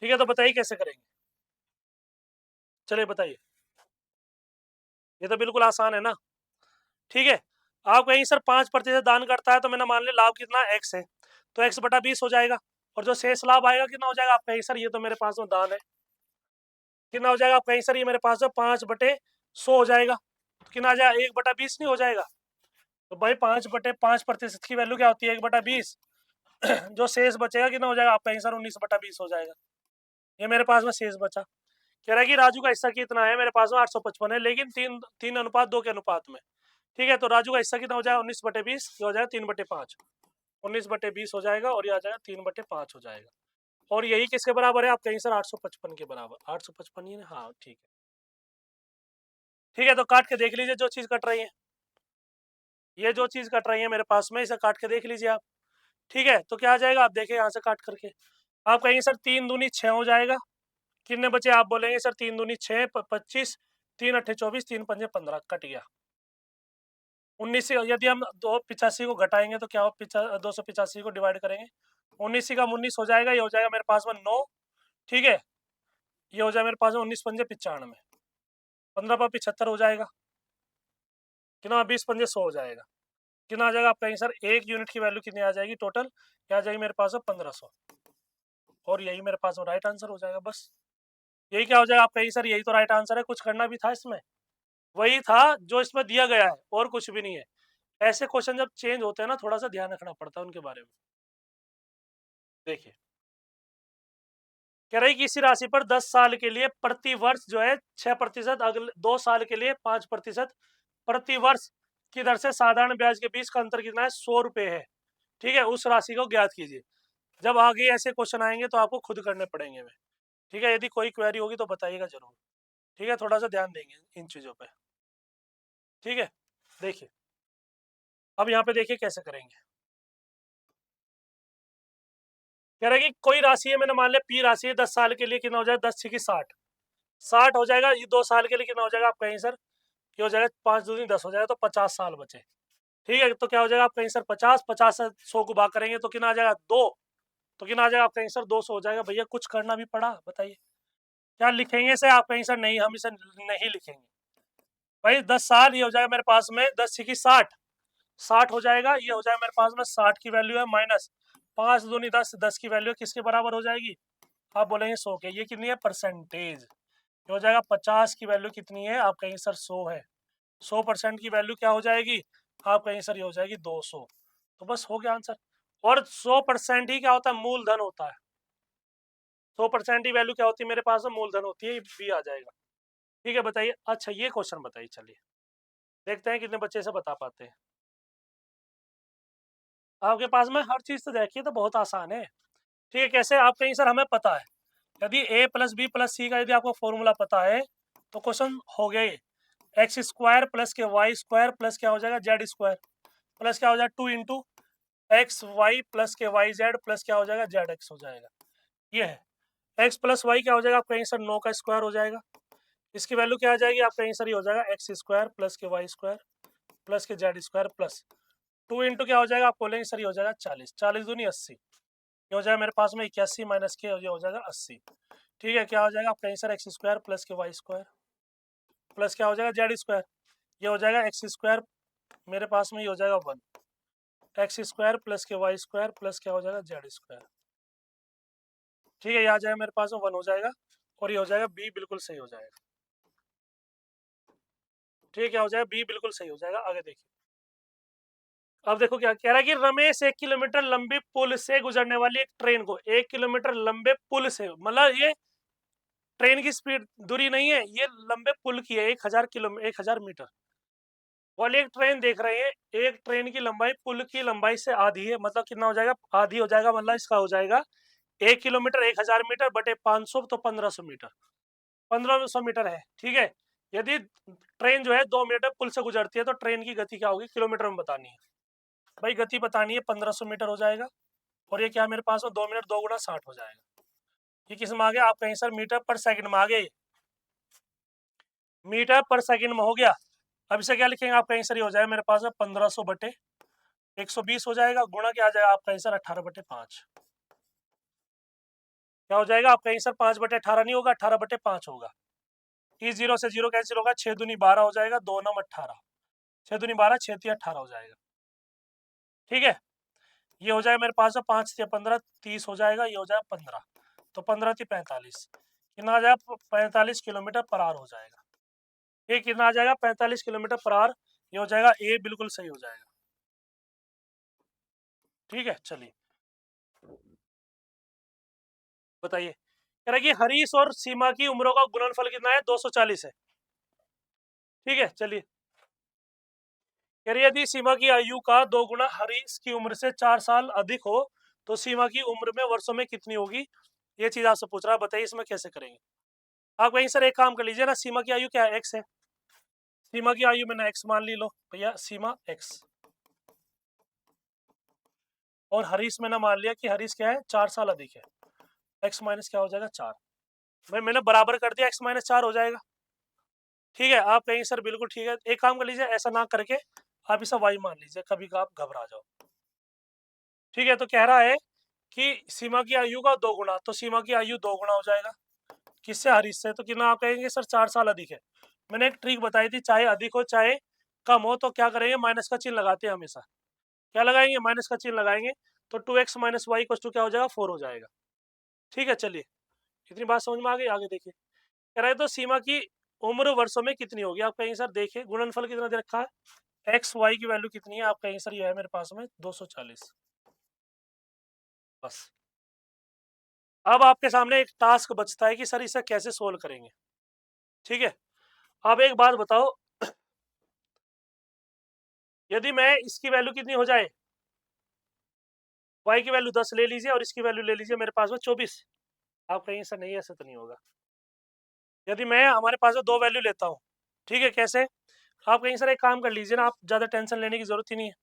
Speaker 1: ठीक है, तो बताइए कैसे करेंगे। चलिए बताइए, ये तो बिल्कुल आसान है ना। ठीक है, आप कहेंगे सर 5% दान करता है, तो मैंने मान लिया लाभ कितना एक्स है, तो एक्स बटा 20 हो जाएगा। और जो शेष लाभ आएगा कितना हो जाएगा? आप कहेंगे सर ये तो मेरे पास में दान है, कितना हो जाएगा? आप कहेंगे सर ये मेरे पास में 5/100 हो जाएगा। तो कितना आ जाएगा? 1/20 नहीं हो जाएगा? तो भाई 5/5% की वैल्यू क्या होती है? 1/20। जो शेष बचेगा कितना हो जाएगा? आप कहेंगे सर 19/20 हो जाएगा। ये मेरे पास में शेष बचा। कह रहा है कि राजू का हिस्सा कितना है? मेरे पास में 855 है, लेकिन 3:2 के अनुपात में। ठीक है, तो राजू का हिस्सा कितना हो जाएगा? 19/20, ये हो जाएगा 3/5। 19/20 हो जाएगा, और ये आ जाएगा 3/5 हो जाएगा। और यही किसके बराबर है? आप कहेंगे सर 855 के बराबर। 855 ही है, हाँ ठीक है। ठीक है, तो काट के देख लीजिए जो चीज कट रही है। ये जो चीज कट रही है मेरे पास में, इसे काट के देख लीजिए आप। ठीक है, तो क्या आ जाएगा? आप देखिए यहाँ से काट करके। आप कहेंगे सर 3 दूनी 6 हो जाएगा। कितने बचे? आप बोलेंगे सर 3 दूनी 6, 25, 3 8 24, 3 5 15, कट गया। 19 से यदि हम 285 को घटाएंगे तो क्या हो? 285 को डिवाइड करेंगे, 19 का 19 हो जाएगा। ये हो जाएगा मेरे पास में 9। ठीक है, ये हो जाएगा मेरे पास में 19 पंजे 95, 15/75 हो जाएगा। कितना? 20 पंजे 100 हो जाएगा। कितना आ जाएगा? आप कहेंगे सर एक यूनिट की वैल्यू कितनी आ जाएगी टोटल? क्या आ जाएगी मेरे पास में? 1500। और यही मेरे पास में राइट आंसर हो जाएगा। बस यही क्या हो जाएगा? आप कहेंगे सर यही तो राइट आंसर है, कुछ करना भी था इसमें? वही था जो इसमें दिया गया है, और कुछ भी नहीं है। ऐसे क्वेश्चन जब चेंज होते हैं ना, थोड़ा सा ध्यान रखना पड़ता है उनके बारे में। देखिए, कह रही कि इसी राशि पर 10 साल के लिए प्रति वर्ष जो है 6%, अगले 2 साल के लिए 5% प्रति वर्ष की दर से साधारण ब्याज के बीच का अंतर कितना है? 100 रुपए है। ठीक है, उस राशि को ज्ञात कीजिए। जब आगे ऐसे क्वेश्चन आएंगे तो आपको खुद करने पड़ेंगे वे। ठीक है, यदि कोई क्वेरी होगी तो बताइएगा जरूर। ठीक है, थोड़ा सा ध्यान देंगे इन चीजों पे। ठीक है, देखिए, अब यहाँ पे देखिए कैसे करेंगे। कह रहा है कि कोई राशि है, मैंने मान लिया पी राशि है, 10 साल के लिए कितना हो जाएगा, 10 छः 60 हो जाएगा। ये 2 साल के लिए कितना हो जाएगा आपका आंसर, ये हो जाएगा 5 दूनी 10 हो जाएगा, तो 50 साल बचे। ठीक है, तो क्या हो जाएगा आपका आंसर 50 से 100 को भाग करेंगे तो कितना आ जाएगा 2, तो कितना आ जाएगा आपका आंसर 200 हो जाएगा। भैया कुछ करना भी पड़ा, बताइए क्या लिखेंगे इसे, आपका आंसर नहीं, हम इसे नहीं लिखेंगे भाई। 10 साल ये हो जाएगा मेरे पास में 10 छः 60 हो जाएगा, ये हो जाएगा मेरे पास में 60 की वैल्यू है, माइनस 5 दूनी 10, 10 की वैल्यू किसके बराबर हो जाएगी, आप बोलेंगे 100 के। ये कितनी है परसेंटेज, ये हो जाएगा 50 की वैल्यू कितनी है, आपका आंसर 100 है। 100% की वैल्यू क्या हो जाएगी, आपका आंसर ये हो जाएगी 200। तो बस हो गया आंसर। और 100% ही क्या होता है, मूलधन होता है। 100% ही वैल्यू क्या होती है मेरे पास में, मूलधन होती है, भी आ जाएगा। ठीक है, बताइए। अच्छा ये क्वेश्चन बताइए, चलिए देखते हैं कितने बच्चे से बता पाते हैं। आपके पास में हर चीज तो देखिए तो बहुत आसान है। ठीक है, कैसे, आपका आंसर हमें पता है। यदि a प्लस बी प्लस सी का यदि आपको फॉर्मूला पता है तो क्वेश्चन हो गया ये। एक्स स्क्वायर प्लस के वाई स्क्वायर प्लस क्या हो जाएगा जेड स्क्वायर प्लस क्या हो जाएगा 2 इंटू एक्स वाई प्लस के वाई जेड प्लस क्या हो जाएगा जेड एक्स हो जाएगा। ये है एक्स प्लस वाई क्या हो जाएगा आपका आंसर 9 का स्क्वायर हो जाएगा। इसकी वैल्यू क्या आ जाएगी, आपका आंसर ये हो जाएगा एक्स स्क्वायर प्लस के वाई स्क्वायर प्लस के जेड स्क्वायर प्लस 2 इंटू क्या हो जाएगा, आप बोलेंगे सर ये हो जाएगा 40, 40 दूनी 80, ये हो जाएगा मेरे पास में 81 माइनस के ये हो जाएगा 80। ठीक है, क्या हो जाएगा आपका आंसर एक्स स्क्वायर प्लस के वाई स्क्वायर प्लस क्या हो जाएगा जेड स्क्वायर, ये हो जाएगा एक्स स्क्वायर मेरे पास में ये हो जाएगा 1, एक्स स्क्वायर प्लस के वाई स्क्वायर प्लस क्या हो जाएगा जेड स्क्वायर। ठीक है, ये आ जाएगा मेरे पास में 1 हो जाएगा और ये हो जाएगा बी बिल्कुल सही हो जाएगा। ठीक है, क्या हो जाएगा बी बिल्कुल सही हो जाएगा। आगे देखिए, अब देखो क्या कह रहा है कि रमेश 1 किलोमीटर लंबी पुल से गुजरने वाली एक ट्रेन को 1 किलोमीटर लंबे पुल से, मतलब ये ट्रेन की स्पीड दूरी नहीं है, ये लंबे पुल की है 1000 मीटर वाली एक ट्रेन देख रहे हैं। एक ट्रेन की लंबाई पुल की लंबाई से आधी है, मतलब कितना हो जाएगा, आधी हो जाएगा, मतलब इसका हो जाएगा 1 किलोमीटर 1000 मीटर बटे 500 तो 1500 मीटर, 1500 मीटर है। ठीक है, यदि ट्रेन जो है 2 मिनट में पुल से गुजरती है तो ट्रेन की गति क्या होगी किलोमीटर में बतानी है। भाई गति बतानी है, 1500 मीटर हो जाएगा और ये क्या है मेरे पास में 2 मिनट 2 गुना 60 हो जाएगा। ये किस में आ गया, आप कहीं सर मीटर पर सेकंड में आ गए, मीटर पर सेकंड में हो गया। अब इसे क्या लिखेंगे, आपका आंसर ये हो जाएगा मेरे पास में 1500 बटे 120 हो जाएगा, गुणा क्या आ जाएगा आपका आंसर 18 बटे 5। क्या हो जाएगा आपका आंसर 5 बटे 18 नहीं होगा, 18 बटे 5 होगा। इस 0 से 0 कैंसिल होगा, 6 दूनी 12 हो जाएगा, 2 9 18, 6 दूनी 12, 6 3 18 हो जाएगा। ठीक है, ये हो जाएगा मेरे पास में 5 से 15 30 हो जाएगा, ये हो जाएगा 15, तो 15 थी 45, कितना आ जाएगा 45 किलोमीटर पर आवर हो जाएगा। ये कितना आ जाएगा 45 किलोमीटर पर आवर, ये हो जाएगा ए बिल्कुल सही हो जाएगा। ठीक है, चलिए बताइए। कह रहा है कि हरीश और सीमा की उम्रों का गुणनफल कितना है, 240 है। ठीक है, चलिए कह रही है यदि सीमा की आयु का 2 गुना हरीश की उम्र से 4 साल अधिक हो तो सीमा की उम्र में वर्षों में कितनी होगी, ये चीज आपसे पूछ रहा है, बताइए इसमें कैसे करेंगे। आप कहीं सर एक काम कर लीजिए ना, सीमा की आयु क्या है, एक्स है, सीमा की आयु मैंने एक्स मान ली, लो भैया सीमा एक्स, और हरीश मैंने मान लिया कि हरीश क्या है 4 साल अधिक है, एक्स माइनस क्या हो जाएगा 4, भाई मैंने बराबर कर दिया, एक्स माइनस 4 हो जाएगा। ठीक है, आप कहेंगे सर बिल्कुल ठीक है, एक काम कर लीजिए, ऐसा ना करके आप इसे वाई मान लीजिए, कभी का आप घबरा जाओ। ठीक है, तो कह रहा है कि सीमा की आयु का 2 गुना, तो सीमा की आयु 2 गुना हो जाएगा किससे, हरीश से, तो कितना आप कहेंगे सर 4 साल अधिक है। मैंने एक ट्रिक बताई थी, चाहे अधिक हो चाहे कम हो तो क्या करेंगे, माइनस का चिन्ह लगाते हैं हमेशा, क्या लगाएंगे, माइनस का चिन्ह लगाएंगे, तो 2x माइनस वाई क्या हो जाएगा 4 हो जाएगा। ठीक है, चलिए इतनी बात समझ में आ गई, आगे देखिए। कह रहे तो सीमा की उम्र वर्षों में कितनी होगी, आप कहेंगे सर देखिए गुणनफल कितना दे रखा है, एक्स वाई की वैल्यू कितनी है, आप कहेंगे सर ये है मेरे पास में 240। बस अब आपके सामने एक टास्क बचता है कि सर इसे कैसे सोल्व करेंगे। ठीक है, अब एक बात बताओ, यदि मैं इसकी वैल्यू कितनी हो जाए, y की वैल्यू 10 ले लीजिए और इसकी वैल्यू ले लीजिए मेरे पास में 24, आप कहेंगे सर नहीं ऐसा तो नहीं होगा। यदि मैं हमारे पास में 2 वैल्यू लेता हूँ, ठीक है कैसे, आप कहेंगे सर एक काम कर लीजिए ना, आप ज़्यादा टेंशन लेने की जरूरत ही नहीं है।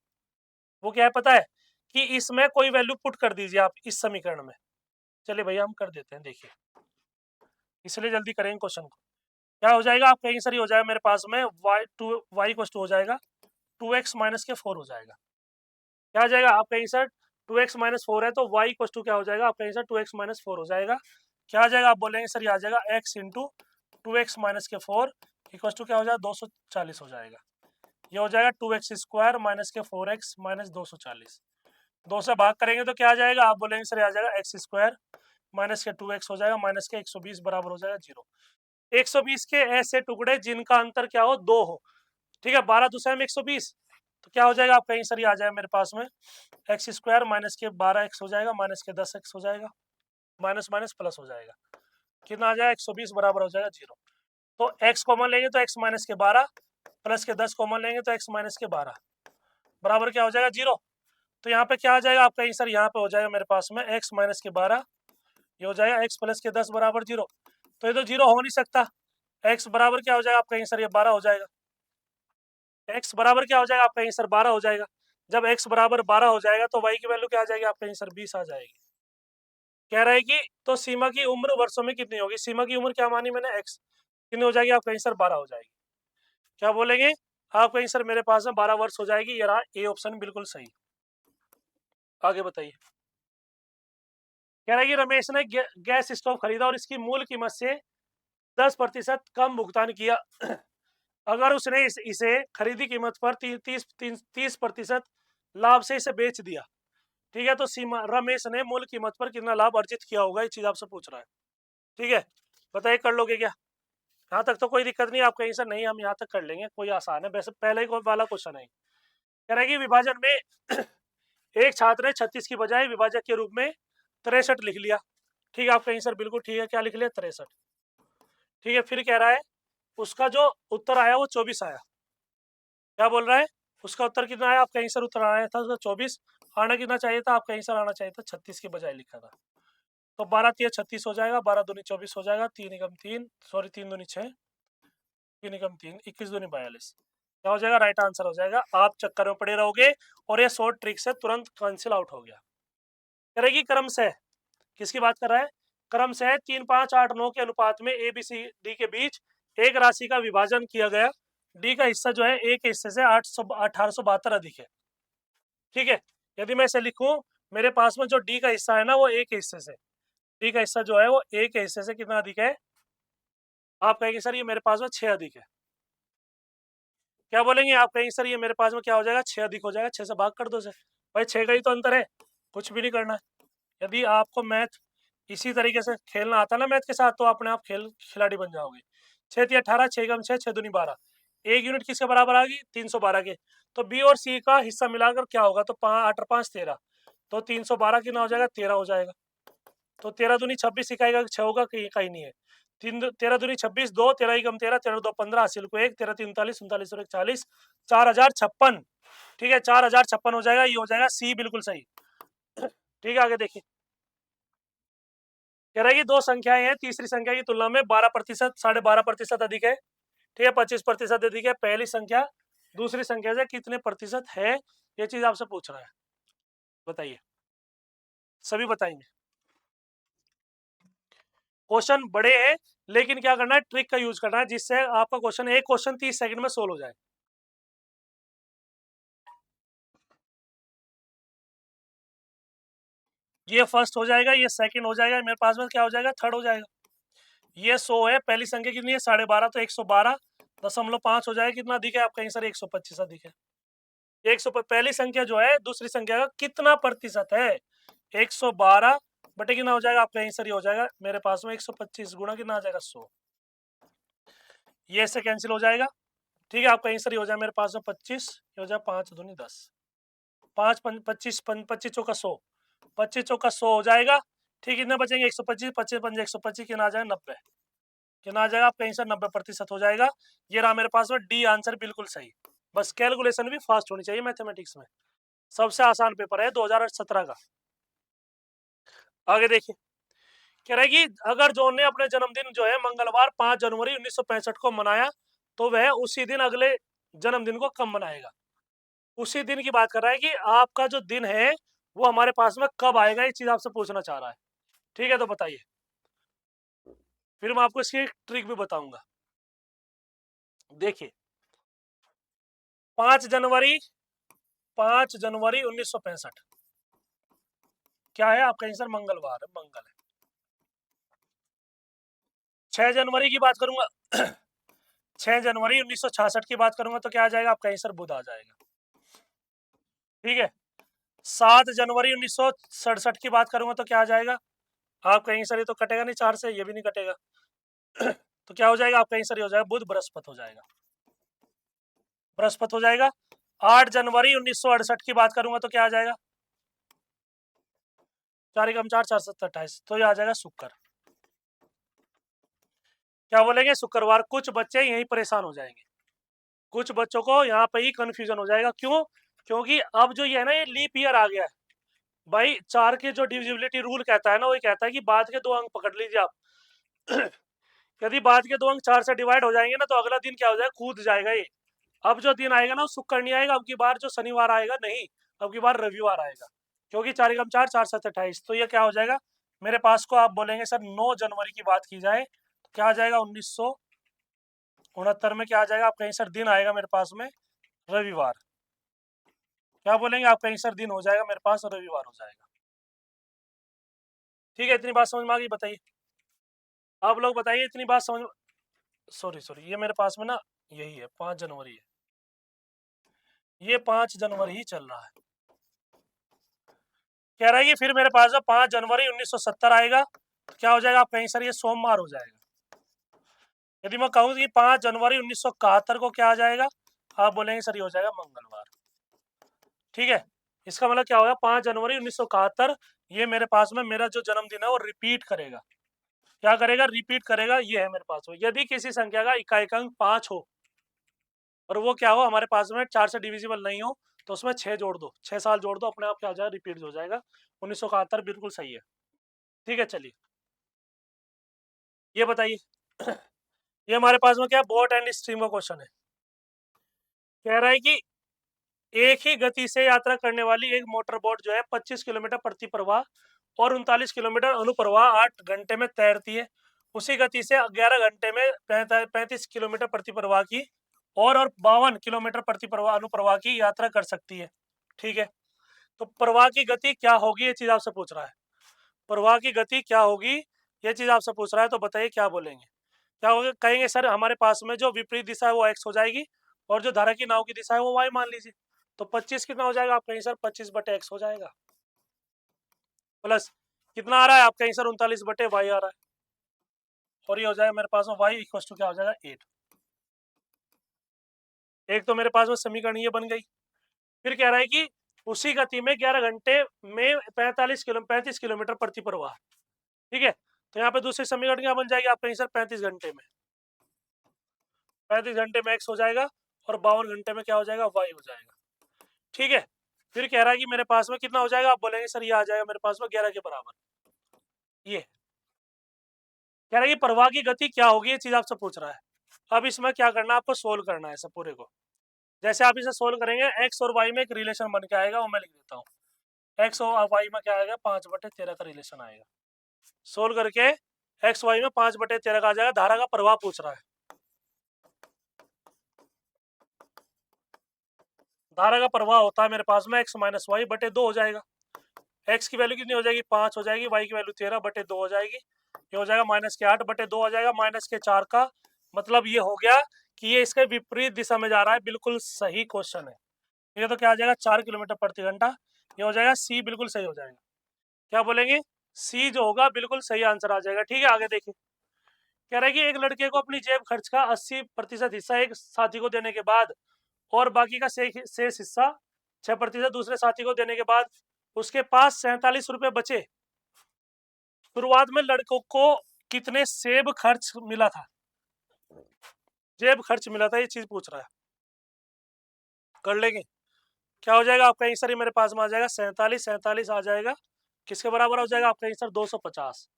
Speaker 1: वो क्या है पता है कि इसमें कोई वैल्यू पुट कर दीजिए आप इस समीकरण में, चलिए भैया हम कर देते हैं, देखिए इसलिए जल्दी करेंगे क्वेश्चन को। क्या हो जाएगा आप कहीं सर, हो जाएगा मेरे पास में y इक्वल टू हो जाएगा 2x माइनस के 4 हो जाएगा। क्या आ जाएगा आप कहीं सर 2x माइनस 4 है तो y इक्वल टू क्या हो जाएगा आप कहीं सर 2x माइनस 4 हो जाएगा। क्या आ जाएगा आप बोलेंगे सर, ये आ जाएगा x इंटू 2x माइनस के 4 इक्वल टू क्या हो जाएगा 240 हो जाएगा। ये हो जाएगा 2x स्क्वायर माइनस के 4x माइनस 240। 2 से भाग करेंगे तो क्या आ जाएगा आप बोलेंगे सर, आ जाएगा x स्क्वायर माइनस के 2x हो जाएगा माइनस के 120 बराबर हो जाएगा 0। 120 के ऐसे टुकड़े जिनका अंतर क्या हो 2 हो, ठीक है, 12 दूसरे में 120, तो क्या हो जाएगा आप कहीं सर, ये आ जाएगा मेरे पास में एक्स स्क्वायर माइनस के 12x हो जाएगा माइनस के 10x हो जाएगा, माइनस माइनस प्लस हो जाएगा, कितना आ जाएगा 120 बराबर हो जाएगा 0। तो x कॉमन लेंगे तो x माइनस के 12 प्लस के 10 कॉमन लेंगे तो x माइनस के 12 बराबर क्या हो जाएगा 0। तो यहाँ पे क्या आ जाएगा आप कहीं सर, यहाँ पे हो जाएगा मेरे पास में x माइनस के 12, ये हो जाएगा x प्लस के 10 बराबर 0। तो ये तो 0 हो नहीं सकता, x बराबर क्या हो जाएगा आप कहीं सर, ये 12 हो जाएगा। x बराबर क्या हो जाएगा आप कहीं सर 12 हो जाएगा। जब x बराबर 12 हो जाएगा तो y की वैल्यू क्या आ जाएगी आप कहीं सर 20 आ जाएगी। कह रहा है कि तो सीमा की उम्र वर्षों में कितनी होगी, सीमा की उम्र क्या मानी मैंने x, कितनी हो जाएगी आप कहीं सर 12 हो जाएगी। क्या बोलेंगे आप कहीं सर, मेरे पास में 12 वर्ष हो जाएगी। ये रहा ए ऑप्शन बिल्कुल सही। आगे बताइए। कह रहा है कि रमेश ने गैस स्टोव खरीदा और इसकी मूल कीमत से 10% कम भुगतान किया। अगर उसने इसे खरीदी कीमत पर 30% लाभ से इसे बेच दिया, ठीक है, तो सीमा रमेश ने मूल कीमत पर कितना लाभ अर्जित किया होगा, ये चीज आपसे पूछ रहा है। ठीक है, बताइए कर लोगे क्या? यहाँ तक तो कोई दिक्कत नहीं, आप कहीं से नहीं, हम यहाँ तक कर लेंगे, कोई आसान है, वैसे पहले ही वाला क्वेश्चन है। कह रहा है कि विभाजन में एक छात्र ने 36 की बजाय विभाजक के रूप में 63 लिख लिया। ठीक है, आप कहीं सर बिल्कुल ठीक है, क्या लिख लिया 63। ठीक है, फिर कह रहा है उसका जो उत्तर आया वो 24 आया। क्या बोल रहा है, उसका उत्तर कितना आया आप कहीं सर, उत्तर आया था उसका 24, आना कितना चाहिए था आप कहीं सर, आना चाहिए था 36 के बजाय लिखा था। तो 12 3 36 हो जाएगा, 12 दूनी 24 हो जाएगा, 3 एकम 3, सॉरी 3 दूनी 6, 3 एकम 3, 21 दूनी 42। क्या हो जाएगा, राइट आंसर हो जाएगा। आप चक्कर में पड़े रहोगे और ये शॉर्ट ट्रिक से तुरंत कैंसिल आउट हो गया। करेगी क्रम से, किसकी बात कर रहा है, क्रम से 3 5 8 9 के अनुपात में ए बी सी डी के बीच एक राशि का विभाजन किया गया। डी का हिस्सा जो है ए के हिस्से से 1872 अधिक है। ठीक है, यदि मैं इसे लिखूं, मेरे पास में जो डी का हिस्सा है ना वो ए के हिस्से से, डी का हिस्सा जो है वो ए के हिस्से से कितना अधिक है, आप कहेंगे सर ये मेरे पास में 6 अधिक है। क्या बोलेंगे आप कहेंगे सर, ये मेरे पास में क्या हो जाएगा 6 अधिक हो जाएगा, 6 से भाग कर दो से, भाई 6 का ही तो अंतर है, कुछ भी नहीं करना है। यदि आपको मैथ इसी तरीके से खेलना आता ना मैथ के साथ, तो अपने आप खिलाड़ी बन जाओगे। 6 3 18, 6 कम 6, 6 दूनी 12, एक यूनिट किसके बराबर आ गई 312 के। तो बी और सी का हिस्सा मिलाकर क्या होगा, तो 8 और 5 13, तो 312 कितना हो जाएगा 13 हो जाएगा। तो 13 दूनी 26 इकाई का 6 होगा, कहीं इकाई नहीं है। 13 दूनी 26, 2 13 कम 13, 13 2 15, हासिल को 1, 13 3 39, 39 और 1 40, 4056। ठीक है, 4056 हो जाएगा, ये हो जाएगा सी बिल्कुल सही। ठीक है, आगे देखिए। कह रहा है कि दो संख्याएं हैं, तीसरी संख्या की तुलना में 12%, 12.5% अधिक है। ठीक है, 25% अधिक है पहली संख्या दूसरी संख्या से कितने प्रतिशत है, ये चीज आपसे पूछ रहा है, बताइए। सभी बताएंगे। क्वेश्चन बड़े हैं, लेकिन क्या करना है, ट्रिक का यूज करना है, जिससे आपका क्वेश्चन 30 सेकंड में सोल्व हो जाए। ये फर्स्ट हो जाएगा, ये सेकंड हो जाएगा, मेरे पास में क्या हो जाएगा थर्ड हो जाएगा। ये 100 है, पहली संख्या कितनी है 12.5, तो 112.5 हो जाएगा, कितना अधिक है आप कहीं सर 125 अधिक है। 100 पहली संख्या जो है दूसरी संख्या का कितना प्रतिशत है, 112 बटे कितना हो जाएगा आप कहीं सर, ये हो जाएगा मेरे पास में 125 गुणा कितना आ जाएगा 100, ये इससे कैंसिल हो जाएगा। ठीक है, आप कहीं सर ये हो जाए मेरे पास में 25, ये हो जाए 5 दूनी 10, 5 25 25 चौका 100, 25 चौका 100 हो जाएगा। ठीक, कितने बचेंगे 125, 25 5 125, कितना आ जाएगा 90, कितना आ जाएगा आप कहीं सर 90% हो जाएगा। ये रहा मेरे पास में डी आंसर बिल्कुल सही। बस कैलकुलेशन भी फास्ट होनी चाहिए मैथमेटिक्स में, सबसे आसान पेपर है 2017 का। आगे देखिए। कह रहा है कि अगर जॉन ने अपने जन्मदिन जो है मंगलवार 5 जनवरी 1965 को मनाया, तो वह उसी दिन अगले जन्मदिन को कब मनाएगा। उसी दिन की बात कर रहा है कि आपका जो दिन है वो हमारे पास में कब आएगा, ये चीज आपसे पूछना चाह रहा है। ठीक है, तो बताइए, फिर मैं आपको इसकी एक ट्रिक भी बताऊंगा। देखिए 5 जनवरी 5 जनवरी 1965 क्या है आपका आंसर? मंगलवार है, मंगल है। 6 जनवरी की बात करूंगा 6 जनवरी 1966 की बात करूंगा तो क्या आ जाएगा आपका आंसर? बुध आ जाएगा। ठीक है, 7 जनवरी 1967 की बात करूंगा तो क्या आ जाएगा आपका आंसर? ये तो कटेगा नहीं 4 से, ये भी नहीं कटेगा तो क्या हो जाएगा आपका आंसर? ये हो जाएगा बुध, बृहस्पति हो जाएगा, बृहस्पति हो जाएगा। 8 जनवरी 1968 की बात करूंगा तो क्या आ जाएगा? 4 एकम 4, 4 7 28, तो ये आ जाएगा शुक्र। क्या बोलेंगे? शुक्रवार। कुछ बच्चे यही परेशान हो जाएंगे, कुछ बच्चों को यहाँ पे ही कंफ्यूजन हो जाएगा। क्यों? क्योंकि अब जो ये है ना, ये लीप ईयर आ गया है भाई। 4 के जो डिविजिबिलिटी रूल कहता है ना, वो कहता है कि बाद के 2 अंक पकड़ लीजिए आप यदि बाद के 2 अंक 4 से डिवाइड हो जाएंगे ना, तो अगला दिन क्या हो जाएगा? कूद जाएगा ये। अब जो दिन आएगा ना, वो शुक्र नहीं आएगा अब की बार, जो शनिवार आएगा नहीं, अब की बार रविवार आएगा। क्योंकि 4 एकम 4, 4 7 28, तो ये क्या हो जाएगा मेरे पास को? आप बोलेंगे सर 9 जनवरी की बात की जाए तो क्या आ जाएगा? 1969 में क्या आ जाएगा आपका आंसर? दिन आएगा मेरे पास में रविवार। क्या बोलेंगे? आपका आंसर दिन हो जाएगा मेरे पास, रविवार हो जाएगा। ठीक है, इतनी बात समझ में आ गई? बताइए आप लोग, बताइए इतनी बात समझ। सॉरी सॉरी, ये मेरे पास में ना यही है, 5 जनवरी है, ये 5 जनवरी ही चल रहा है। कह रहा है कि फिर मेरे पास 5 जनवरी 1970 आएगा तो क्या हो जाएगा आपका आंसर? ये सोमवार हो जाएगा। यदि मैं कहूँ कि 5 जनवरी 1971 को क्या आ जाएगा, आप बोलेंगे सर ये हो जाएगा मंगलवार। ठीक है, इसका मतलब क्या होगा? 5 जनवरी 1971 ये मेरे पास में मेरा जो जन्मदिन है वो रिपीट करेगा। क्या करेगा? रिपीट करेगा। ये है मेरे पास में, यदि किसी संख्या का इकाई अंक 5 हो और वो क्या हो हमारे पास में 4 से डिविजिबल नहीं हो, तो उसमें 6 जोड़ दो, 6 साल जोड़ दो, अपने आप क्या हो जाएगा? रिपीट हो जाएगा। 1971 बिल्कुल सही है। ठीक है, चलिए ये बताइए ये हमारे पास में क्या बोट एंड स्ट्रीम का क्वेश्चन है। कह रहा है कि एक ही गति से यात्रा करने वाली एक मोटर बोट जो है 25 किलोमीटर प्रति प्रवाह और 39 किलोमीटर अनुप्रवाह 8 घंटे में तैरती है। उसी गति से 11 घंटे में 35 किलोमीटर प्रति प्रवाह की और 52 किलोमीटर प्रति प्रवाह अनुप्रवाह की यात्रा कर सकती है। ठीक है, तो प्रवाह की गति क्या होगी, ये चीज आपसे पूछ रहा है। प्रवाह की गति क्या होगी, ये चीज आपसे पूछ रहा है, तो बताइए क्या बोलेंगे? क्या होगा? कहेंगे सर हमारे पास में जो विपरीत दिशा है वो एक्स हो जाएगी और जो धारा की नाव की दिशा है वो वाई मान लीजिए। तो 25 कितना हो जाएगा आपका आंसर? 25/x हो जाएगा, प्लस कितना आ रहा है आपका आंसर? 39/y आ रहा है, और ये हो जाएगा मेरे पास में y इक्वल टू क्या हो जाएगा? 8। एक तो मेरे पास में समीकरण ये बन गई। फिर कह रहा है कि उसी गति में 11 घंटे में 35 किलोमीटर प्रति प्रवाह। ठीक है, तो यहाँ पे दूसरी समीकरण क्या बन जाएगी आपका आंसर? 35 घंटे में, 35 घंटे में x हो जाएगा और 52 घंटे में क्या हो जाएगा? y हो जाएगा। ठीक है, फिर कह रहा है कि मेरे पास में कितना हो जाएगा? आप बोलेंगे सर ये आ जाएगा मेरे पास में 11 के बराबर। ये कह रहा है कि प्रवाह की गति क्या होगी, ये चीज आपसे पूछ रहा है। अब इसमें क्या करना है आपको? सोल्व करना है सब पूरे को। जैसे आप इसे सोल्व करेंगे x और y में एक रिलेशन बन के आएगा, वो मैं लिख देता हूँ। x और y में क्या आएगा? 5/13 का रिलेशन आएगा। सोल्व करके x y में 5/13 का आ जाएगा। धारा का प्रवाह पूछ रहा है। धारा का प्रवाह होता है मेरे पास में x - y/2 हो जाएगा। x की वैल्यू कितनी हो जाएगी? 5 हो जाएगी, y की वैल्यू 13/2 हो जाएगी। ये हो जाएगा -8/2 हो जाएगा, -4 का मतलब ये हो गया कि ये इसके विपरीत दिशा में जा रहा है। बिल्कुल सही क्वेश्चन है। ये तो क्या आ जाएगा? 4 किलोमीटर प्रति घंटा। ये हो जाएगा सी, बिल्कुल सही हो जाएगा। क्या बोलेंगे? सी जो होगा बिल्कुल सही आंसर आ जाएगा। ठीक है, आगे देखिए। कह रहा है कि एक लड़के को अपनी जेब खर्च का 80% हिस्सा एक साथी को देने के बाद और बाकी का शेष हिस्सा 6% दूसरे साथी को देने के बाद उसके पास 47 रुपए बचे। शुरुआत में लड़कों को कितने सेब खर्च मिला था? जेब खर्च मिला था, ये चीज पूछ रहा है। कर लेंगे? क्या हो जाएगा आपका आंसर? ये मेरे पास में आ जाएगा 47 आ जाएगा। किसके बराबर हो जाएगा आपका आंसर? 250।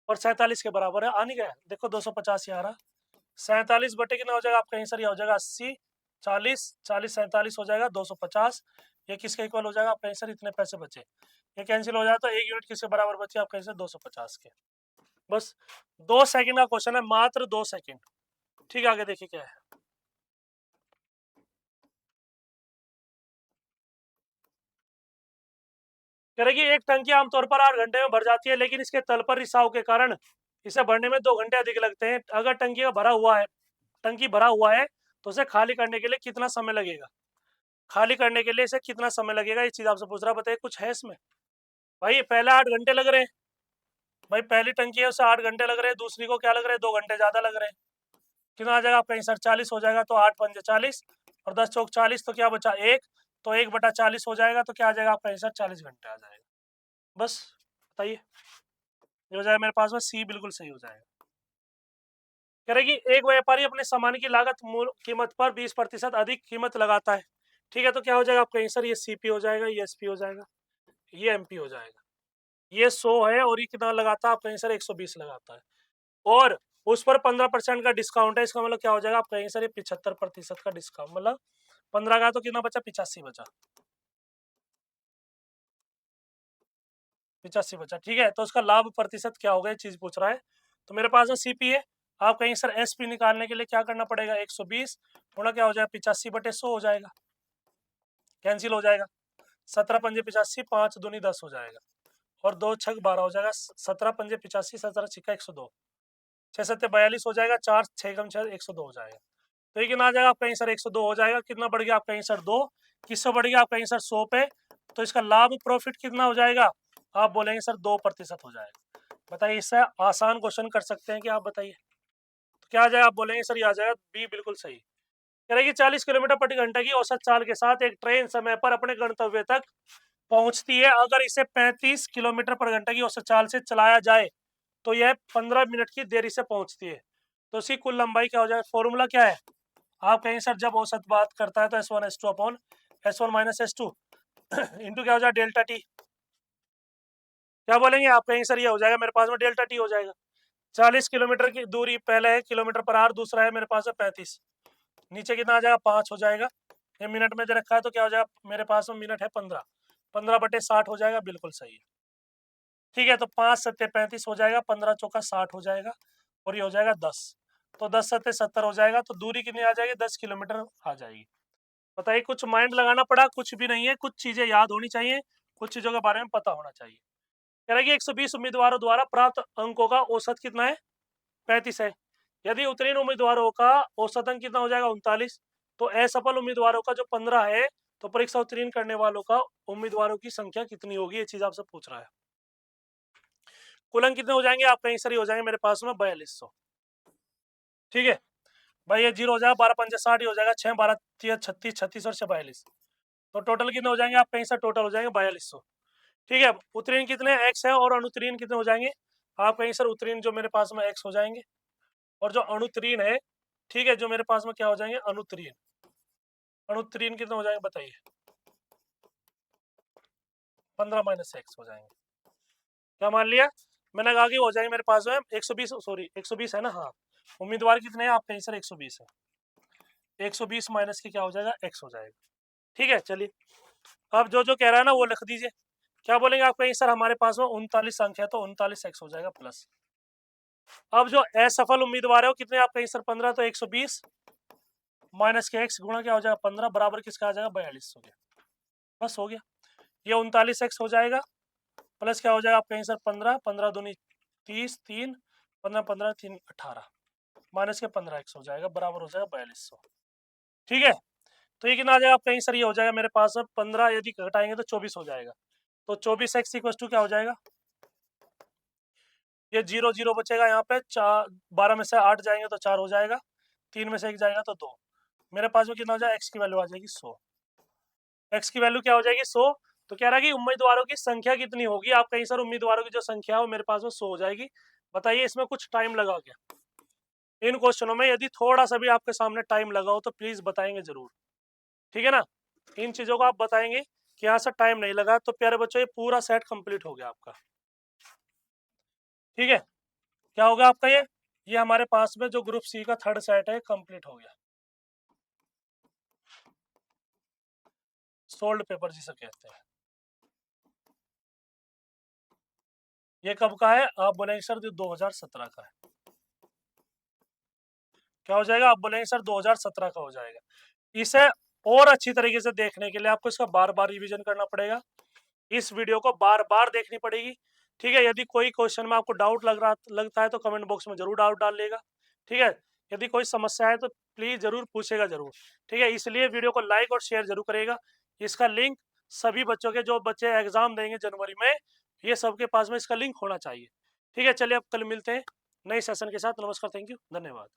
Speaker 1: और 47 के बराबर है। आ नहीं गया? देखो 250 आ रहा। 47 बटे कितना हो जाएगा आपका आंसर? ये हो जाएगा 80। 40 40 47 हो जाएगा 250। ये किसके इक्वल हो जाएगा आपका आंसर? इतने पैसे बचे। ये कैंसिल हो जाए तो 1 यूनिट किसके बराबर बचे आप कैसे 250 के। बस 2 सेकंड का क्वेश्चन है, मात्र 2 सेकंड। ठीक है, आगे देखिए क्या है। कह रहे कि एक टंकी आमतौर पर 8 घंटे में भर जाती है, लेकिन इसके तल पर रिसाव के कारण इसे भरने में 2 घंटे अधिक लगते हैं। अगर टंकी भरा हुआ है तो उसे खाली करने के लिए कितना समय लगेगा? खाली करने के लिए इसे कितना समय लगेगा, ये चीज आपसे पूछ रहा है। बताइए कुछ है इसमें? भाई पहले 8 घंटे लग रहे हैं, भाई पहली टंकी है उसे 8 घंटे लग रहे हैं, दूसरी को क्या लग रहे हैं 2 घंटे ज्यादा लग रहे हैं। कितना आ जाएगा आपका आंसर? 40 हो जाएगा। तो 8×5 = 40 और 10 चौक 40, तो क्या बचा 1, तो 1/40 हो जाएगा। तो क्या आ जाएगा आपका आंसर? 40 घंटे आ जाएगा। बस बताइए, ये हो जाएगा मेरे पास में सी, बिल्कुल सही हो जाएगा। कह रहे कि एक व्यापारी अपने सामान की लागत मूल कीमत पर 20% अधिक कीमत लगाता है। ठीक है, तो क्या हो जाएगा आपका आंसर? ये सीपी हो जाएगा, ये एसपी हो जाएगा, ये एमपी हो जाएगा। ये 100 है और ये कितना लगाता है आपका आंसर? 120 लगाता है, और उस पर 15% का डिस्काउंट है। इसका मतलब क्या हो जाएगा आपका आंसर? ये 75% का डिस्काउंट, मतलब 15 का तो कितना बचा? 85 बचा, 85 बचा। ठीक है, तो उसका लाभ प्रतिशत क्या होगा, ये चीज पूछ रहा है। तो मेरे पास में सीपी है, आप कहीं सर एसपी निकालने के लिए क्या करना पड़ेगा? 120 थोड़ा क्या हो जाएगा? 85/100 हो जाएगा, कैंसिल हो जाएगा। 17×5 = 85, 5×2 = 10 हो जाएगा, और 2×6 = 12 हो जाएगा। 17×5 = 85, 17×6 = 102, 6×7 = 42 हो जाएगा, 4×6 = 102 हो जाएगा। तो ये कितना आ जाएगा आपका आंसर? 102 हो जाएगा। कितना बढ़ गया आपका आंसर? 2। किससे बढ़ गया आपका आंसर? 100 पे। तो इसका लाभ प्रॉफिट कितना हो जाएगा? आप बोलेंगे सर 2% हो जाएगा। बताइए, इससे आसान क्वेश्चन कर सकते हैं कि आप बताइए, तो क्या आ जाएगा? आप बोलेंगे सर ये आ जाएगा बी, बिल्कुल सही। कह रहे कि 40 किलोमीटर प्रति घंटे की औसत चाल के साथ एक ट्रेन समय पर अपने गंतव्य तक पहुंचती है। अगर इसे 35 किलोमीटर प्रति घंटे की औसत चाल से चलाया जाए तो यह 15 मिनट की देरी से पहुंचती है। तो इसकी कुल लंबाई क्या हो जाएगा? फॉर्मूला क्या है? आप कहें सर जब औसत बात करता है तो S1 S2 upon S1 - S2 into क्या हो जाएगा? Delta T. क्या बोलेंगे आप? कहेंगे सर ये हो जाएगा मेरे पास में डेल्टा टी हो जाएगा। 40 किलोमीटर की दूरी पहले है किलोमीटर पर आवर, दूसरा है मेरे पास है 35, नीचे कितना आ जाएगा? 5 हो जाएगा। ये मिनट में दे रखा है तो क्या हो जाएगा मेरे पास में? मिनट है 15, 15/60 हो जाएगा, बिल्कुल सही है। ठीक है, तो 5×7 = 35 हो जाएगा, 15×4 = 60 हो जाएगा, और ये हो जाएगा 10। तो 10×7 = 70 हो जाएगा। तो दूरी कितनी आ जाएगी? 10 किलोमीटर आ जाएगी। बताइए, कुछ माइंड लगाना पड़ा? कुछ भी नहीं है, कुछ चीजें याद होनी चाहिए, कुछ चीजों के बारे में पता होना चाहिए। कह रहा है कि 120 उम्मीदवारों द्वारा प्राप्त अंकों का औसत कितना है? 35 है। यदि उत्तीर्ण उम्मीदवारों का औसत अंक कितना हो जाएगा? 39। तो असफल उम्मीदवारों का जो 15 है, तो परीक्षा उत्तीर्ण करने वालों का उम्मीदवारों की संख्या कितनी होगी, ये चीज आपसे पूछ रहा है। कुल अंक कितने हो जाएंगे? आप कहीं सर हो जाएंगे मेरे पास में 4200। ठीक है भाई, ये 0 हो जाएगा, 12×5 = 60 हो जाएगा, 6×12 = 36, 36 और 42, तो टोटल कितने हो जाएंगे? आप कहीं सर टोटल हो जाएंगे 4200। ठीक है, उत्तीर्ण कितने? एक्स है, और अनुत्तीर्ण कितने हो जाएंगे? आप कहीं सर उत्तीर्ण जो मेरे पास में एक्स हो जाएंगे, और जो अनुत्तीर्ण है, ठीक है, जो मेरे पास में क्या हो जाएंगे? अनुत्तीर्ण। अनुत्तीर्ण कितने हो जाएंगे बताइए? 15 - x हो जाएंगे। क्या मान लिया मैंने? कहा कि हो जाएंगे मेरे पास में 120, सॉरी 120 है ना? हाँ, उम्मीदवार कितने हैं? आप कहीं सर 120 है, 120 माइनस के क्या हो जाएगा? x हो जाएगा। ठीक है, चलिए अब जो जो कह रहा है ना वो लिख दीजिए। क्या बोलेंगे आप कहीं सर? हमारे पास में 39 अंक है, तो 39x हो जाएगा प्लस। अब जो असफल उम्मीदवार है वो कितने? आप कहीं सर 15, तो 120 माइनस के x गुणा क्या हो जाएगा? 15 बराबर किसका आ जाएगा? 42 हो गया। बस हो गया, ये 39x हो जाएगा, प्लस क्या हो जाएगा? आप कहीं सर 15, 15 दूनी 30, 3 15, 15 3 18 माइनस के 15x हो जाएगा, बराबर हो जाएगा 4200। ठीक है, तो ये कितना आ जाएगा? आप कहीं सर ये हो जाएगा मेरे पास में 15 यदि घटाएंगे तो 24 हो जाएगा। तो 24x = क्या हो जाएगा? ये 0 0 बचेगा यहाँ पे, 12 में से 8 जाएंगे तो 4 हो जाएगा, 3 में से 1 जाएगा तो 2। मेरे पास में कितना हो जाएगा? x की वैल्यू आ जाएगी 100। x की वैल्यू क्या हो जाएगी? 100। तो कह रहा है कि उम्मीदवारों की संख्या कितनी होगी? आप कहीं सर उम्मीदवारों की जो संख्या है वो मेरे पास में 100 हो जाएगी। बताइए, इसमें कुछ टाइम लगा क्या? इन क्वेश्चनों में यदि थोड़ा सा भी आपके सामने टाइम लगा हो तो प्लीज बताएंगे जरूर। ठीक है ना? इन चीजों को आप बताएंगे कि यहाँ से टाइम नहीं लगा, तो प्यारे बच्चों ये पूरा सेट कंप्लीट हो गया आपका। ठीक है, क्या होगा आपका? ये हमारे पास में जो ग्रुप सी का थर्ड सेट है कंप्लीट हो गया। सोल्ड पेपर जिसे कहते हैं। ये कब का है? आप बोलेंगे सर 2017 का है। क्या हो जाएगा? आप बोलेंगे सर 2017 का हो जाएगा। इसे और अच्छी तरीके से देखने के लिए आपको इसका बार बार रिवीजन करना पड़ेगा, इस वीडियो को बार बार देखनी पड़ेगी। ठीक है, यदि कोई क्वेश्चन में आपको डाउट लगता है तो कमेंट बॉक्स में जरूर डाउट डाल लेगा। ठीक है, यदि कोई समस्या है तो प्लीज जरूर पूछेगा जरूर। ठीक है, इसलिए वीडियो को लाइक और शेयर जरूर करेगा। इसका लिंक सभी बच्चों के, जो बच्चे एग्जाम देंगे जनवरी में, ये सबके पास में इसका लिंक होना चाहिए। ठीक है, चलिए अब कल मिलते हैं नए सेशन के साथ। नमस्कार, थैंक यू, धन्यवाद।